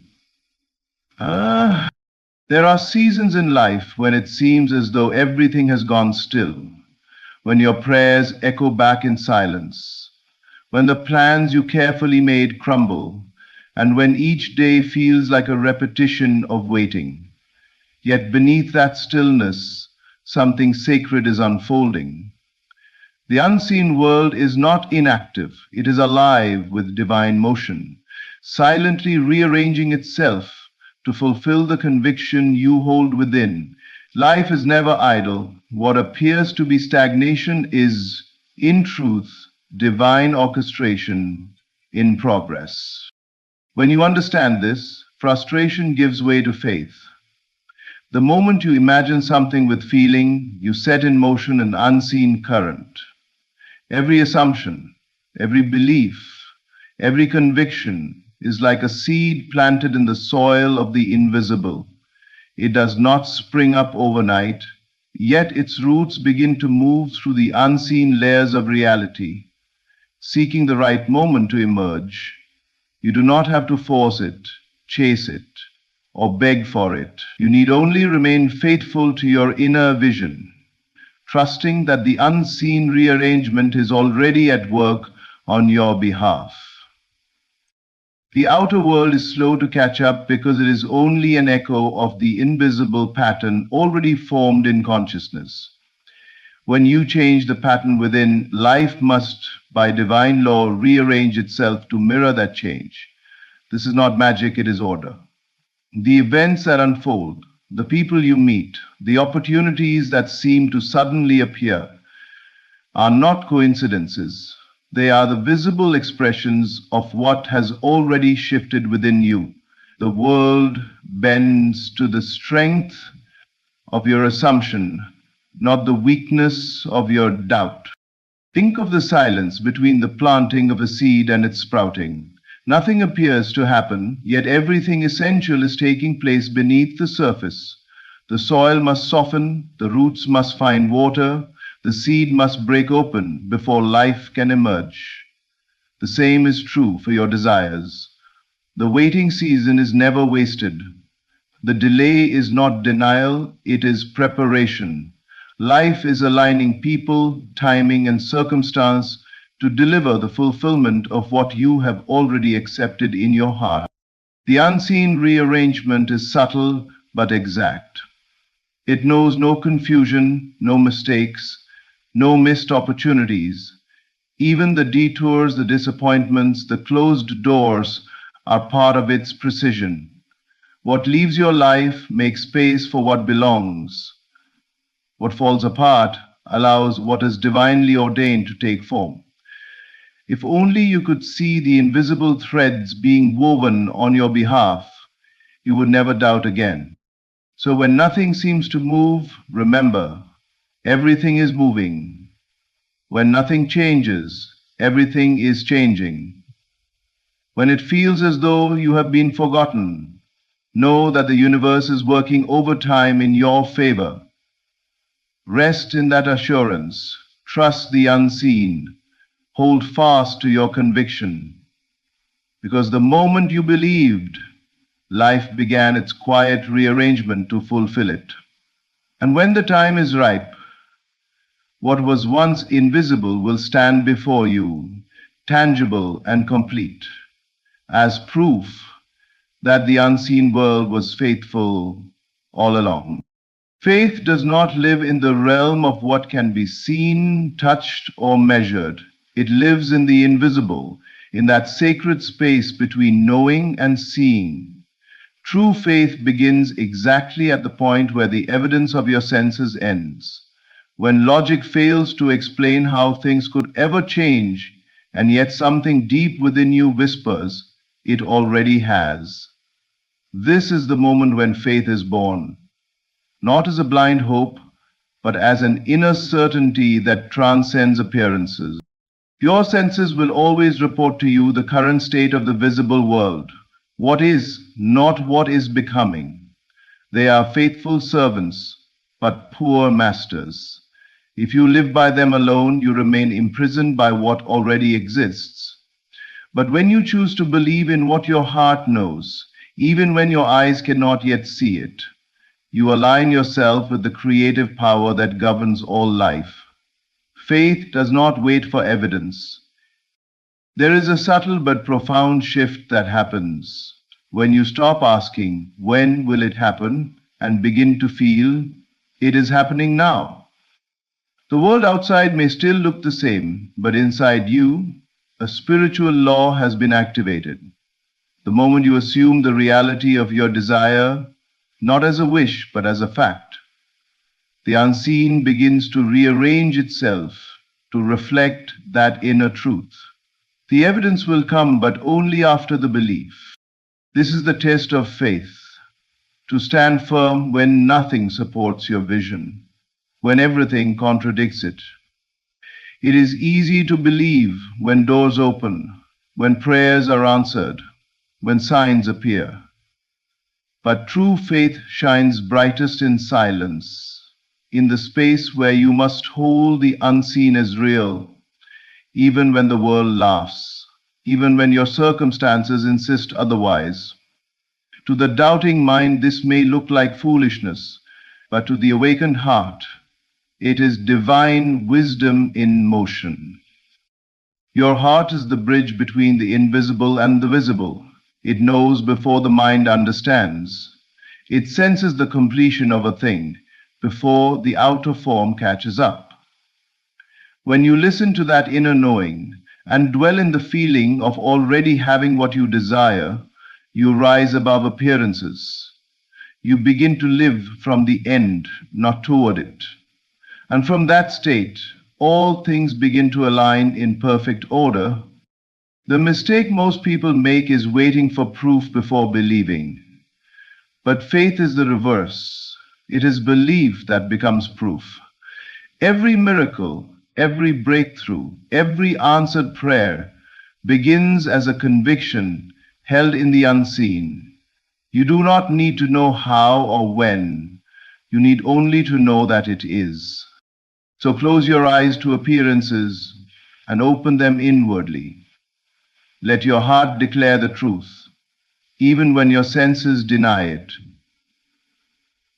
There are seasons in life when it seems as though everything has gone still, when your prayers echo back in silence, when the plans you carefully made crumble, and when each day feels like a repetition of waiting. Yet beneath that stillness, something sacred is unfolding. The unseen world is not inactive, it is alive with divine motion. silently rearranging itself to fulfill the conviction you hold within. Life is never idle. What appears to be stagnation is, in truth, divine orchestration in progress. When you understand this, frustration gives way to faith. The moment you imagine something with feeling, you set in motion an unseen current. Every assumption, every belief, every conviction is like a seed planted in the soil of the invisible. It does not spring up overnight, yet its roots begin to move through the unseen layers of reality, seeking the right moment to emerge. You do not have to force it, chase it, or beg for it. You need only remain faithful to your inner vision, trusting that the unseen rearrangement is already at work on your behalf. The outer world is slow to catch up because it is only an echo of the invisible pattern already formed in consciousness. When you change the pattern within, life must, by divine law, rearrange itself to mirror that change. This is not magic, it is order. The events that unfold, the people you meet, the opportunities that seem to suddenly appear are not coincidences. They are the visible expressions of what has already shifted within you. The world bends to the strength of your assumption, not the weakness of your doubt. Think of the silence between the planting of a seed and its sprouting. Nothing appears to happen, yet everything essential is taking place beneath the surface. The soil must soften, the roots must find water, the seed must break open before life can emerge. The same is true for your desires. The waiting season is never wasted. The delay is not denial, it is preparation. Life is aligning people, timing, and circumstance to deliver the fulfillment of what you have already accepted in your heart. The unseen rearrangement is subtle but exact. It knows no confusion, no mistakes, no missed opportunities. Even the detours, the disappointments, the closed doors are part of its precision. What leaves your life makes space for what belongs. What falls apart allows what is divinely ordained to take form. If only you could see the invisible threads being woven on your behalf, you would never doubt again. So when nothing seems to move, remember, everything is moving. When nothing changes, everything is changing. When it feels as though you have been forgotten, know that the universe is working overtime in your favor. Rest in that assurance. Trust the unseen. Hold fast to your conviction. Because the moment you believed, life began its quiet rearrangement to fulfill it. And when the time is ripe, what was once invisible will stand before you, tangible and complete, as proof that the unseen world was faithful all along. Faith does not live in the realm of what can be seen, touched, or measured. It lives in the invisible, in that sacred space between knowing and seeing. True faith begins exactly at the point where the evidence of your senses ends. When logic fails to explain how things could ever change, and yet something deep within you whispers, it already has. This is the moment when faith is born, not as a blind hope, but as an inner certainty that transcends appearances. Your senses will always report to you the current state of the visible world, what is, not what is becoming. They are faithful servants, but poor masters. If you live by them alone, you remain imprisoned by what already exists. But when you choose to believe in what your heart knows, even when your eyes cannot yet see it, you align yourself with the creative power that governs all life. Faith does not wait for evidence. There is a subtle but profound shift that happens when you stop asking, when will it happen, and begin to feel, it is happening now. The world outside may still look the same, but inside you, a spiritual law has been activated. the moment you assume the reality of your desire, not as a wish, but as a fact, the unseen begins to rearrange itself to reflect that inner truth. The evidence will come, but only after the belief. This is the test of faith, to stand firm when nothing supports your vision, when everything contradicts it. It is easy to believe when doors open, when prayers are answered, when signs appear. But true faith shines brightest in silence, in the space where you must hold the unseen as real, even when the world laughs, even when your circumstances insist otherwise. To the doubting mind, this may look like foolishness, but to the awakened heart, it is divine wisdom in motion. Your heart is the bridge between the invisible and the visible. It knows before the mind understands. It senses the completion of a thing before the outer form catches up. When you listen to that inner knowing and dwell in the feeling of already having what you desire, you rise above appearances. You begin to live from the end, not toward it. And from that state, all things begin to align in perfect order. The mistake most people make is waiting for proof before believing. But faith is the reverse. It is belief that becomes proof. Every miracle, every breakthrough, every answered prayer begins as a conviction held in the unseen. You do not need to know how or when. You need only to know that it is. So close your eyes to appearances and open them inwardly. Let your heart declare the truth, even when your senses deny it.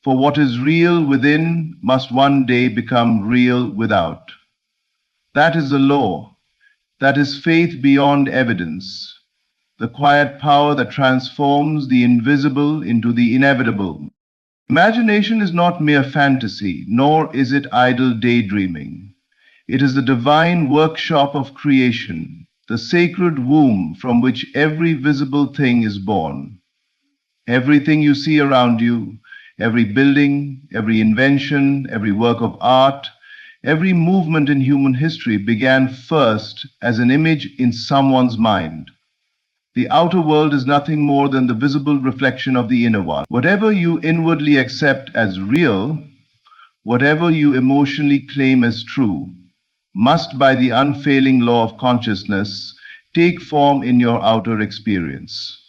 For what is real within must one day become real without. That is the law. That is faith beyond evidence, the quiet power that transforms the invisible into the inevitable. Imagination is not mere fantasy, nor is it idle daydreaming. It is the divine workshop of creation, the sacred womb from which every visible thing is born. Everything you see around you, every building, every invention, every work of art, every movement in human history began first as an image in someone's mind. The outer world is nothing more than the visible reflection of the inner one. Whatever you inwardly accept as real, whatever you emotionally claim as true, must, by the unfailing law of consciousness, take form in your outer experience.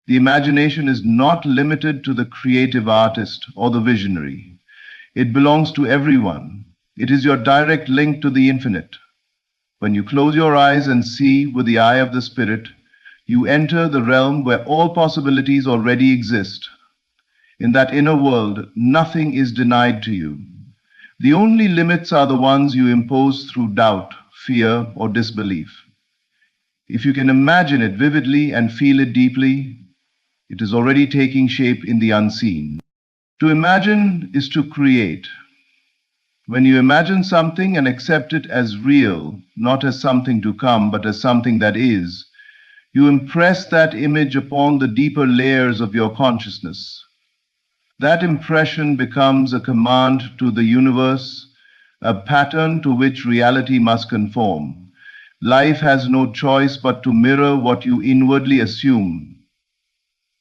The imagination is not limited to the creative artist or the visionary. It belongs to everyone. It is your direct link to the infinite. When you close your eyes and see with the eye of the spirit, you enter the realm where all possibilities already exist. In that inner world, nothing is denied to you. The only limits are the ones you impose through doubt, fear, or disbelief. If you can imagine it vividly and feel it deeply, it is already taking shape in the unseen. To imagine is to create. When you imagine something and accept it as real, not as something to come, but as something that is, you impress that image upon the deeper layers of your consciousness. That impression becomes a command to the universe, a pattern to which reality must conform. Life has no choice but to mirror what you inwardly assume.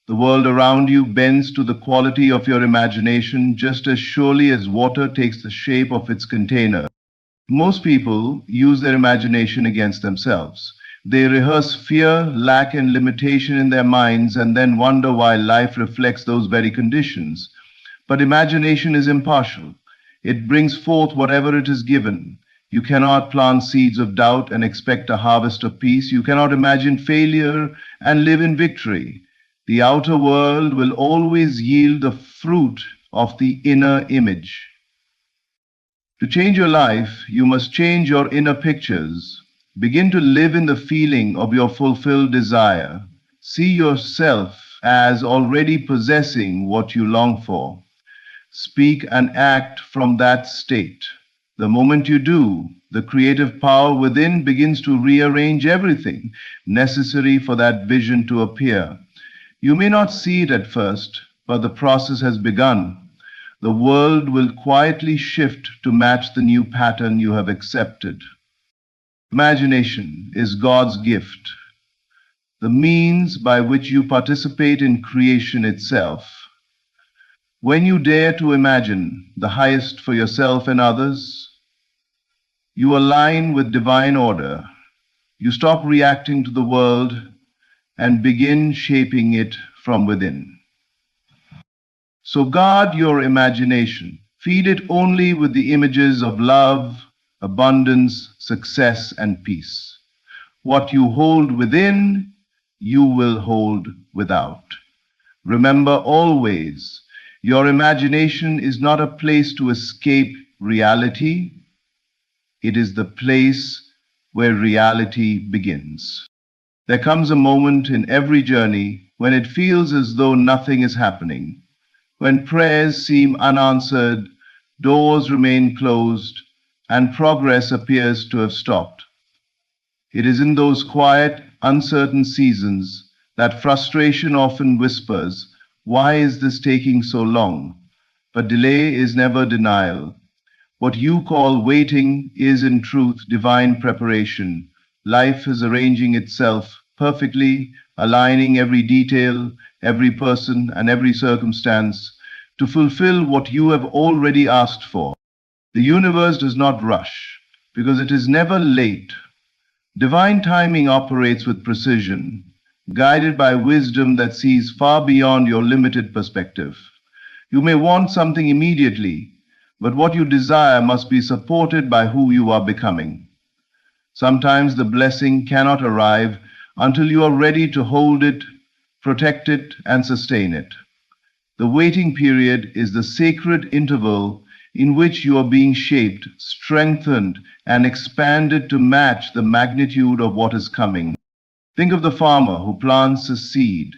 The world around you bends to the quality of your imagination just as surely as water takes the shape of its container. Most people use their imagination against themselves. They rehearse fear, lack, and limitation in their minds and then wonder why life reflects those very conditions. But imagination is impartial. It brings forth whatever it is given. You cannot plant seeds of doubt and expect a harvest of peace. You cannot imagine failure and live in victory. The outer world will always yield the fruit of the inner image. To change your life, you must change your inner pictures. Begin to live in the feeling of your fulfilled desire. See yourself as already possessing what you long for. Speak and act from that state. The moment you do, the creative power within begins to rearrange everything necessary for that vision to appear. You may not see it at first, but the process has begun. The world will quietly shift to match the new pattern you have accepted. Imagination is God's gift, the means by which you participate in creation itself. When you dare to imagine the highest for yourself and others, you align with divine order. You stop reacting to the world and begin shaping it from within. So guard your imagination. Feed it only with the images of love, abundance, success, and peace. What you hold within, you will hold without. Remember always, your imagination is not a place to escape reality. It is the place where reality begins. There comes a moment in every journey when it feels as though nothing is happening, when prayers seem unanswered, doors remain closed, and progress appears to have stopped. It is in those quiet, uncertain seasons that frustration often whispers, "Why is this taking so long?" But delay is never denial. What you call waiting is in truth divine preparation. Life is arranging itself perfectly, aligning every detail, every person, and every circumstance to fulfill what you have already asked for. The universe does not rush because it is never late. Divine timing operates with precision, guided by wisdom that sees far beyond your limited perspective. You may want something immediately, but what you desire must be supported by who you are becoming. Sometimes the blessing cannot arrive until you are ready to hold it, protect it, and sustain it. The waiting period is the sacred interval in which you are being shaped, strengthened, and expanded to match the magnitude of what is coming. Think of the farmer who plants a seed.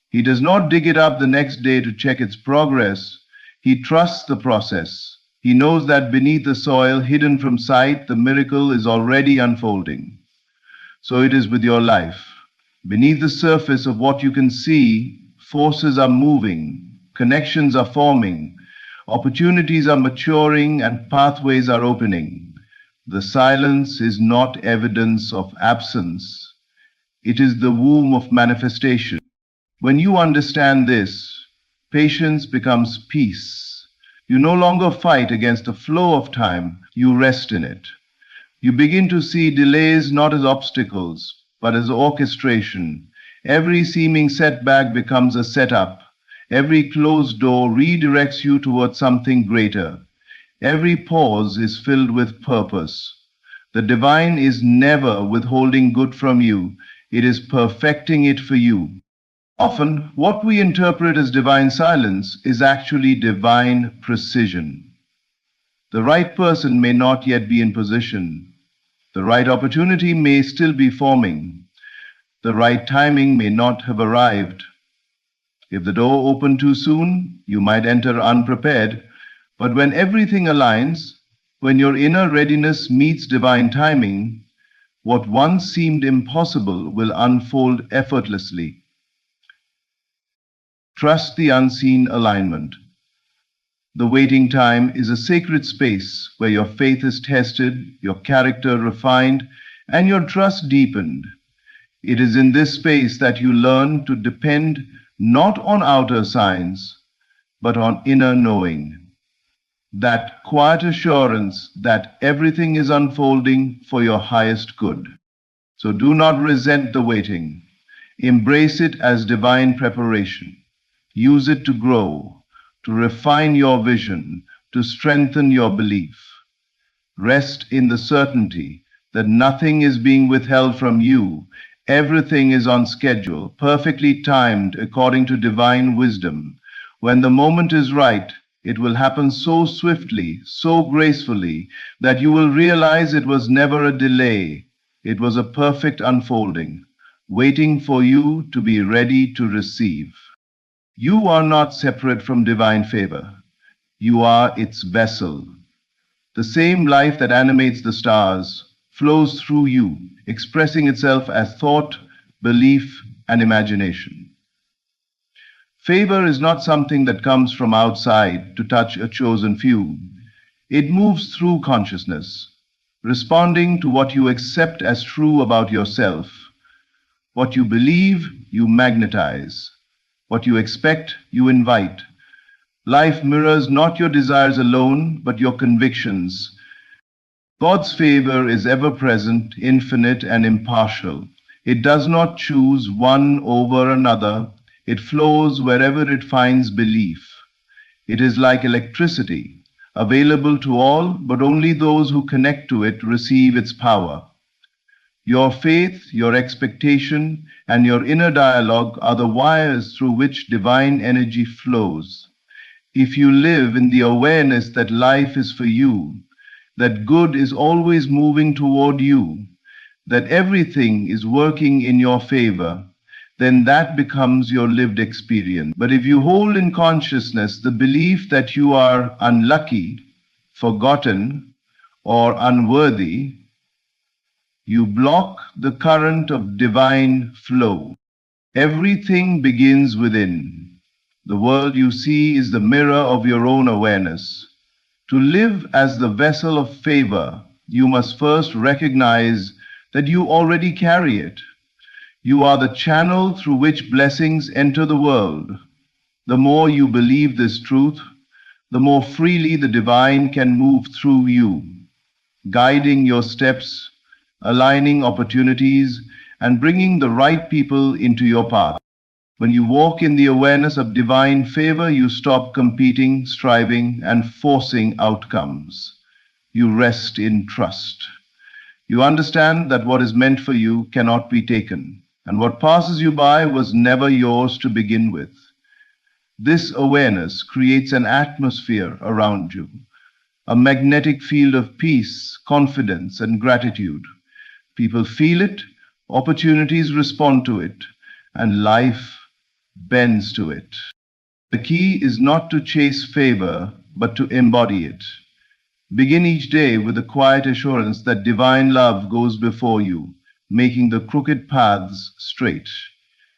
He does not dig it up the next day to check its progress. He trusts the process. He knows that beneath the soil, hidden from sight, the miracle is already unfolding. So it is with your life. Beneath the surface of what you can see, forces are moving, connections are forming, opportunities are maturing, and pathways are opening. The silence is not evidence of absence. It is the womb of manifestation. When you understand this, patience becomes peace. You no longer fight against the flow of time, you rest in it. You begin to see delays not as obstacles, but as orchestration. Every seeming setback becomes a setup. Every closed door redirects you towards something greater. Every pause is filled with purpose. The divine is never withholding good from you. It is perfecting it for you. Often, what we interpret as divine silence is actually divine precision. The right person may not yet be in position. The right opportunity may still be forming. The right timing may not have arrived. If the door opened too soon, you might enter unprepared. But when everything aligns, when your inner readiness meets divine timing, what once seemed impossible will unfold effortlessly. Trust the unseen alignment. The waiting time is a sacred space where your faith is tested, your character refined, and your trust deepened. It is in this space that you learn to depend not on outer signs, but on inner knowing. That quiet assurance that everything is unfolding for your highest good. So do not resent the waiting. Embrace it as divine preparation. Use it to grow, to refine your vision, to strengthen your belief. Rest in the certainty that nothing is being withheld from you. Everything is on schedule, perfectly timed according to divine wisdom. When the moment is right, it will happen so swiftly, so gracefully, that you will realize it was never a delay. It was a perfect unfolding, waiting for you to be ready to receive. You are not separate from divine favor. You are its vessel. The same life that animates the stars flows through you, expressing itself as thought, belief, and imagination. Favor is not something that comes from outside to touch a chosen few. It moves through consciousness, responding to what you accept as true about yourself. What you believe, you magnetize. What you expect, you invite. Life mirrors not your desires alone, but your convictions. God's favor is ever present, infinite, and impartial. It does not choose one over another. It flows wherever it finds belief. It is like electricity, available to all, but only those who connect to it receive its power. Your faith, your expectation, and your inner dialogue are the wires through which divine energy flows. If you live in the awareness that life is for you, that good is always moving toward you, that everything is working in your favor, then that becomes your lived experience. But if you hold in consciousness the belief that you are unlucky, forgotten, or unworthy, you block the current of divine flow. Everything begins within. The world you see is the mirror of your own awareness. To live as the vessel of favor, you must first recognize that you already carry it. You are the channel through which blessings enter the world. The more you believe this truth, the more freely the divine can move through you, guiding your steps, aligning opportunities, and bringing the right people into your path. When you walk in the awareness of divine favor, you stop competing, striving, and forcing outcomes. You rest in trust. You understand that what is meant for you cannot be taken, and what passes you by was never yours to begin with. This awareness creates an atmosphere around you, a magnetic field of peace, confidence, and gratitude. People feel it, opportunities respond to it, and life bends to it. The key is not to chase favor, but to embody it. Begin each day with the quiet assurance that divine love goes before you, making the crooked paths straight.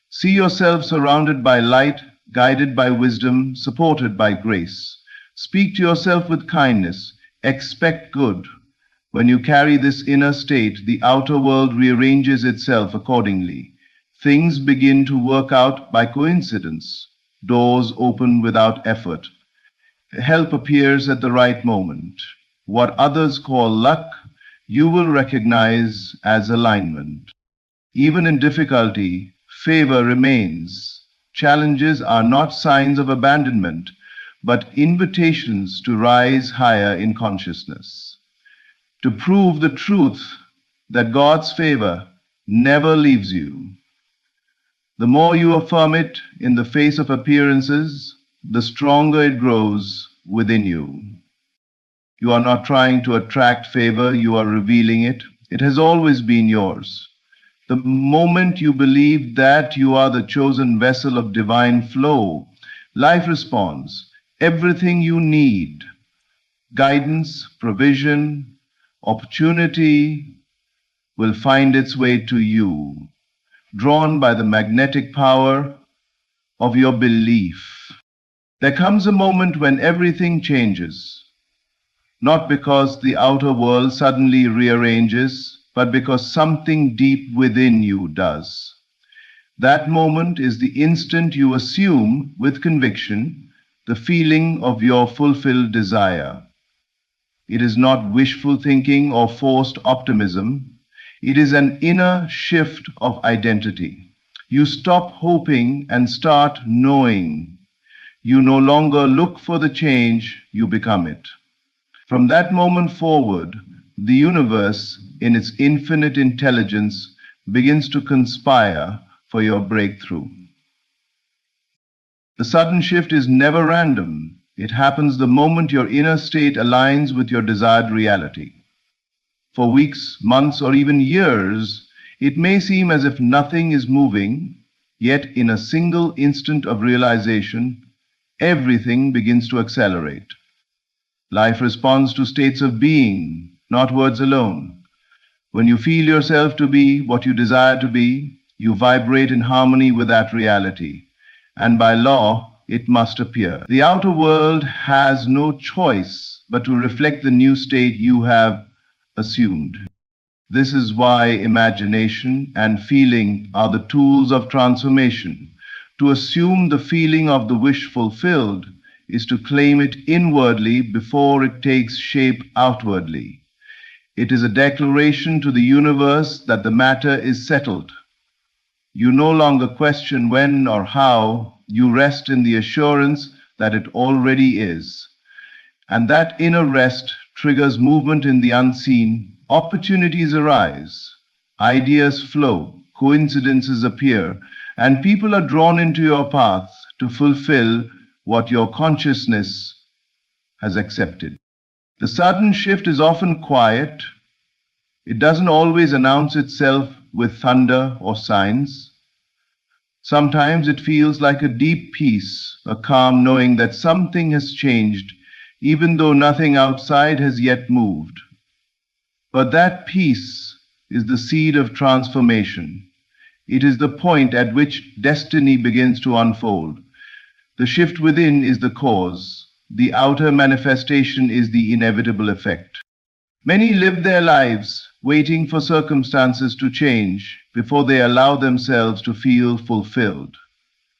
See yourself surrounded by light, guided by wisdom, supported by grace. Speak to yourself with kindness. Expect good. When you carry this inner state, the outer world rearranges itself accordingly. Things begin to work out by coincidence. Doors open without effort. Help appears at the right moment. What others call luck, you will recognize as alignment. Even in difficulty, favor remains. Challenges are not signs of abandonment, but invitations to rise higher in consciousness. To prove the truth that God's favor never leaves you. The more you affirm it in the face of appearances, the stronger it grows within you. You are not trying to attract favor, you are revealing it. It has always been yours. The moment you believe that you are the chosen vessel of divine flow, life responds. Everything you need, guidance, provision, opportunity, will find its way to you, drawn by the magnetic power of your belief. There comes a moment when everything changes, not because the outer world suddenly rearranges, but because something deep within you does. That moment is the instant you assume with conviction the feeling of your fulfilled desire. It is not wishful thinking or forced optimism. It is an inner shift of identity. You stop hoping and start knowing. You no longer look for the change, you become it. From that moment forward, the universe, in its infinite intelligence, begins to conspire for your breakthrough. The sudden shift is never random. It happens the moment your inner state aligns with your desired reality. For weeks, months, or even years, it may seem as if nothing is moving, yet in a single instant of realization, everything begins to accelerate. Life responds to states of being, not words alone. When you feel yourself to be what you desire to be, you vibrate in harmony with that reality. And by law, it must appear. The outer world has no choice but to reflect the new state you have assumed. This is why imagination and feeling are the tools of transformation. To assume the feeling of the wish fulfilled is to claim it inwardly before it takes shape outwardly. It is a declaration to the universe that the matter is settled. You no longer question when or how, you rest in the assurance that it already is. And that inner rest triggers movement in the unseen. Opportunities arise, ideas flow, coincidences appear, and people are drawn into your path to fulfill what your consciousness has accepted. The sudden shift is often quiet. It doesn't always announce itself with thunder or signs. Sometimes it feels like a deep peace, a calm knowing that something has changed, even though nothing outside has yet moved. But that peace is the seed of transformation. It is the point at which destiny begins to unfold. The shift within is the cause. The outer manifestation is the inevitable effect. Many live their lives waiting for circumstances to change before they allow themselves to feel fulfilled.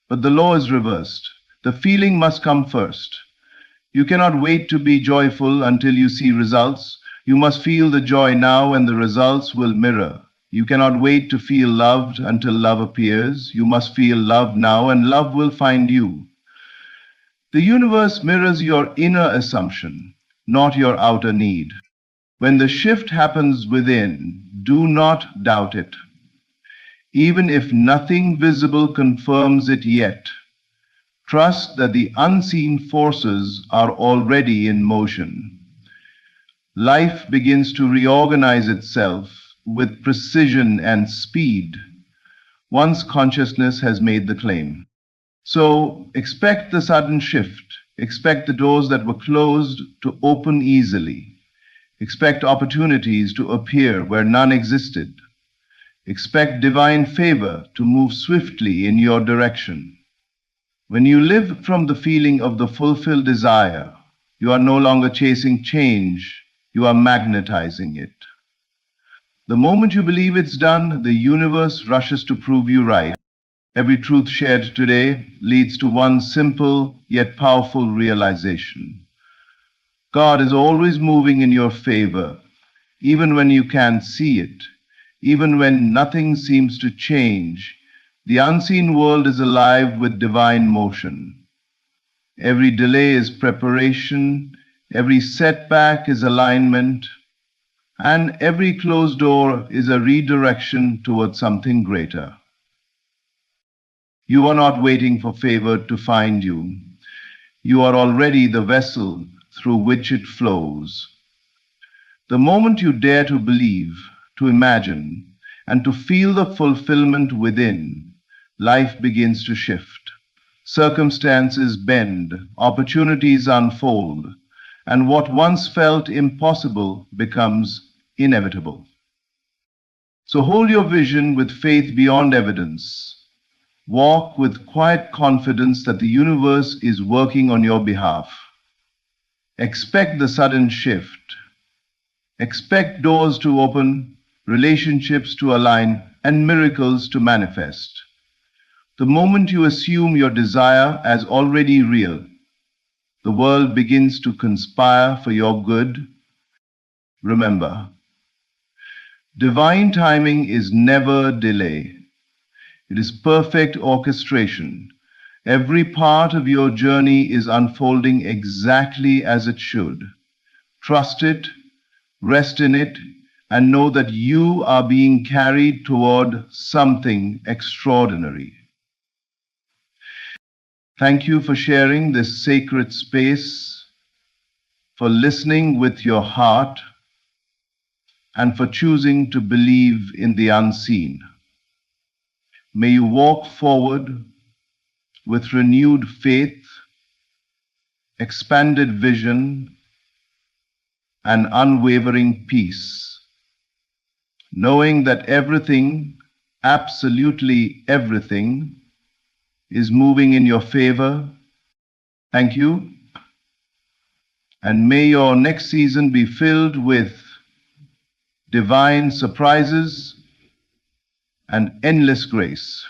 But the law is reversed. The feeling must come first. You cannot wait to be joyful until you see results. You must feel the joy now and the results will mirror. You cannot wait to feel loved until love appears. You must feel love now and love will find you. The universe mirrors your inner assumption, not your outer need. When the shift happens within, do not doubt it. Even if nothing visible confirms it yet, trust that the unseen forces are already in motion. Life begins to reorganize itself with precision and speed once consciousness has made the claim. So expect the sudden shift. Expect the doors that were closed to open easily. Expect opportunities to appear where none existed. Expect divine favor to move swiftly in your direction. When you live from the feeling of the fulfilled desire, you are no longer chasing change, you are magnetizing it. The moment you believe it's done, the universe rushes to prove you right. Every truth shared today leads to one simple yet powerful realization. God is always moving in your favor, even when you can't see it, even when nothing seems to change. The unseen world is alive with divine motion. Every delay is preparation, every setback is alignment, and every closed door is a redirection towards something greater. You are not waiting for favor to find you. You are already the vessel through which it flows. The moment you dare to believe, to imagine, and to feel the fulfillment within, life begins to shift. Circumstances bend, opportunities unfold, and what once felt impossible becomes inevitable. So hold your vision with faith beyond evidence. Walk with quiet confidence that the universe is working on your behalf. Expect the sudden shift. Expect doors to open, relationships to align, and miracles to manifest. The moment you assume your desire as already real, the world begins to conspire for your good. Remember, divine timing is never delay. It is perfect orchestration. Every part of your journey is unfolding exactly as it should. Trust it, rest in it, and know that you are being carried toward something extraordinary. Thank you for sharing this sacred space, for listening with your heart, and for choosing to believe in the unseen. May you walk forward with renewed faith, expanded vision, and unwavering peace, knowing that everything, absolutely everything, is moving in your favor. Thank you. And may your next season be filled with divine surprises and endless grace.